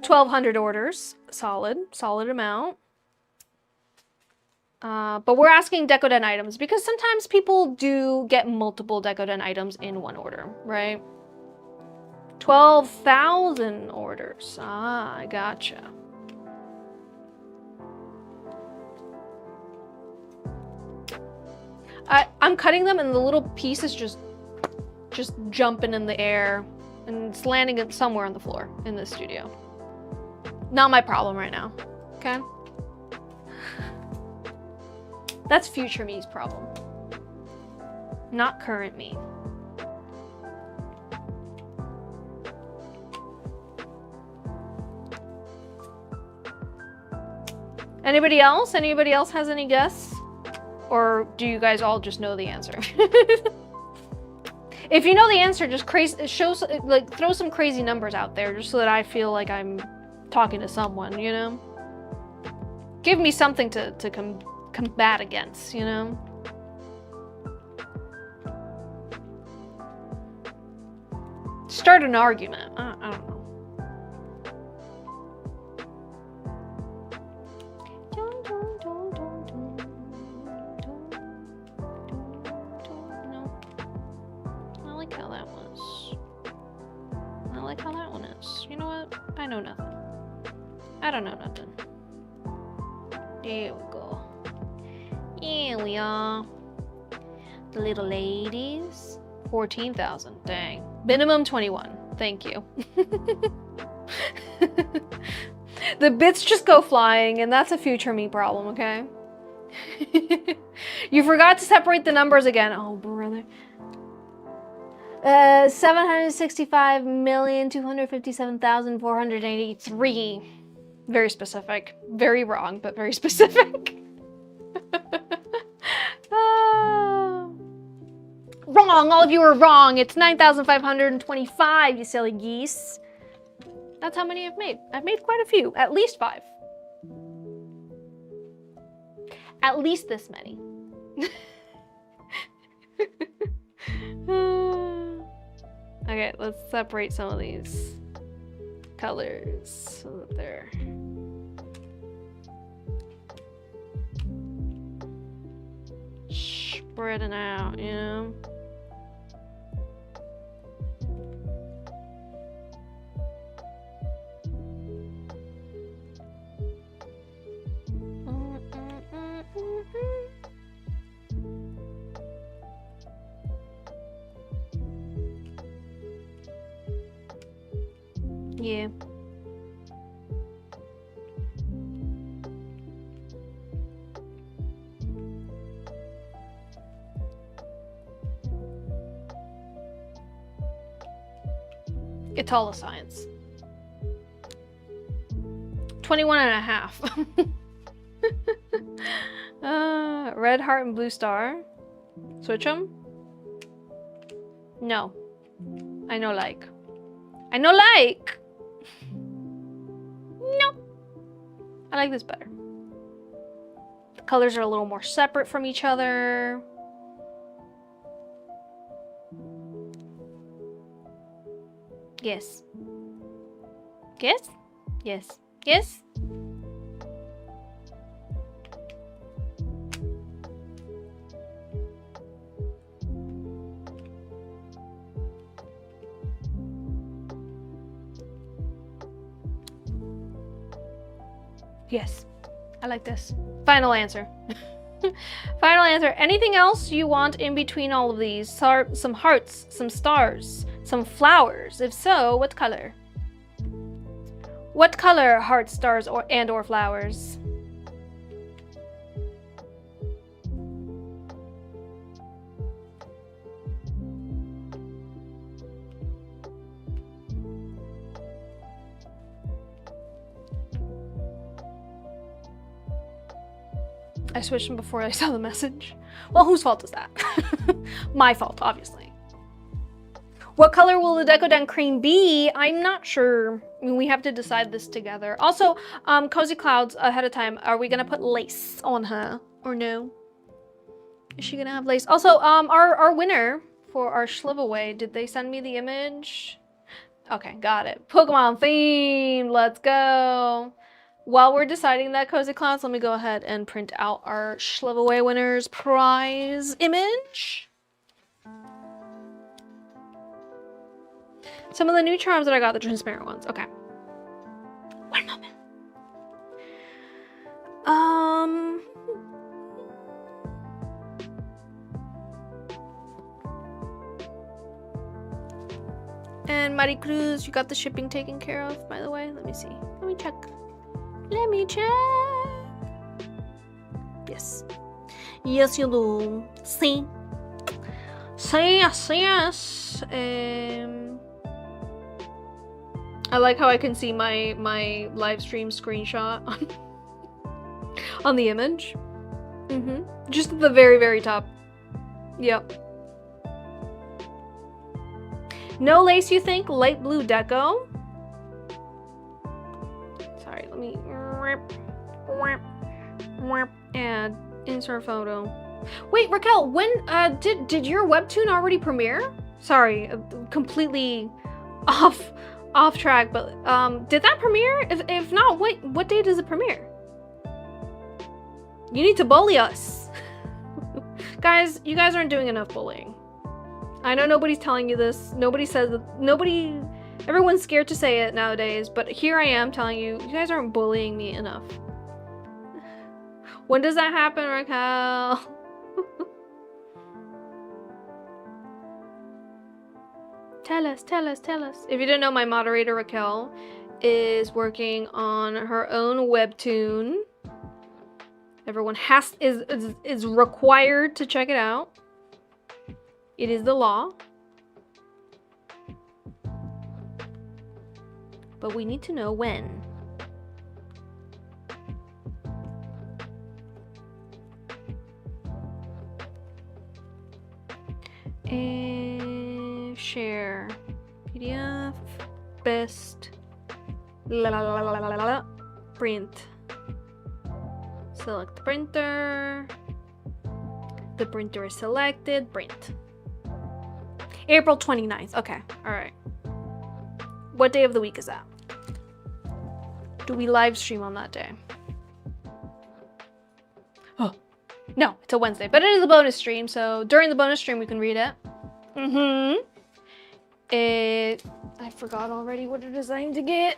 1,200 orders. Solid amount. But we're asking Decoden items because sometimes people do get multiple Decoden items in one order, right? 12,000 orders. Ah, I gotcha. I'm cutting them and the little piece is just jumping in the air and it's landing somewhere on the floor in the studio. Not my problem right now, okay? That's future me's problem, not current me. Anybody else? Anybody else has any guess? Or do you guys all just know the answer? If you know the answer, just throw some crazy numbers out there just so that I feel like I'm talking to someone, you know? Give me something to combat against, you know? Start an argument. I don't know. I like how that was. I like how that one is. You know what? I know nothing. I don't know nothing. There we go. Here we are. The little ladies. 14,000. Dang. Minimum 21. Thank you. The bits just go flying, and that's a future me problem, okay? You forgot to separate the numbers again. Oh, brother. 765,257,483. Very specific. Very wrong, but very specific. Wrong! All of you are wrong! It's 9,525, you silly geese. That's how many I've made. I've made quite a few. At least 5. At least this many. Okay, let's separate some of these colors so that they're... spreading out, you know? Yeah. It's all a science. 21 and a half. Red heart and blue star. Switch them? No. I know like. I know like! No. I like this better. The colors are a little more separate from each other. Yes. Yes? Yes. Yes? Yes. I like this. Final answer. Final answer. Anything else you want in between all of these? Some hearts, some stars, some flowers. If so, what color? What color hearts, stars, or flowers? I switched them before I saw the message. Well, whose fault is that? My fault, obviously. What color will the Decoden cream be? I'm not sure. I mean, we have to decide this together. Also, Cozy Clouds, ahead of time, are we gonna put lace on her or no? Is she gonna have lace? Also, our winner for our giveaway, did they send me the image? Okay, got it. Pokemon themed, let's go. While we're deciding that, Cozy Clowns, let me go ahead and print out our giveaway winner's prize image. Some of the new charms that I got, the transparent ones. Okay. One moment. And Maricruz, you got the shipping taken care of, by the way. Let me see. Let me check. Let me check. Yes. Yes, you do. See. Sí, yes, yes. I like how I can see my live stream screenshot on the image. Just at the very, very top. Yep. No lace, you think? Light blue deco? Sorry, let me... Add. Insert photo. Wait, Raquel, when did your webtoon already premiere? Sorry, completely off track, but did that premiere? If not, what day does it premiere? You need to bully us. Guys, you guys aren't doing enough bullying. I know nobody's telling you this. Nobody says that. Everyone's scared to say it nowadays, but here I am telling you, you guys aren't bullying me enough. When does that happen, Raquel? Tell us. If you didn't know, my moderator, Raquel, is working on her own webtoon. Everyone is required to check it out. It is the law. But we need to know when. And share PDF best print. Select the printer. The printer is selected. Print. April 29th. Okay. All right. What day of the week is that? Do we live stream on that day? Oh, no, it's a Wednesday, but it is a bonus stream, so during the bonus stream we can read it. I forgot already what it is I need to get.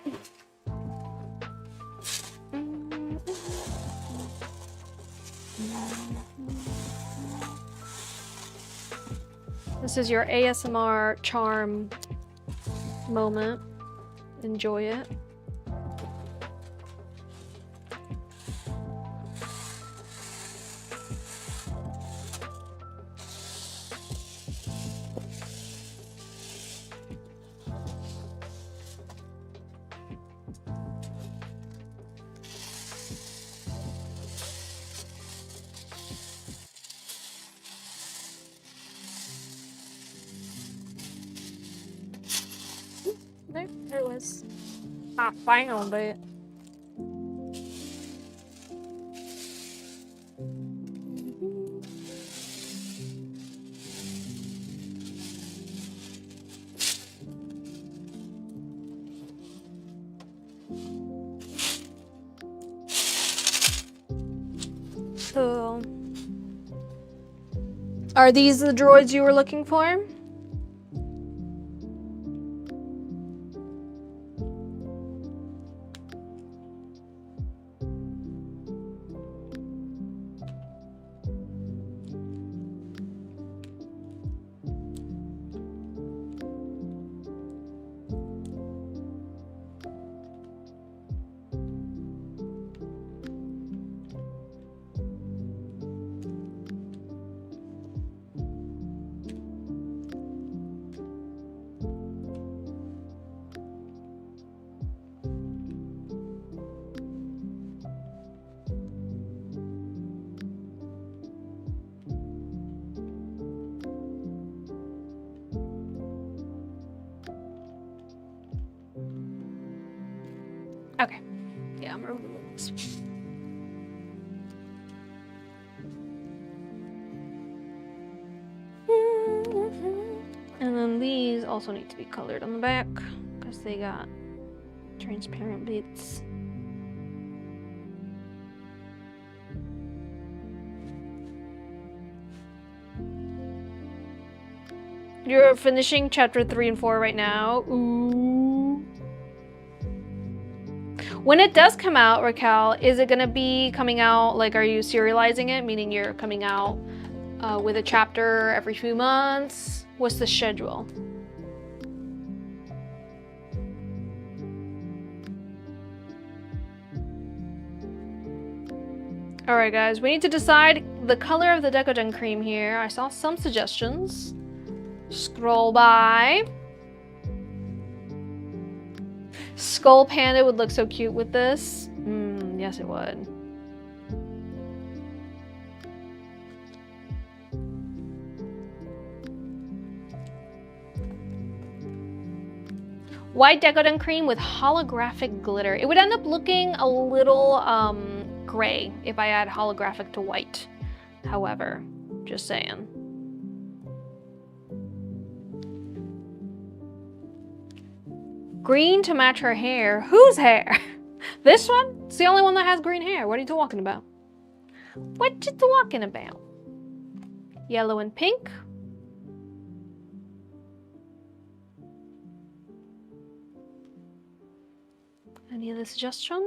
This is your ASMR charm moment. Enjoy it. There it was. I found it. So, are these the droids you were looking for? Okay. Yeah, I'm removing this. then these also need to be colored on the back because they got transparent bits. You're finishing chapter 3 and 4 right now. Ooh. When it does come out, Raquel, is it gonna be coming out, like, are you serializing it? Meaning you're coming out with a chapter every few months? What's the schedule? All right, guys, we need to decide the color of the Decoden cream here. I saw some suggestions. Scroll by. Skull Panda would look so cute with this. Yes, it would. White Decoden cream with holographic glitter. It would end up looking a little gray if I add holographic to white. However, just saying. Green to match her hair. Whose hair? This one? It's the only one that has green hair. What are you talking about? What you talking about? Yellow and pink. Any other suggestions?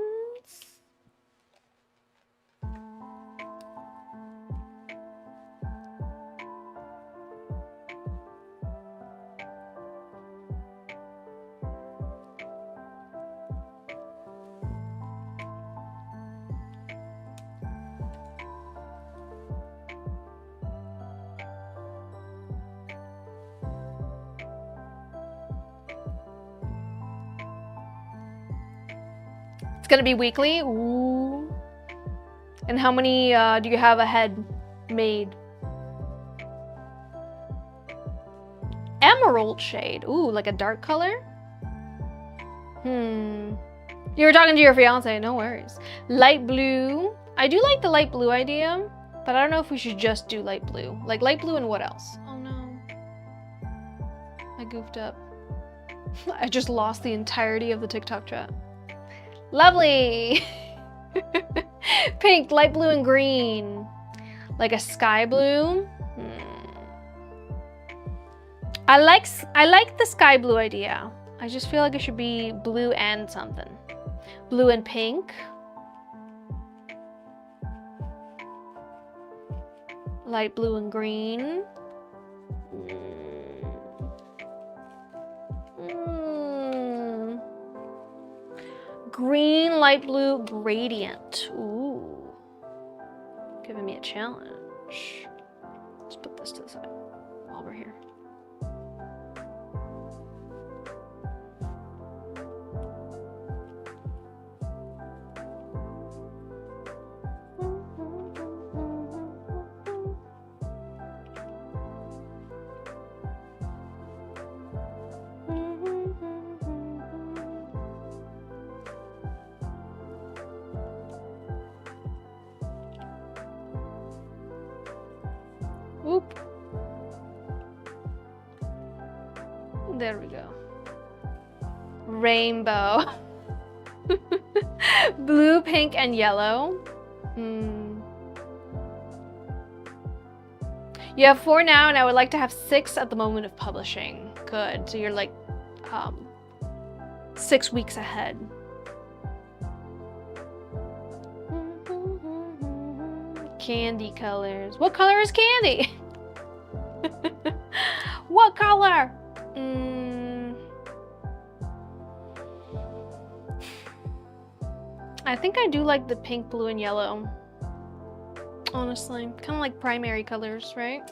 It's gonna be weekly. Ooh. And how many do you have ahead made? Emerald shade. Ooh, like a dark color? You were talking to your fiance, no worries. Light blue. I do like the light blue idea, but I don't know if we should just do light blue. Like light blue and what else? Oh no. I goofed up. I just lost the entirety of the TikTok chat. Lovely. Pink, light blue, and green. Like a sky blue. I like the sky blue idea. I just feel like it should be blue and something. Blue and pink. Light blue and green. Green, light blue, gradient. Ooh. Giving me a challenge. Let's put this to the side while we're here. Oop. There we go. Rainbow. Blue, pink, and yellow. You have 4 now, and I would like to have 6 at the moment of publishing. Good. So you're like 6 weeks ahead. Candy colors. What color is candy? What color? I think I do like the pink, blue, and yellow. Honestly, kind of like primary colors, right?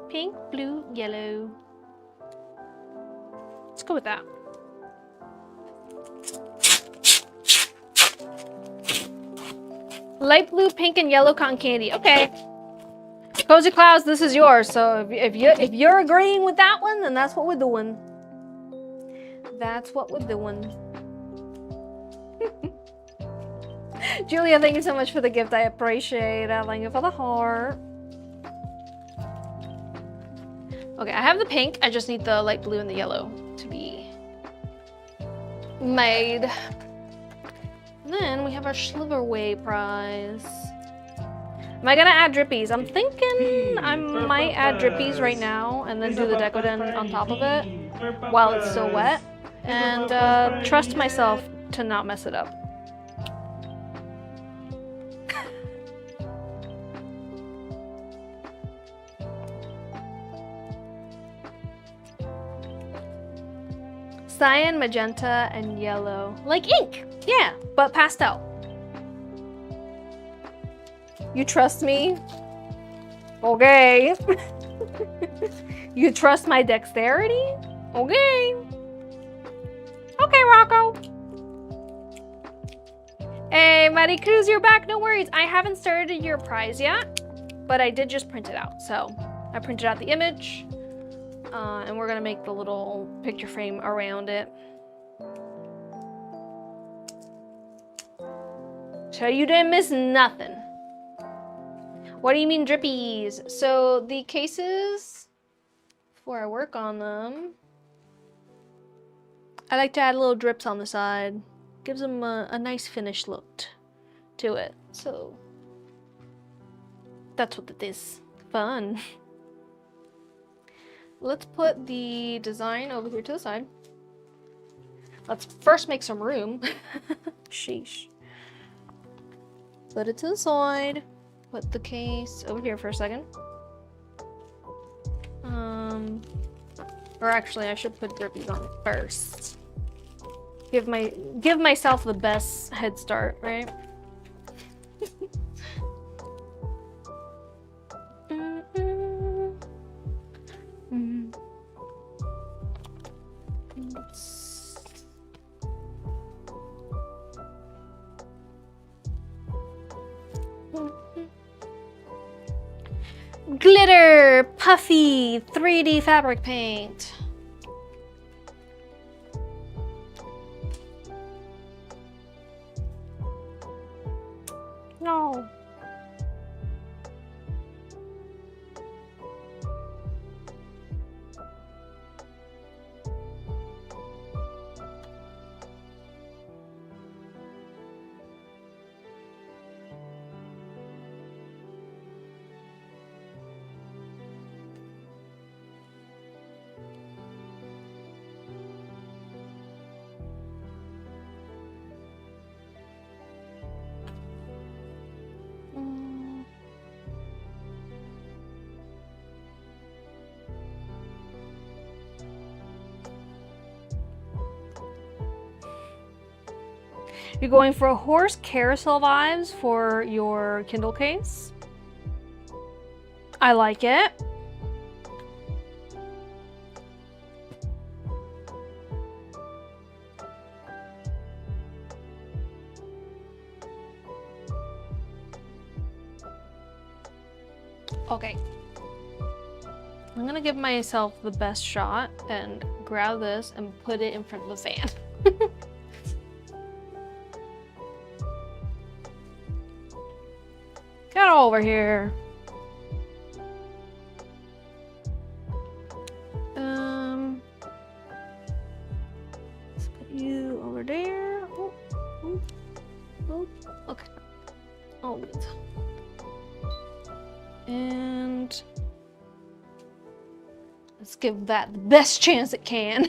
Pink, blue, yellow. Let's go with that. Light blue, pink, and yellow cotton candy. Okay. Cozy Clouds, this is yours. So if you're agreeing with that one, then that's what we're doing. That's what we're doing. Julia, thank you so much for the gift. I appreciate it. Thank you for the heart. Okay, I have the pink. I just need the light blue and the yellow to be made. And then we have our Sliverway prize. Am I gonna add drippies? I'm thinking I might add drippies right now and then do the Decoden on top of it while it's still wet. And trust myself to not mess it up. Cyan, magenta, and yellow. Like ink! Yeah, but pastel. You trust me? Okay. You trust my dexterity? Okay. Okay, Rocco. Hey, Maricruz, you're back. No worries. I haven't started your prize yet, but I did just print it out. So I printed out the image, and we're gonna make the little picture frame around it. So you didn't miss nothing. What do you mean drippies? So the cases, before I work on them, I like to add little drips on the side. Gives them a nice finished look to it. So that's what it is. Fun. Let's put the design over here to the side. Let's first make some room. Sheesh. Put it to the side. Put the case over here for a second. Or actually I should put drippies on first. Give myself the best head start, right? Glitter, puffy, 3D fabric paint. No. You're going for a horse carousel vibes for your Kindle case. I like it. Okay. I'm gonna give myself the best shot and grab this and put it in front of the fan. Get over here. Let's put you over there. Oh, oh, oh. Okay. Oh, wait. And let's give that the best chance it can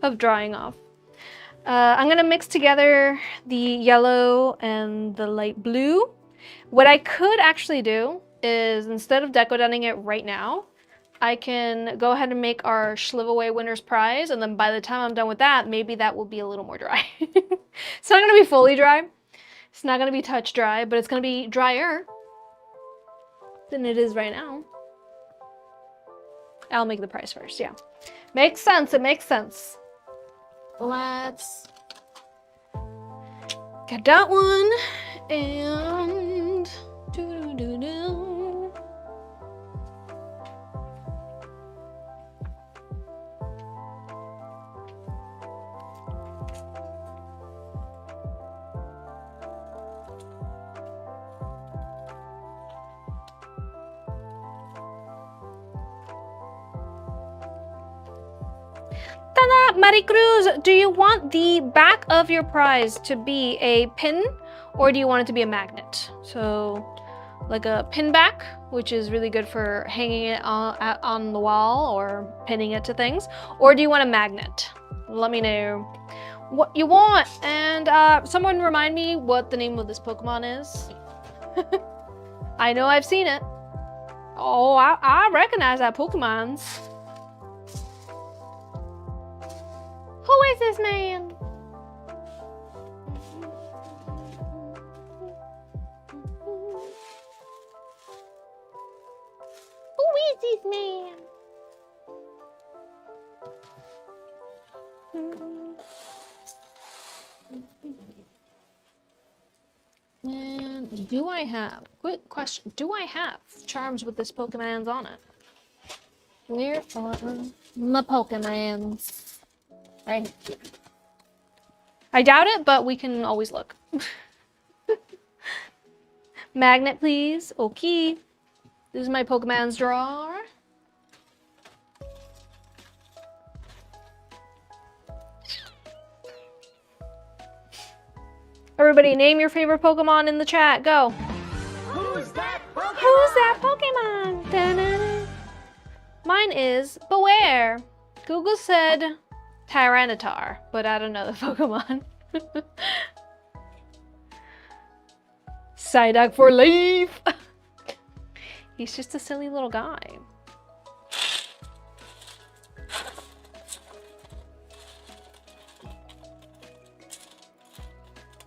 of drying off. I'm gonna mix together the yellow and the light blue. What I could actually do is, instead of decodening it right now, I can go ahead and make our Sliverway winner's prize, and then by the time I'm done with that, maybe that will be a little more dry. It's not gonna be fully dry. It's not gonna be touch dry, but it's gonna be drier than it is right now. I'll make the prize first, yeah. Makes sense, it makes sense. Let's get that one, and that, Maricruz. Do you want the back of your prize to be a pin or do you want it to be a magnet? So like a pin back, which is really good for hanging it on the wall or pinning it to things, or do you want a magnet? Let me know what you want. And someone remind me what the name of this Pokemon is. I know I've seen it. Oh, I recognize that Pokemon. Who is this man? Who is this man? And do I have, quick question, do I have charms with this Pokemon's on it? Where are my Pokemons? Right. I doubt it, but we can always look. Magnet, please. Okay. This is my Pokemon's drawer. Everybody, name your favorite Pokemon in the chat. Go. Who's that Pokemon? Who's that Pokemon? Da-na-na. Mine is Beware. Google said Tyranitar, but I don't know the Pokemon. Psyduck for life. He's just a silly little guy.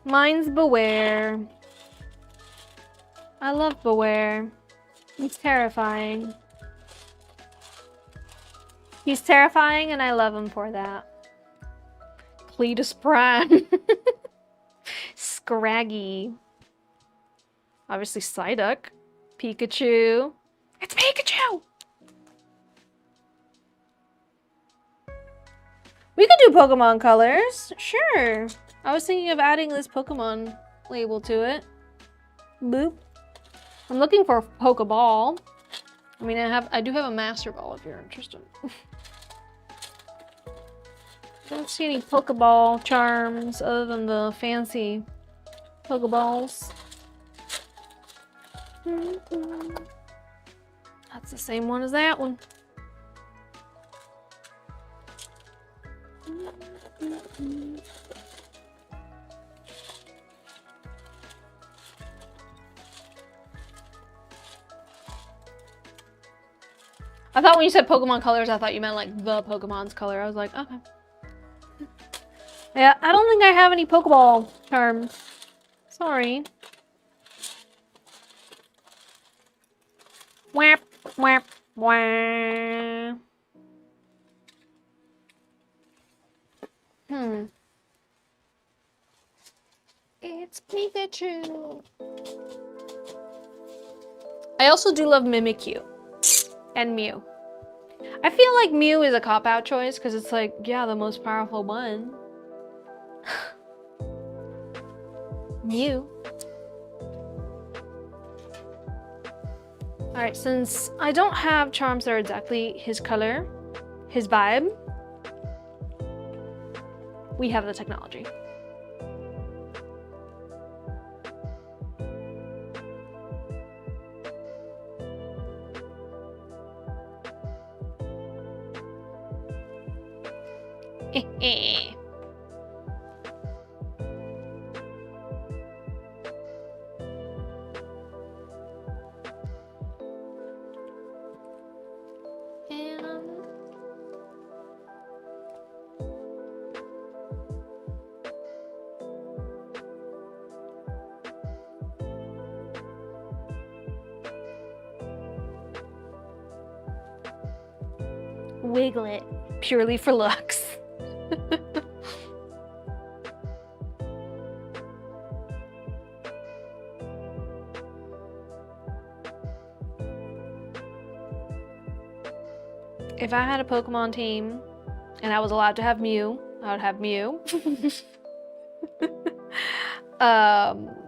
Mine's Beware. I love Beware. He's terrifying. He's terrifying and I love him for that. Cletus Prime. Scraggy. Obviously Psyduck. Pikachu. It's Pikachu! We could do Pokemon colors. Sure. I was thinking of adding this Pokemon label to it. Boop. I'm looking for a Pokeball. I mean, I do have a Master Ball if you're interested. Don't see any Pokeball charms other than the fancy Pokeballs. That's the same one as that one. I thought when you said Pokemon colors, I thought you meant like the Pokemon's color. I was like, okay. Yeah, I don't think I have any Pokeball charms. Sorry. Whap, whap, wah. It's Pikachu. I also do love Mimikyu and Mew. I feel like Mew is a cop-out choice because it's like, yeah, the most powerful one. Mew. Alright, since I don't have charms that are exactly his color, his vibe, we have the technology. Wiglet, purely for looks. If I had a Pokemon team and I was allowed to have Mew, I would have Mew.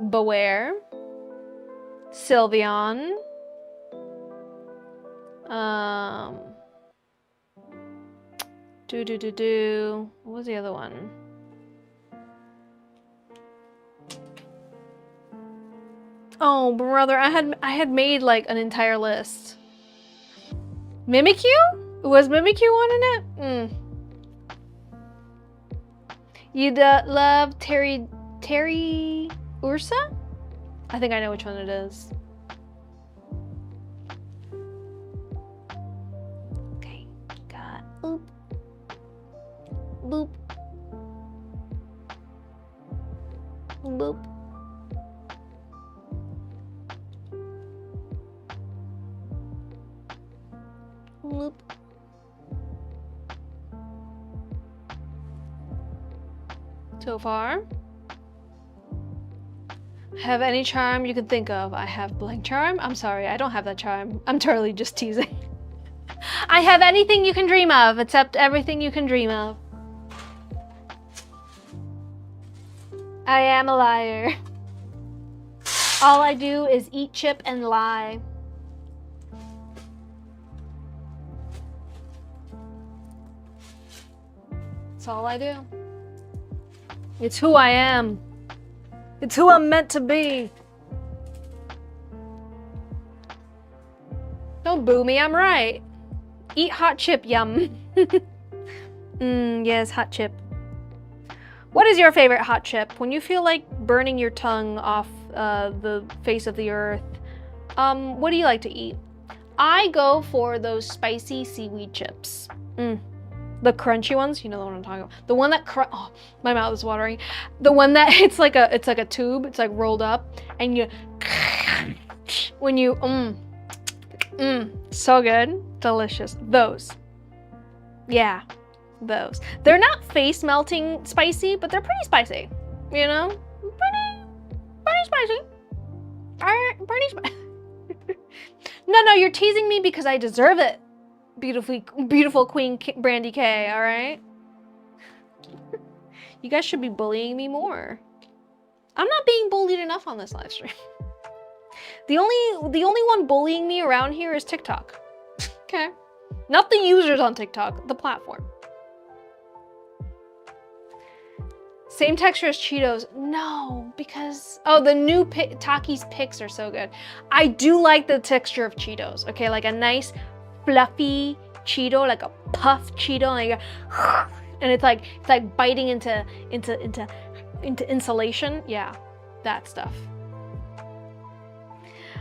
Beware. Sylveon. What was the other one? Oh, brother, I had made like an entire list. Mimikyu? Was Mimikyu one in it? You'd love Terry Ursa? I think I know which one it is. Okay, got boop. Boop. Boop. Boop. So far, have any charm you can think of. I have blank charm. I'm sorry, I don't have that charm. I'm totally just teasing. I have anything you can dream of, except everything you can dream of. I am a liar. All I do is eat chip and lie. That's all I do. It's who I am. It's who I'm meant to be. Don't boo me, I'm right. Eat hot chip, yum. Yes, hot chip. What is your favorite hot chip? When you feel like burning your tongue off the face of the earth, what do you like to eat? I go for those spicy seaweed chips. The crunchy ones, you know the one I'm talking about. The one that oh, my mouth is watering. The one that it's like a tube. It's like rolled up, and you when you so good, delicious. Those, yeah, those. They're not face melting spicy, but they're pretty spicy. You know, pretty spicy. Pretty spicy. No, you're teasing me because I deserve it. Beautiful Queen Brandy K, all right? You guys should be bullying me more. I'm not being bullied enough on this live stream. The only one bullying me around here is TikTok. Okay? Not the users on TikTok, the platform. Same texture as Cheetos. No, because the new Takis picks are so good. I do like the texture of Cheetos. Okay, like a nice fluffy Cheeto, like a puff Cheeto, like and it's like biting into insulation. Yeah, that stuff.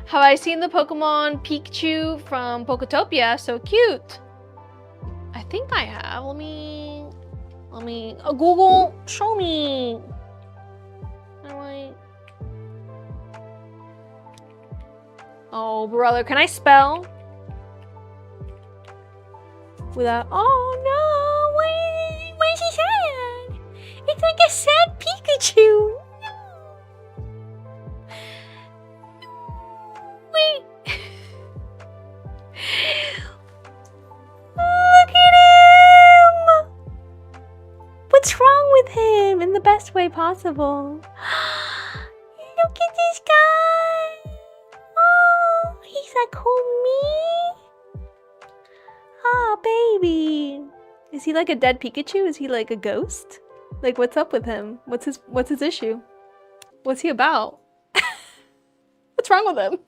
Have I seen the Pokemon Pikachu from Poketopia? So cute. I think I have. Let me Google, show me. Oh, brother, can I spell? Without, oh no, why is he sad? It's like a sad Pikachu. No. Wait. Look at him. What's wrong with him in the best way possible? Look at this guy. Oh, he's like, who, me? Oh, baby. Is he like a dead Pikachu? Is he like a ghost? Like, what's up with him? What's his issue? What's he about? What's wrong with him?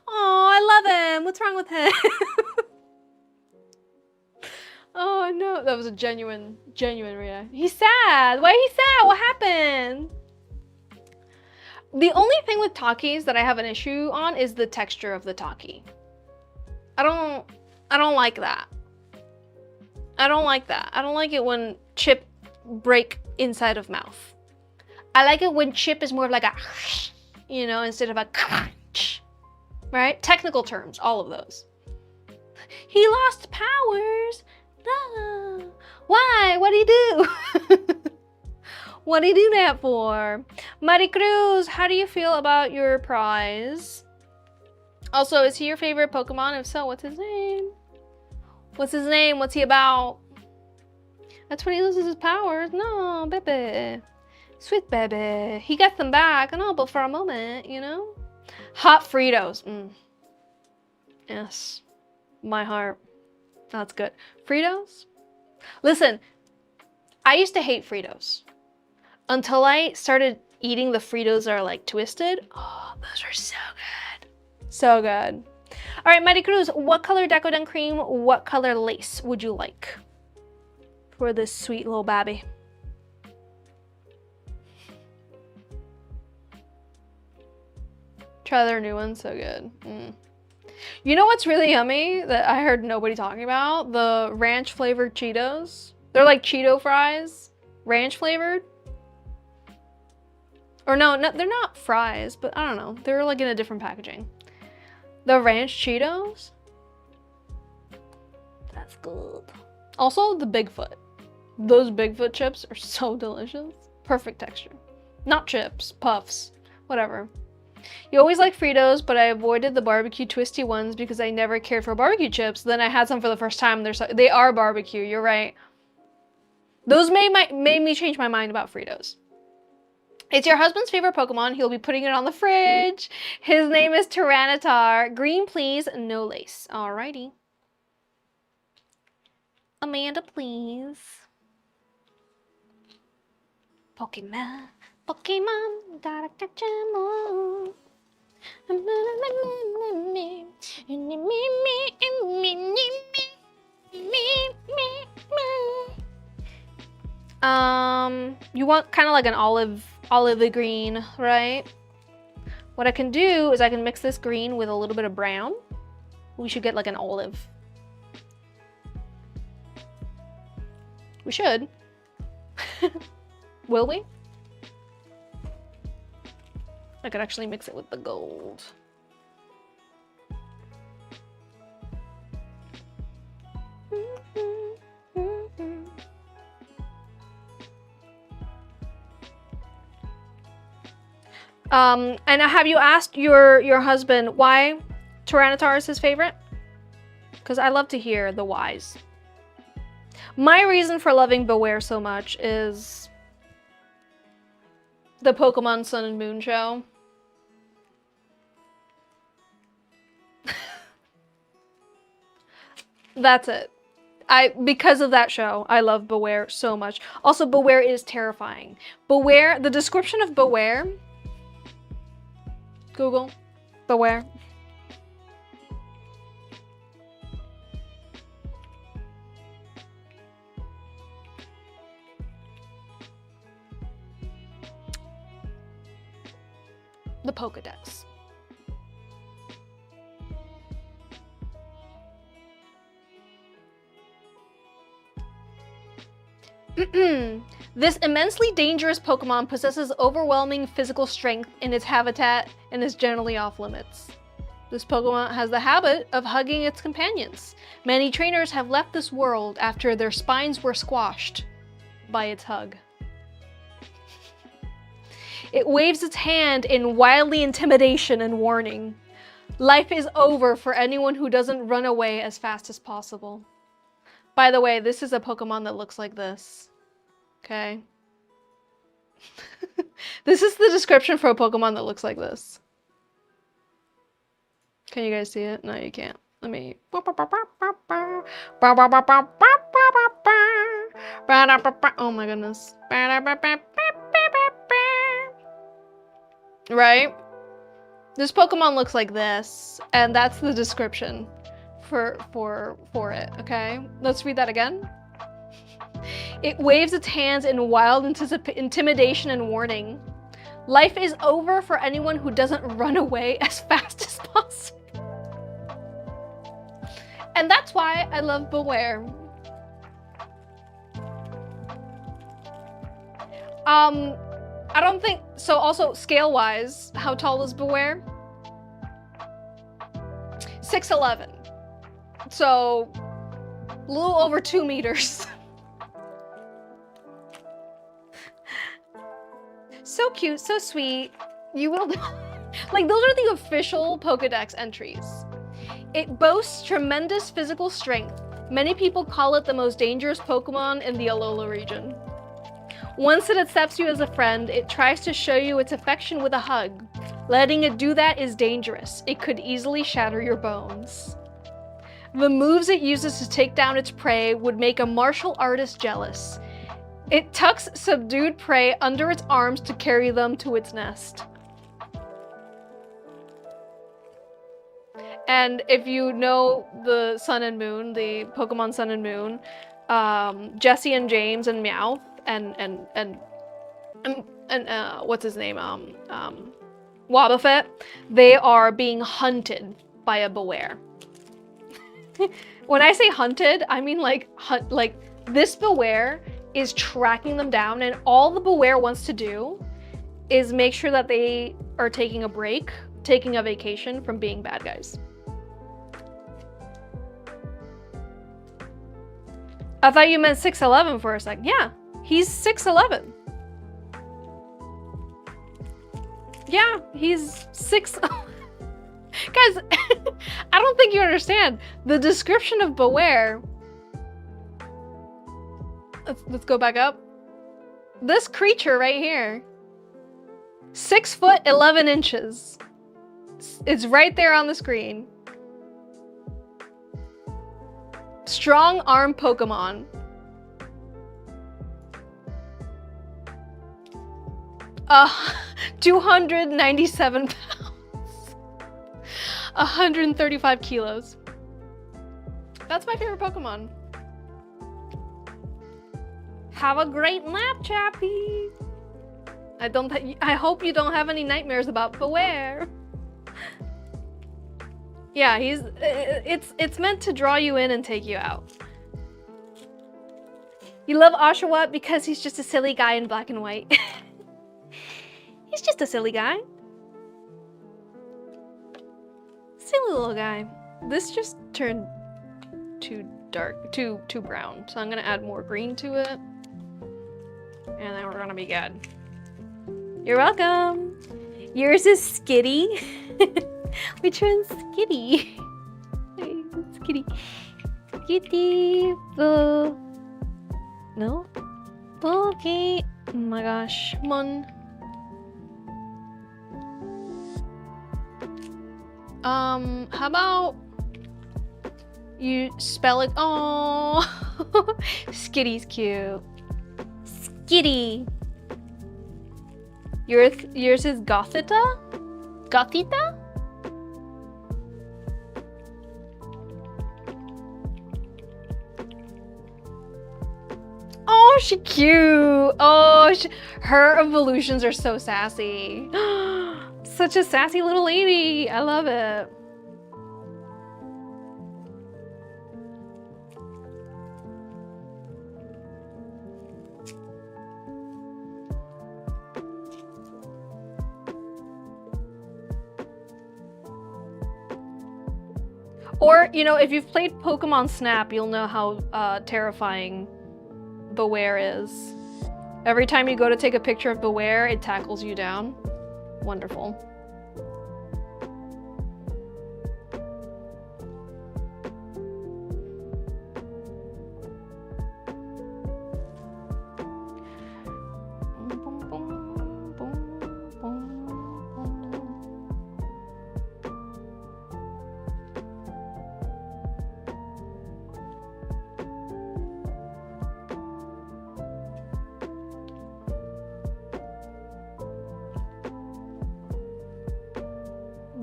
Oh, I love him. What's wrong with him? Oh no, that was a genuine reaction. He's sad. Why is he sad? What happened? The only thing with Takis that I have an issue on is the texture of the Taki. I don't like that. I don't like that. I don't like it when chip break inside of mouth. I like it when chip is more of like a, you know, instead of a crunch, right? Technical terms, all of those. He lost powers. No. Why? What'd he do? What'd he do that for? Maricruz, how do you feel about your prize? Also, is he your favorite Pokemon? If so, what's his name? What's his name? What's he about? That's when he loses his powers. No, baby. Sweet baby. He gets them back. No, but for a moment, you know? Hot Fritos. Yes. My heart. That's good. Fritos? Listen, I used to hate Fritos until I started eating the Fritos that are like twisted. Oh, those are so good. So good. All right, Mighty Cruz, what color Decoden cream, what color lace would you like for this sweet little babby? Try their new one, so good. You know what's really yummy that I heard nobody talking about? The ranch flavored Cheetos. They're like Cheeto fries, ranch flavored. Or no, they're not fries, but I don't know. They're like in a different packaging. The ranch Cheetos. That's good. Also, the Bigfoot. Those Bigfoot chips are so delicious. Perfect texture. Not chips, puffs, whatever. You always like Fritos, but I avoided the barbecue twisty ones because I never cared for barbecue chips. Then I had some for the first time. They are barbecue, you're right. Those made me change my mind about Fritos. It's your husband's favorite Pokemon. He'll be putting it on the fridge. His name is Tyranitar. Green, please, no lace. Alrighty. Amanda, please. Pokemon. Pokemon, gotta catch 'em all. You want kind of like an olive green, right? What I can do is I can mix this green with a little bit of brown. We should get like an olive. We should. Will we? I could actually mix it with the gold. And have you asked your husband why Tyranitar is his favorite? Because I love to hear the whys. My reason for loving Beware so much is the Pokemon Sun and Moon show. That's it. Because of that show, I love Beware so much. Also, Beware is terrifying. Beware, the description of Beware, Google, Beware. The Pokedex. This immensely dangerous Pokemon possesses overwhelming physical strength in its habitat and is generally off limits. This Pokemon has the habit of hugging its companions. Many trainers have left this world after their spines were squashed by its hug. It waves its hand in wildly intimidation and warning. Life is over for anyone who doesn't run away as fast as possible. By the way, this is a Pokemon that looks like this. Okay. This is the description for a Pokemon that looks like this. Can you guys see it? No, you can't. Let me... Oh my goodness. Right? This Pokemon looks like this, and that's the description for it, okay? Let's read that again. It waves its hands in wild intimidation and warning. Life is over for anyone who doesn't run away as fast as possible. And that's why I love Beware. I don't think, so also scale-wise, how tall is Beware? 6'11". So, a little over 2 meters. So cute, so sweet. You will, like, those are the official Pokedex entries. It boasts tremendous physical strength. Many people call it the most dangerous Pokemon in the Alola region. Once it accepts you as a friend, it tries to show you its affection with a hug. Letting it do that is dangerous. It could easily shatter your bones. The moves it uses to take down its prey would make a martial artist jealous. It tucks subdued prey under its arms to carry them to its nest. And if you know the Sun and Moon, the Pokemon Sun and Moon, Jesse and James and Meowth and what's his name? Wobbuffet, they are being hunted by a Beware. When I say hunted, I mean like this Beware is tracking them down, and all the Beware wants to do is make sure that they are taking a break, taking a vacation from being bad guys. I thought you meant 6'11" for a second. Yeah, he's 6'11". Yeah, he's 6. Guys, I don't think you understand. The description of Beware. Let's go back up. This creature right here. 6 foot 11 inches. It's right there on the screen. Strong arm Pokemon. 297 pounds. 135 kilos. That's my favorite Pokemon. Have a great nap, Chappy. I hope you don't have any nightmares about Beware. Yeah, it's meant to draw you in and take you out. You love Oshawott because he's just a silly guy in black and white. He's just a silly guy. Silly little guy. This just turned too dark, too brown. So I'm gonna add more green to it. And then we're gonna be good. You're welcome. Yours is Skitty. Which one's Skitty? Skitty. Skitty. No? Okay. Oh my gosh. Come on. How about you spell it? Oh, Skitty's cute. Skitty. Yours is Gothita? Gothita? Oh, she cute. Oh, her evolutions are so sassy. Such a sassy little lady. I love it. Or, you know, if you've played Pokemon Snap, you'll know how terrifying Beware is. Every time you go to take a picture of Beware, it tackles you down. Wonderful.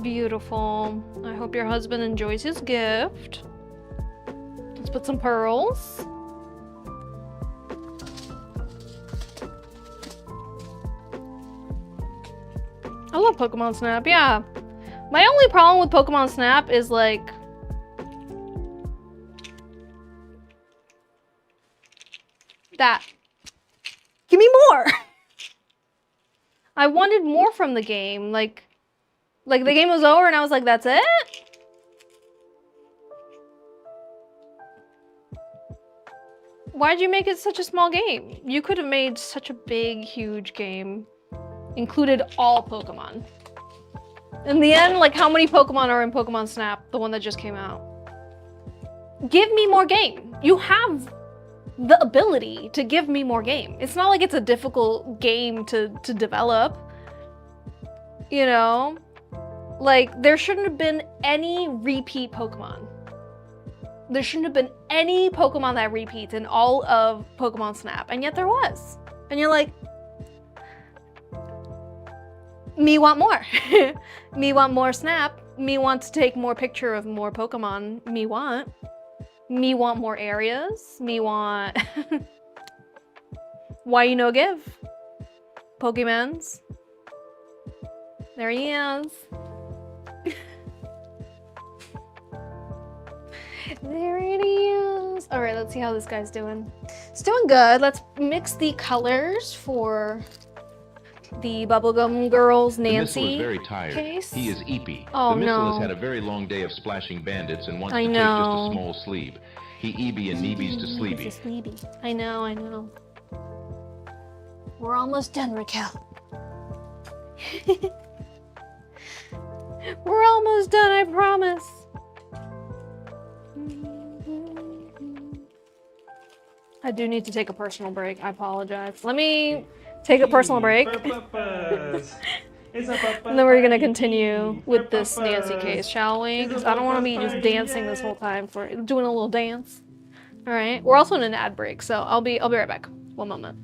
Beautiful. I hope your husband enjoys his gift. Let's put some pearls. I love Pokemon Snap, yeah. My only problem with Pokemon Snap is like... that. Give me more! I wanted more from the game, like the game was over and I was like, that's it? Why'd you make it such a small game? You could have made such a big, huge game. Included all Pokemon. In the end, like, how many Pokemon are in Pokemon Snap, the one that just came out? Give me more game. You have the ability to give me more game. It's not like it's a difficult game to develop. You know? Like, there shouldn't have been any repeat Pokemon. there shouldn't have been any Pokemon that repeats in all of Pokemon Snap, and yet there was. And you're like, me want more. Me want more Snap. Me want to take more picture of more Pokemon. Me want more areas. Me want why you no give? Pokemons. There he is. There it is. All right, let's see how this guy's doing. It's doing good. Let's mix the colors for the Bubblegum Girls Nancy The missile is very tired. case. He is eepy. Oh, the missile no. has had a very long day of splashing bandits and wants I to take know. just a small sleep. He EB and Neebies to sleepy. It's a sleepy. I know. We're almost done, Raquel. We're almost done, I promise. I do need to take a personal break. I apologize. Let me take a personal break. And then we're gonna continue with this Nancy case, shall we? Because I don't want to be just dancing this whole time for doing a little dance. All right. We're also in an ad break, so I'll be right back. One moment.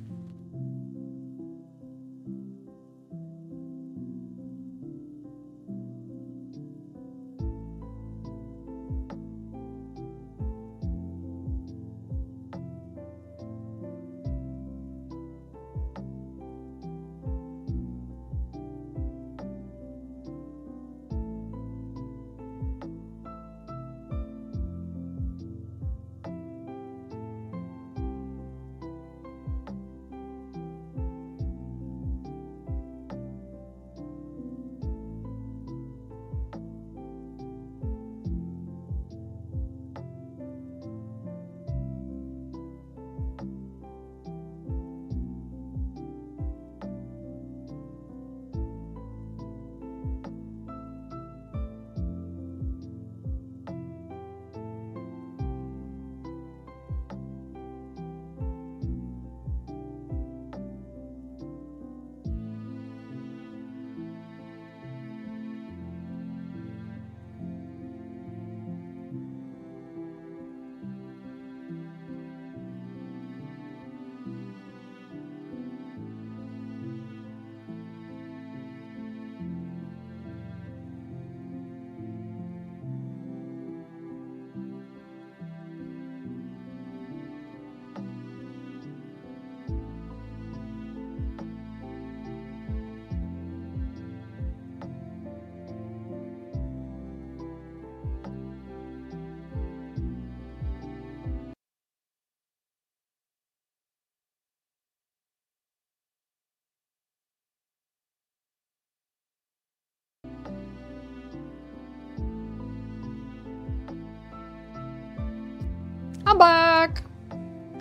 I'm back.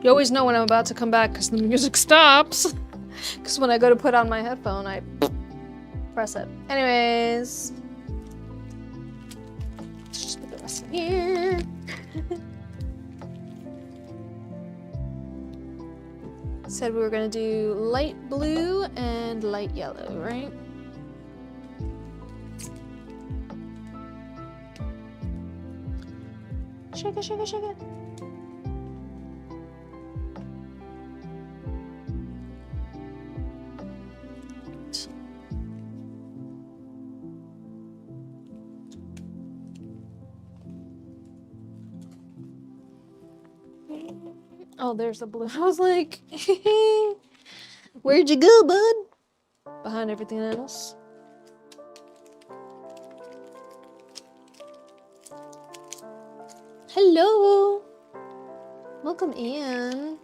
You always know when I'm about to come back because the music stops. Because when I go to put on my headphone, I press it. Anyways. Let's just put the rest in here. Said we were gonna do light blue and light yellow, right? Shake it, shake it, shake it. Oh, there's the blue. I was like, where'd you go, bud? Behind everything else. Hello. Welcome in.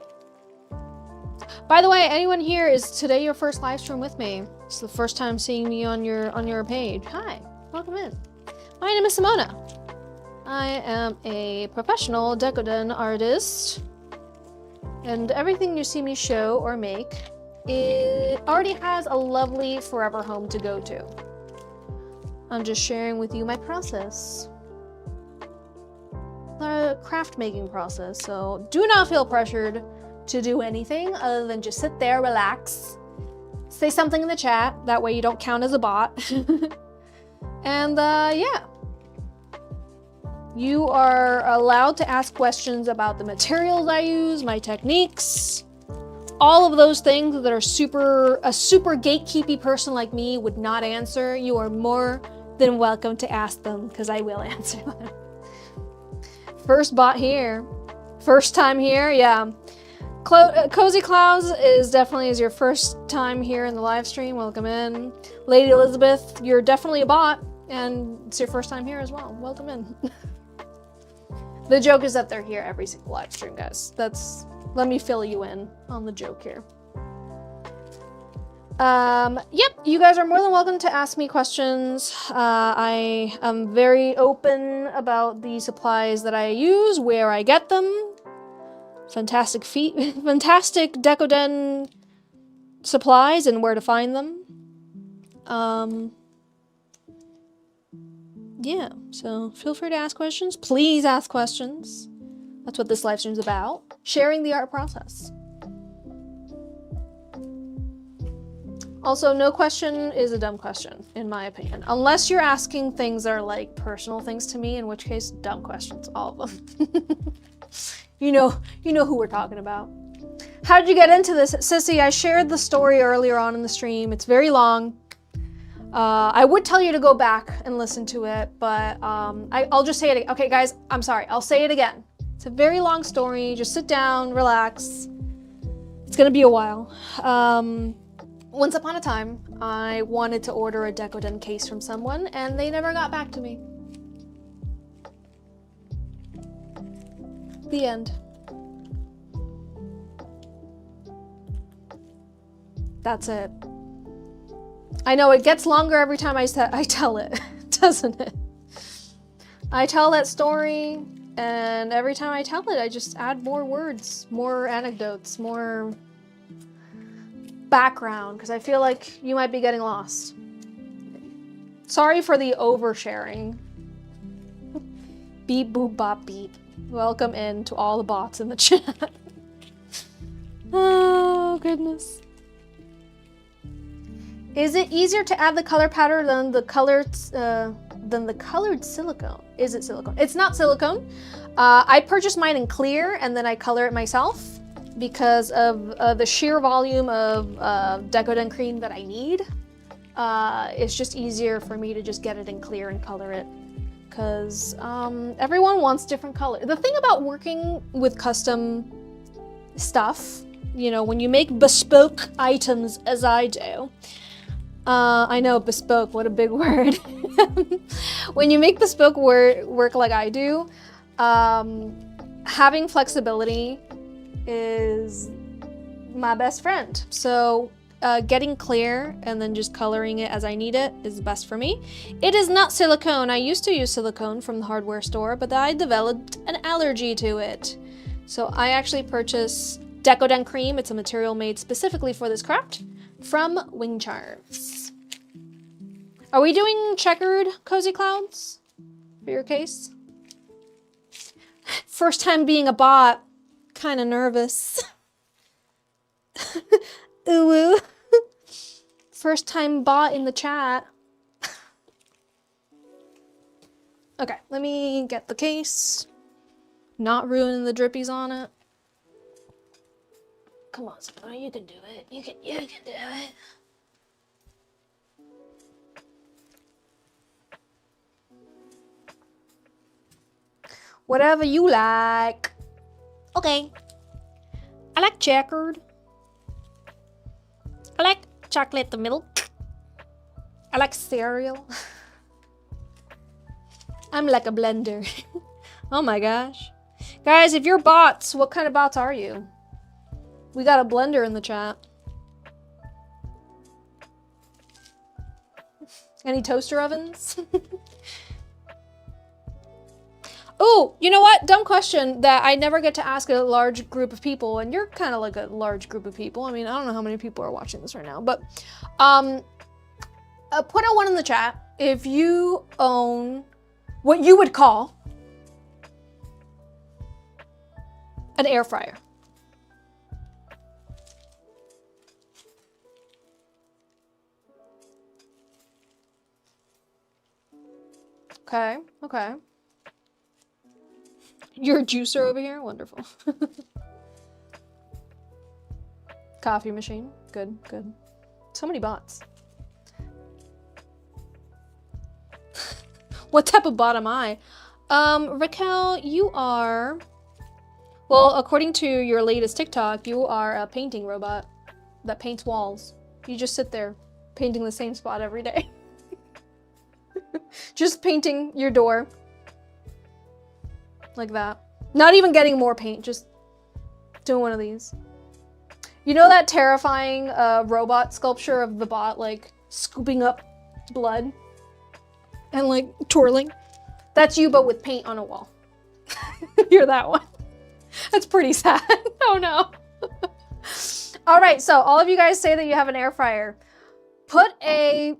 By the way, anyone here, is today your first live stream with me? It's the first time seeing me on your page. Hi, welcome in. My name is Simona. I am a professional Decoden artist. And everything you see me show or make, it already has a lovely forever home to go to. I'm just sharing with you my process. The craft making process, so do not feel pressured to do anything other than just sit there, relax, say something in the chat, that way you don't count as a bot. And yeah. You are allowed to ask questions about the materials I use, my techniques, all of those things that are a super gatekeepy person like me would not answer. You are more than welcome to ask them, because I will answer them. First bot here. First time here, yeah. Cozy Clouds is your first time here in the live stream. Welcome in. Lady Elizabeth, you're definitely a bot, and it's your first time here as well. Welcome in. The joke is that they're here every single live stream, guys. Let me fill you in on the joke here. Yep, you guys are more than welcome to ask me questions. I am very open about the supplies that I use, where I get them. Fantastic Decoden supplies and where to find them. Yeah, so feel free to ask questions. Please ask questions. That's what this live stream's about. Sharing the art process. Also, no question is a dumb question, in my opinion. Unless you're asking things that are like personal things to me, in which case, dumb questions, all of them. You know who we're talking about. How'd you get into this? Sissy, I shared the story earlier on in the stream. It's very long. I would tell you to go back and listen to it, but I'll just say it again. Okay, guys, I'm sorry. I'll say it again. It's a very long story. Just sit down, relax. It's gonna be a while. Once upon a time, I wanted to order a Decoden case from someone, and they never got back to me. The end. That's it. I know it gets longer every time I tell it, doesn't it? I tell that story, and every time I tell it, I just add more words, more anecdotes, more background, because I feel like you might be getting lost. Sorry for the oversharing. Beep, boop, bop, beep. Welcome in to all the bots in the chat. Oh, goodness. Is it easier to add the color pattern than the colored silicone? Is it silicone? It's not silicone. I purchased mine in clear and then I color it myself because of the sheer volume of Decoden cream that I need. It's just easier for me to just get it in clear and color it, because everyone wants different color. The thing about working with custom stuff, you know, when you make bespoke items as I do, I know, bespoke, what a big word. When you make bespoke work like I do, having flexibility is my best friend. So getting clear and then just coloring it as I need it is best for me. It is not silicone. I used to use silicone from the hardware store, but I developed an allergy to it. So I actually purchased Decoden cream. It's a material made specifically for this craft from Wing Charms. Are we doing checkered Cozy Clouds for your case? First time being a bot, kind of nervous. Ooh. First time bot in the chat. Okay, let me get the case. Not ruining the drippies on it. Come on, Simona, you can do it. You can do it. Whatever you like. Okay. I like checkered. I like chocolate milk. I like cereal. I'm like a blender. Oh my gosh. Guys, if you're bots, what kind of bots are you? We got a blender in the chat. Any toaster ovens? Oh, you know what? Dumb question that I never get to ask a large group of people, and you're kind of like a large group of people. I mean, I don't know how many people are watching this right now, but put a 1 in the chat if you own what you would call an air fryer. Okay, okay. You're a juicer over here? Wonderful. Coffee machine. Good, good. So many bots. What type of bot am I? Raquel, you are... Well, according to your latest TikTok, you are a painting robot that paints walls. You just sit there painting the same spot every day. Just painting your door. Like that. Not even getting more paint, just doing one of these. You know that terrifying robot sculpture of the bot, like, scooping up blood? And, like, twirling? That's you, but with paint on a wall. You're that one. That's pretty sad. Oh no. All right, so all of you guys say that you have an air fryer. Put a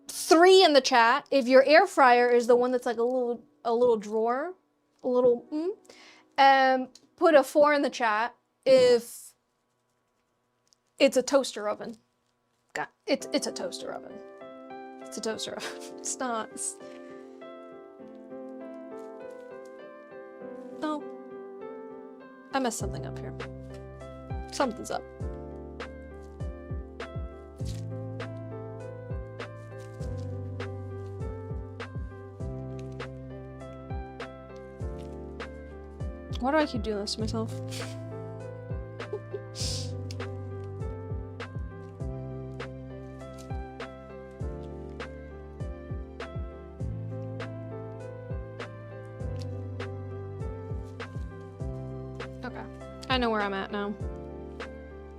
3 in the chat if your air fryer is the one that's like a little drawer, a little. Put a 4 in the chat if it's a toaster oven. It's a toaster oven. It's a toaster oven. It's not. Oh. I messed something up here. Something's up. Why do I keep doing this to myself? Okay. I know where I'm at now.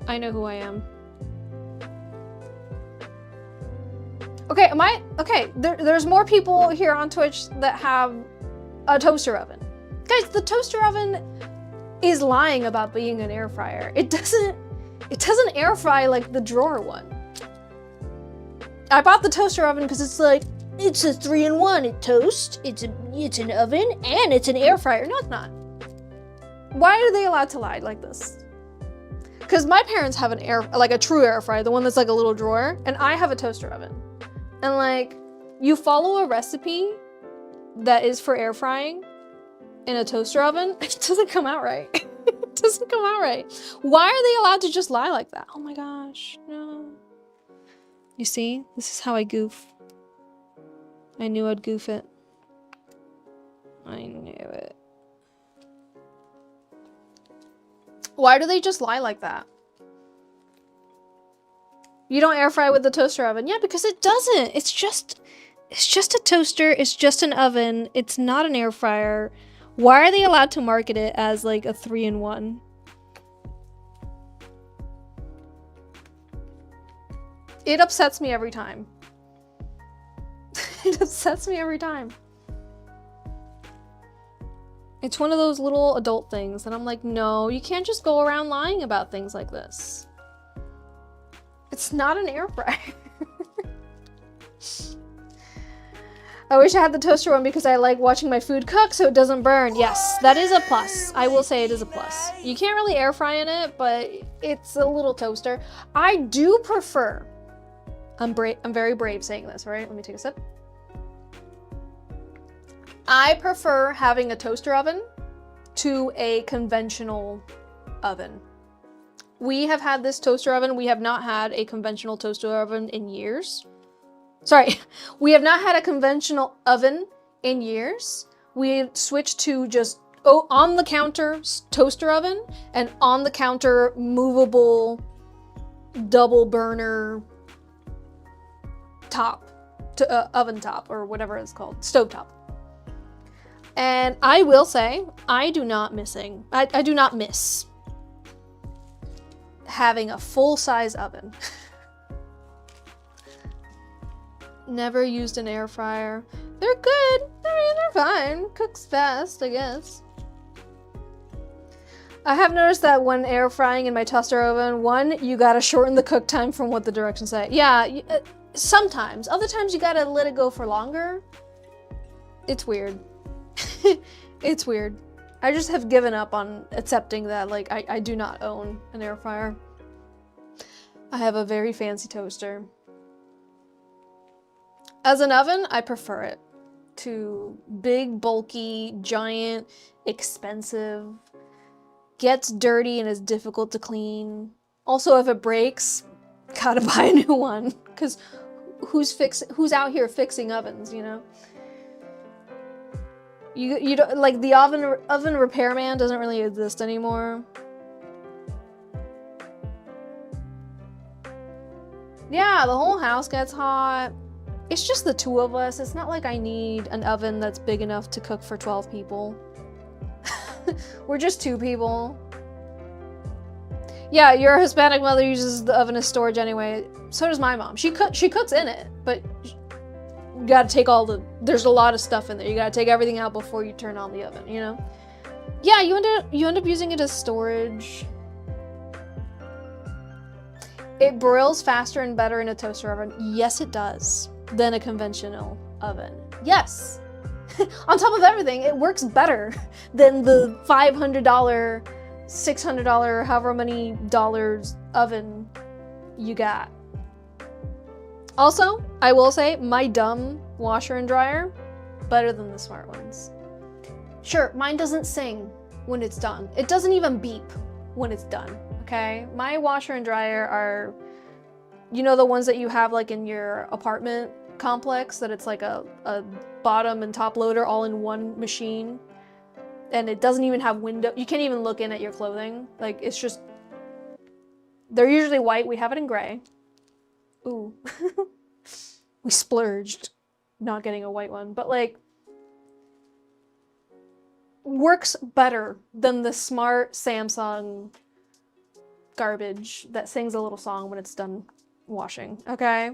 I know who I am. Okay, okay, there's more people here on Twitch that have a toaster oven. Guys, the toaster oven is lying about being an air fryer. It doesn't air fry like the drawer one. I bought the toaster oven because it's like, it's a 3-in-1. It toasts, it's an oven, and it's an air fryer. No, it's not. Why are they allowed to lie like this? Because my parents have a true air fryer, the one that's like a little drawer, and I have a toaster oven. And like, you follow a recipe that is for air frying in a toaster oven, it doesn't come out right. It doesn't come out right. Why are they allowed to just lie like that? Oh my gosh, no. You see, this is how I goof. I knew I'd goof it. I knew it. Why do they just lie like that? You don't air fry with the toaster oven. Yeah, because it doesn't. It's just a toaster. It's just an oven. It's not an air fryer. Why are they allowed to market it as like a 3-in-1? It upsets me every time. It upsets me every time. It's one of those little adult things that I'm like, no, you can't just go around lying about things like this. It's not an air fryer. I wish I had the toaster one because I like watching my food cook so it doesn't burn. Yes, that is a plus. I will say it is a plus. You can't really air fry in it, but it's a little toaster. I do prefer, I'm very brave saying this, right? Let me take a sip. I prefer having a toaster oven to a conventional oven. We have had this toaster oven. We have not had a conventional toaster oven in years. Sorry, we have not had a conventional oven in years. We switched to just on the counter toaster oven and on the counter movable double burner top, oven top or whatever it's called, stove top. And I will say, I do not miss having a full-size oven. Never used an air fryer. They're good. They're fine. Cooks fast, I guess. I have noticed that when air frying in my toaster oven, one, you gotta shorten the cook time from what the directions say. Yeah, sometimes. Other times you gotta let it go for longer. It's weird. It's weird. I just have given up on accepting that, like, I do not own an air fryer. I have a very fancy toaster. As an oven, I prefer it. to big, bulky, giant, expensive, gets dirty and is difficult to clean. Also, if it breaks, gotta buy a new one, because who's out here fixing ovens, you know? You don't, like, the oven repairman doesn't really exist anymore. Yeah, the whole house gets hot. It's just the two of us. It's not like I need an oven that's big enough to cook for 12 people. We're just 2 people. Yeah, your Hispanic mother uses the oven as storage anyway. So does my mom. She cooks in it, but you gotta take there's a lot of stuff in there. You gotta take everything out before you turn on the oven, you know? Yeah, you end up using it as storage. It broils faster and better in a toaster oven. Yes, it does. Than a conventional oven. Yes. On top of everything, it works better than the $500, $600, however many dollars oven you got. Also, I will say, my dumb washer and dryer, better than the smart ones. Sure, mine doesn't sing when it's done. It doesn't even beep when it's done, okay? My washer and dryer are, you know, the ones that you have like in your apartment complex, that it's like a bottom and top loader all in one machine, and it doesn't even have window. You can't even look in at your clothing. Like, it's just, they're usually white. We have it in gray. Ooh. We splurged not getting a white one, but like, works better than the smart Samsung garbage that sings a little song when it's done washing, okay?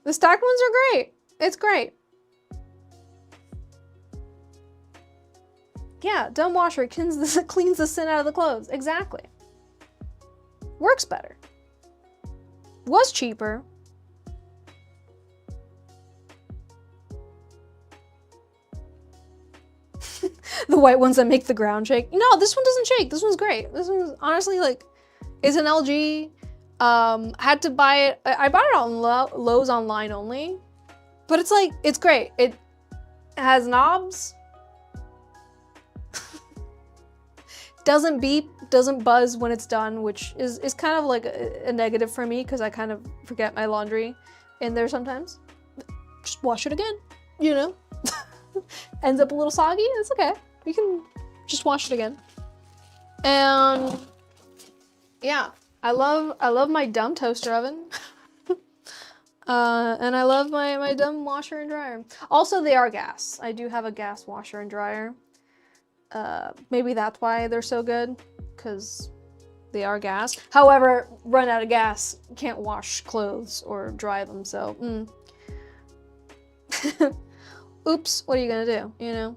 The stacked ones are great. It's great. Yeah, dumb washer cleans the sin out of the clothes. Exactly. Works better. Was cheaper. The white ones that make the ground shake. No, this one doesn't shake. This one's great. This one's honestly, like, it's an LG. Had to buy it. I bought it on Lowe's online only, but it's like, it's great. It has knobs. Doesn't beep, doesn't buzz when it's done, which is kind of like a negative for me, because I kind of forget my laundry in there sometimes. Just wash it again, you know? Ends up a little soggy, it's okay. You can just wash it again. And yeah, I love my dumb toaster oven. And I love my dumb washer and dryer. Also, they are gas. I do have a gas washer and dryer. Maybe that's why they're so good, because they are gas. However, run out of gas, can't wash clothes or dry them, so oops, what are you gonna do, you know?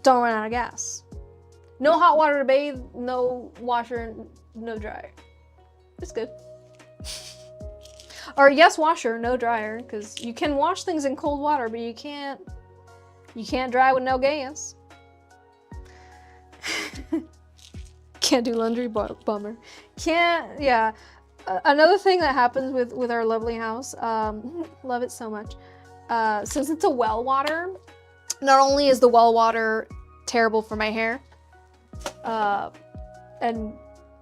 Don't run out of gas. No hot water to bathe, no washer, no dryer. It's good. Or yes, washer, no dryer, because you can wash things in cold water, but you can't dry with no gas. Can't do laundry, bummer. Can't, yeah. Another thing that happens with our lovely house, love it so much. Since it's a well water, not only is the well water terrible for my hair, and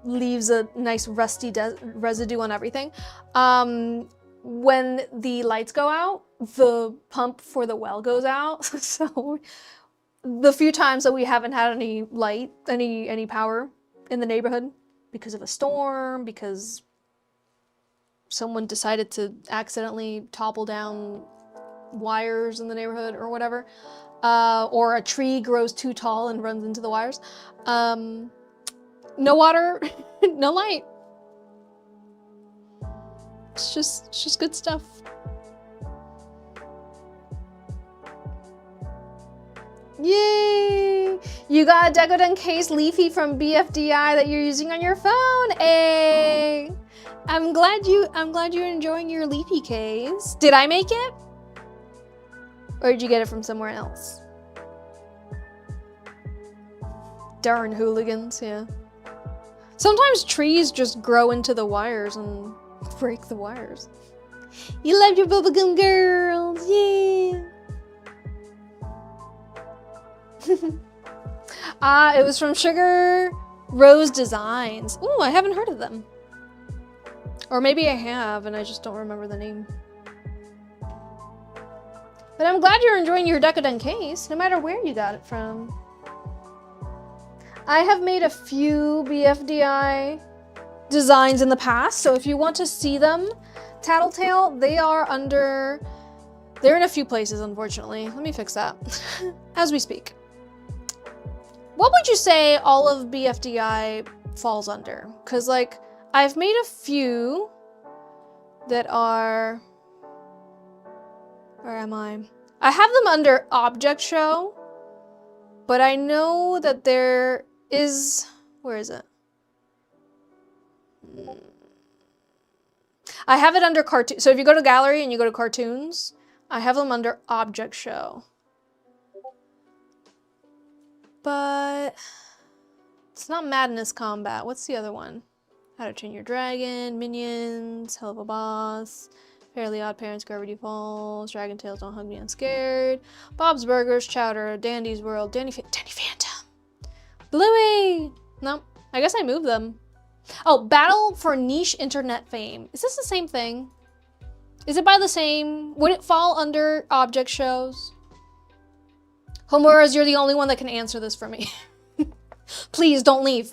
leaves a nice rusty residue on everything, when the lights go out, the pump for the well goes out. So the few times that we haven't had any light, any power in the neighborhood because of a storm, because someone decided to accidentally topple down wires in the neighborhood or whatever, or a tree grows too tall and runs into the wires, no water, no light. It's just good stuff. Yay! You got a Decoden case leafy from BFDI that you're using on your phone. Hey! I'm glad you're enjoying your leafy case. Did I make it? Or did you get it from somewhere else? Darn hooligans, yeah. Sometimes trees just grow into the wires and break the wires. You love your bubblegum girls, yeah. It was from Sugar Rose Designs. Ooh, I haven't heard of them. Or maybe I have and I just don't remember the name. But I'm glad you're enjoying your Decoden case, no matter where you got it from. I have made a few BFDI designs in the past, so if you want to see them, Tattletale, they're in a few places, unfortunately. Let me fix that as we speak. What would you say all of BFDI falls under? Because, like, I've made a few that are... Where am I? I have them under Object Show, but I know that there is... Where is it? I have it under Cartoon. So if you go to Gallery and you go to Cartoons, I have them under Object Show. But it's not Madness Combat. What's the other one? How to Train Your Dragon, Minions, Hell of a Boss, Fairly Odd Parents, Gravity Falls, Dragon Tales, Don't Hug Me, I'm Scared, Bob's Burgers, Chowder, Dandy's World, Danny Phantom, Bluey! No, I guess I moved them. Oh, Battle for Niche Internet Fame. Is this the same thing? Is it by the same? Would it fall under Object Shows? Homuras, you're the only one that can answer this for me. Please don't leave.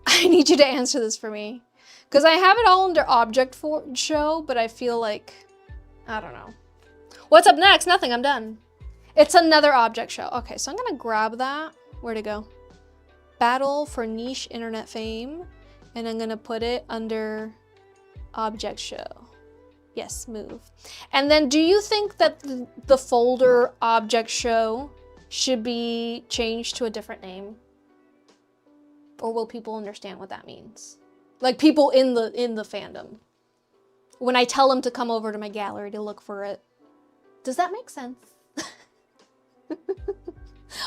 I need you to answer this for me. Because I have it all under Object Show, but I feel like, I don't know. What's up next? Nothing, I'm done. It's another Object Show. Okay, so I'm gonna grab that. Where'd it go? Battle for Niche Internet Fame. And I'm gonna put it under Object Show. Yes, move. And then do you think that the folder Object Show should be changed to a different name? Or will people understand what that means? Like people in the fandom. When I tell them to come over to my gallery to look for it. Does that make sense?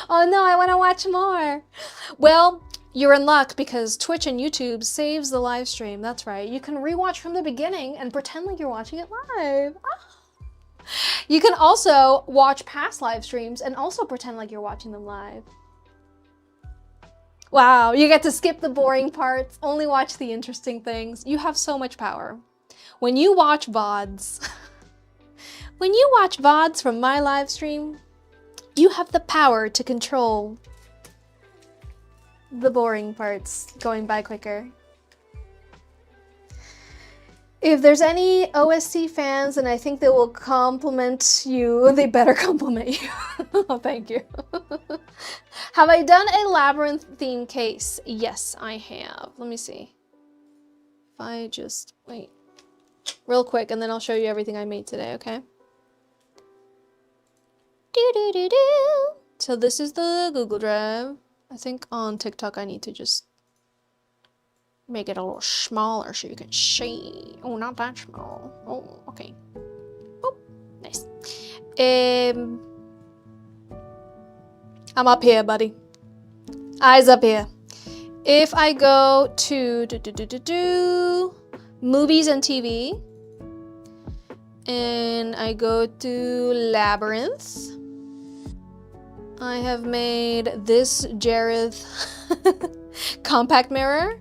Oh no, I want to watch more. Well, you're in luck because Twitch and YouTube saves the live stream. That's right. You can rewatch from the beginning and pretend like you're watching it live. Ah. You can also watch past live streams and also pretend like you're watching them live. Wow, you get to skip the boring parts, only watch the interesting things. You have so much power. When you watch VODs, when you watch VODs from my live stream, you have the power to control the boring parts going by quicker. If there's any OSC fans and I think they will compliment you, they better compliment you. Oh, thank you. Have I done a labyrinth theme case? Yes, I have. Let me see. If I just wait real quick and then I'll show you everything I made today, okay? So this is the Google Drive. I think on TikTok I need to just make it a little smaller so you can see. Oh, not that small. Oh, okay. Oh, nice. I'm up here, buddy. Eyes up here. If I go to movies and TV, and I go to Labyrinth, I have made this Jareth compact mirror.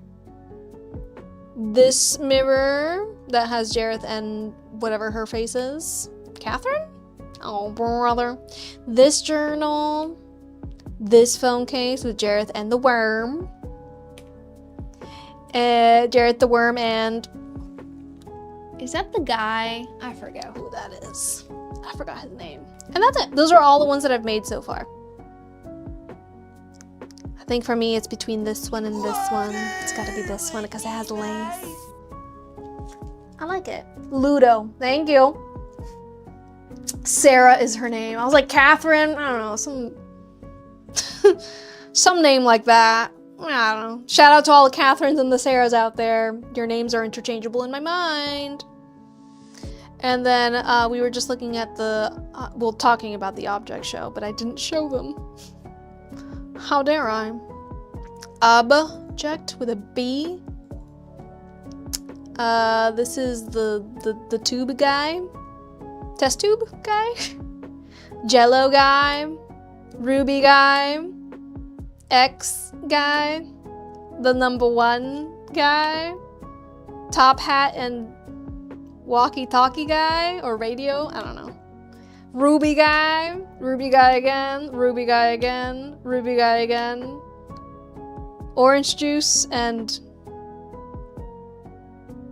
This mirror that has Jareth and whatever her face is. Catherine? Oh, brother. This journal. This phone case with Jareth and the worm. Jareth the worm and... Is that the guy? I forget who that is. I forgot his name. And that's it. Those are all the ones that I've made so far. I think for me it's between this one and this one. It's gotta be this one because it has lace. I like it. Ludo, thank you. Sarah is her name. I was like, Catherine, I don't know, some name like that. I don't know. Shout out to all the Catherines and the Sarahs out there. Your names are interchangeable in my mind. And then we were just looking at the, well, talking about the object show, but I didn't show them. How dare I? Object with a B. This is the tube guy. Test tube guy. Jello guy. Ruby guy. X guy. The number 1 guy. Top hat and walkie-talkie guy or radio, I don't know. Ruby guy again, Ruby guy again, Ruby guy again. Orange juice and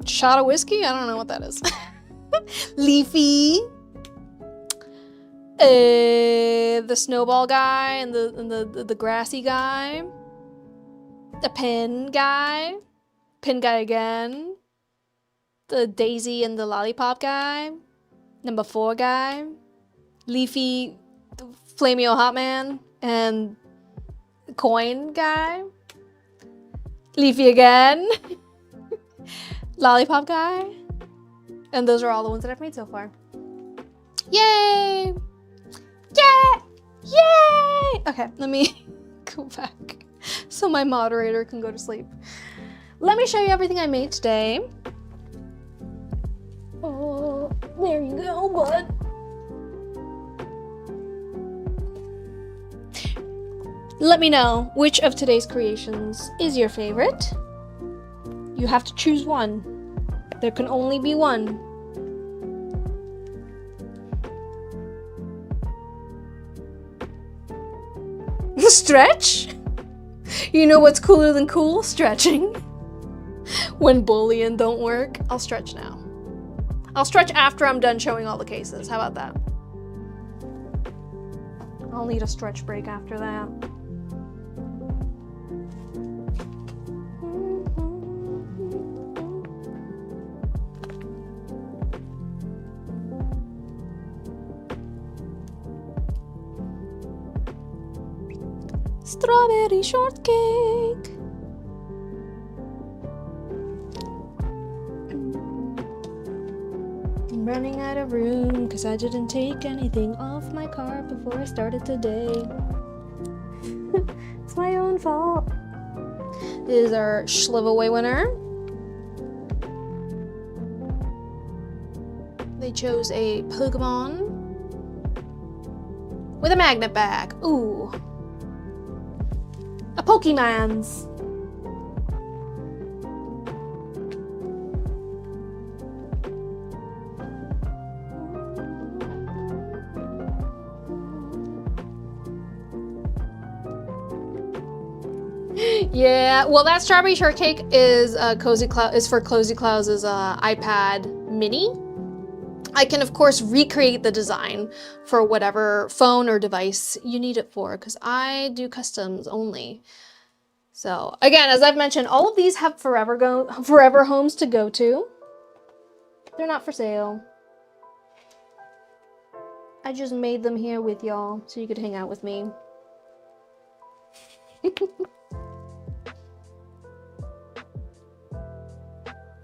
shot of whiskey? I don't know what that is. Leafy. The snowball guy and the grassy guy. The pin guy again. The daisy and the lollipop guy. Number 4 guy. Leafy, Flameo Hot Man, and coin guy. Leafy again. Lollipop guy. And those are all the ones that I've made so far. Yay! Yeah! Yay! Okay, let me go back so my moderator can go to sleep. Let me show you everything I made today. Oh, there you go, bud. Let me know which of today's creations is your favorite. You have to choose one. There can only be one. Stretch? You know what's cooler than cool? Stretching. When bullying don't work, I'll stretch now. I'll stretch after I'm done showing all the cases. How about that? I'll need a stretch break after that. Strawberry shortcake. I'm running out of room because I didn't take anything off my car before I started today. It's my own fault. This is our Schliveaway winner. They chose a Pokemon with a magnet bag. Ooh. A Pokemans. Yeah, well, that strawberry shortcake is for Cozy Clouds' iPad Mini. I can, of course, recreate the design for whatever phone or device you need it for, because I do customs only. So, again, as I've mentioned, all of these have forever homes to go to. They're not for sale. I just made them here with y'all so you could hang out with me.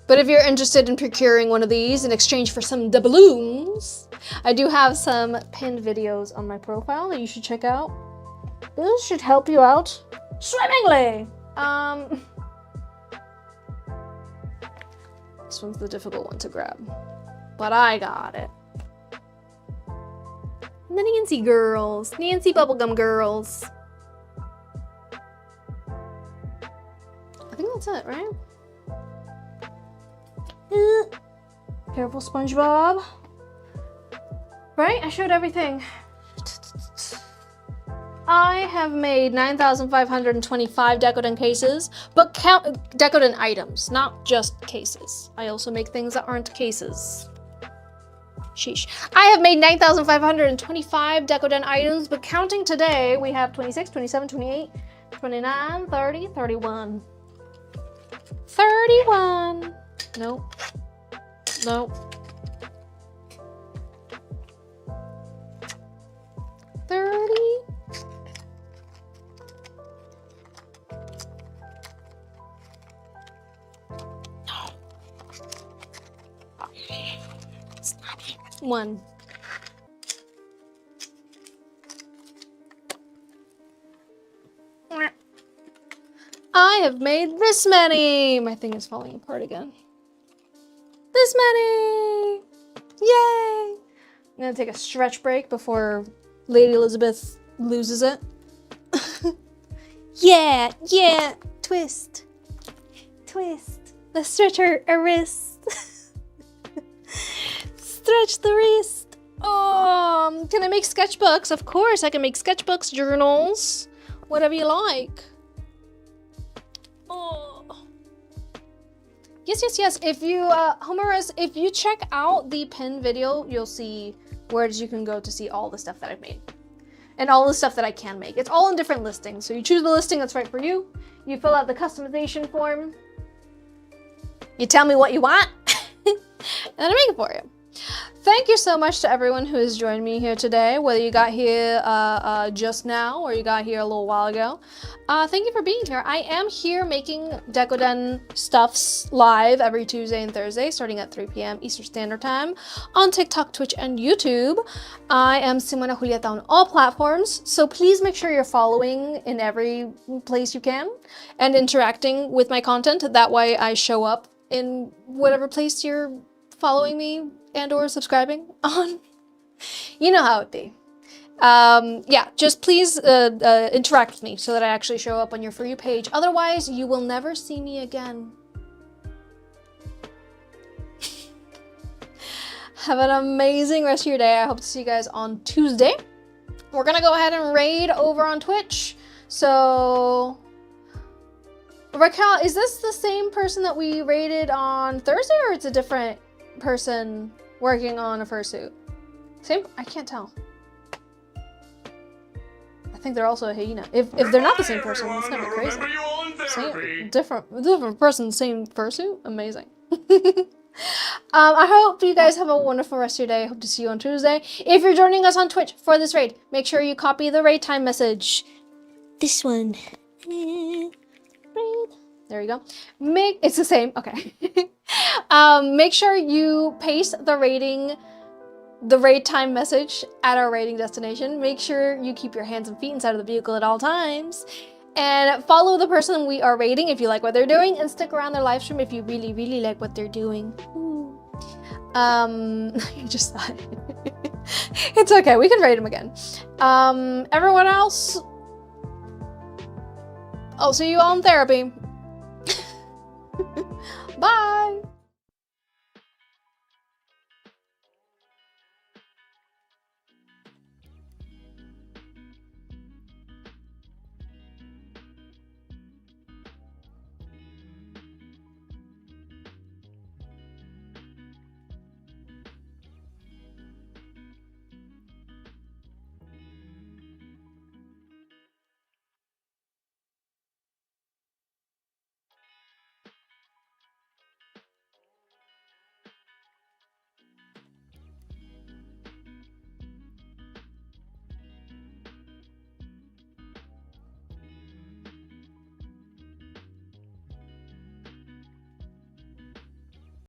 But if you're interested in procuring one of these in exchange for some doubloons, I do have some pinned videos on my profile that you should check out. This should help you out swimmingly. This one's the difficult one to grab, but I got it. And the Nancy girls, Nancy Bubblegum girls. I think that's it, right? Careful, SpongeBob. Right? I showed everything. I have made 9,525 Decoden cases, but count Decoden items, not just cases. I also make things that aren't cases. Sheesh. I have made 9,525 Decoden items, but counting today, we have 26, 27, 28, 29, 30, 31. 31. Nope. Nope. 30. No. One. I have made this many. My thing is falling apart again. this many! Yay! I'm gonna take a stretch break before Lady Elizabeth loses it. Yeah, yeah, twist, twist. Let's stretch her wrist. Stretch the wrist. Oh, can I make sketchbooks? Of course, I can make sketchbooks, journals, whatever you like. Oh. Yes, yes, yes. If you, Homerus, if you check out the pin video, you'll see where you can go to see all the stuff that I've made. And all the stuff that I can make. It's all in different listings. So you choose the listing that's right for you. You fill out the customization form. You tell me what you want. And I make it for you. Thank you so much to everyone who has joined me here today, whether you got here just now or you got here a little while ago. Thank you for being here. I am here making Decoden stuffs live every Tuesday and Thursday, starting at 3 p.m. Eastern Standard Time on TikTok, Twitch, and YouTube. I am SimonaJulieta on all platforms, so please make sure you're following in every place you can and interacting with my content. That way I show up in whatever place you're following me and or subscribing on. You know how it be. Yeah, just please interact with me so that I actually show up on your For You page. Otherwise, you will never see me again. Have an amazing rest of your day. I hope to see you guys on Tuesday. We're gonna go ahead and raid over on Twitch. So, Raquel, is this the same person that we raided on Thursday, or it's a different person working on a fursuit? Same? I can't tell. I think they're also a hyena. If they're not the same person, that's gonna be crazy. Same, different person, same fursuit? Amazing. I hope you guys have a wonderful rest of your day. I hope to see you on Tuesday. If you're joining us on Twitch for this raid, make sure you copy the raid time message. This one. Raid. There you go. It's the same. Okay. Make sure you paste the raid time message at our raiding destination. Make sure you keep your hands and feet inside of the vehicle at all times. And follow the person we are raiding if you like what they're doing, and stick around their live stream if you really, really like what they're doing. Ooh. You just thought it's okay, we can raid them again. Everyone else, I'll see you all in therapy.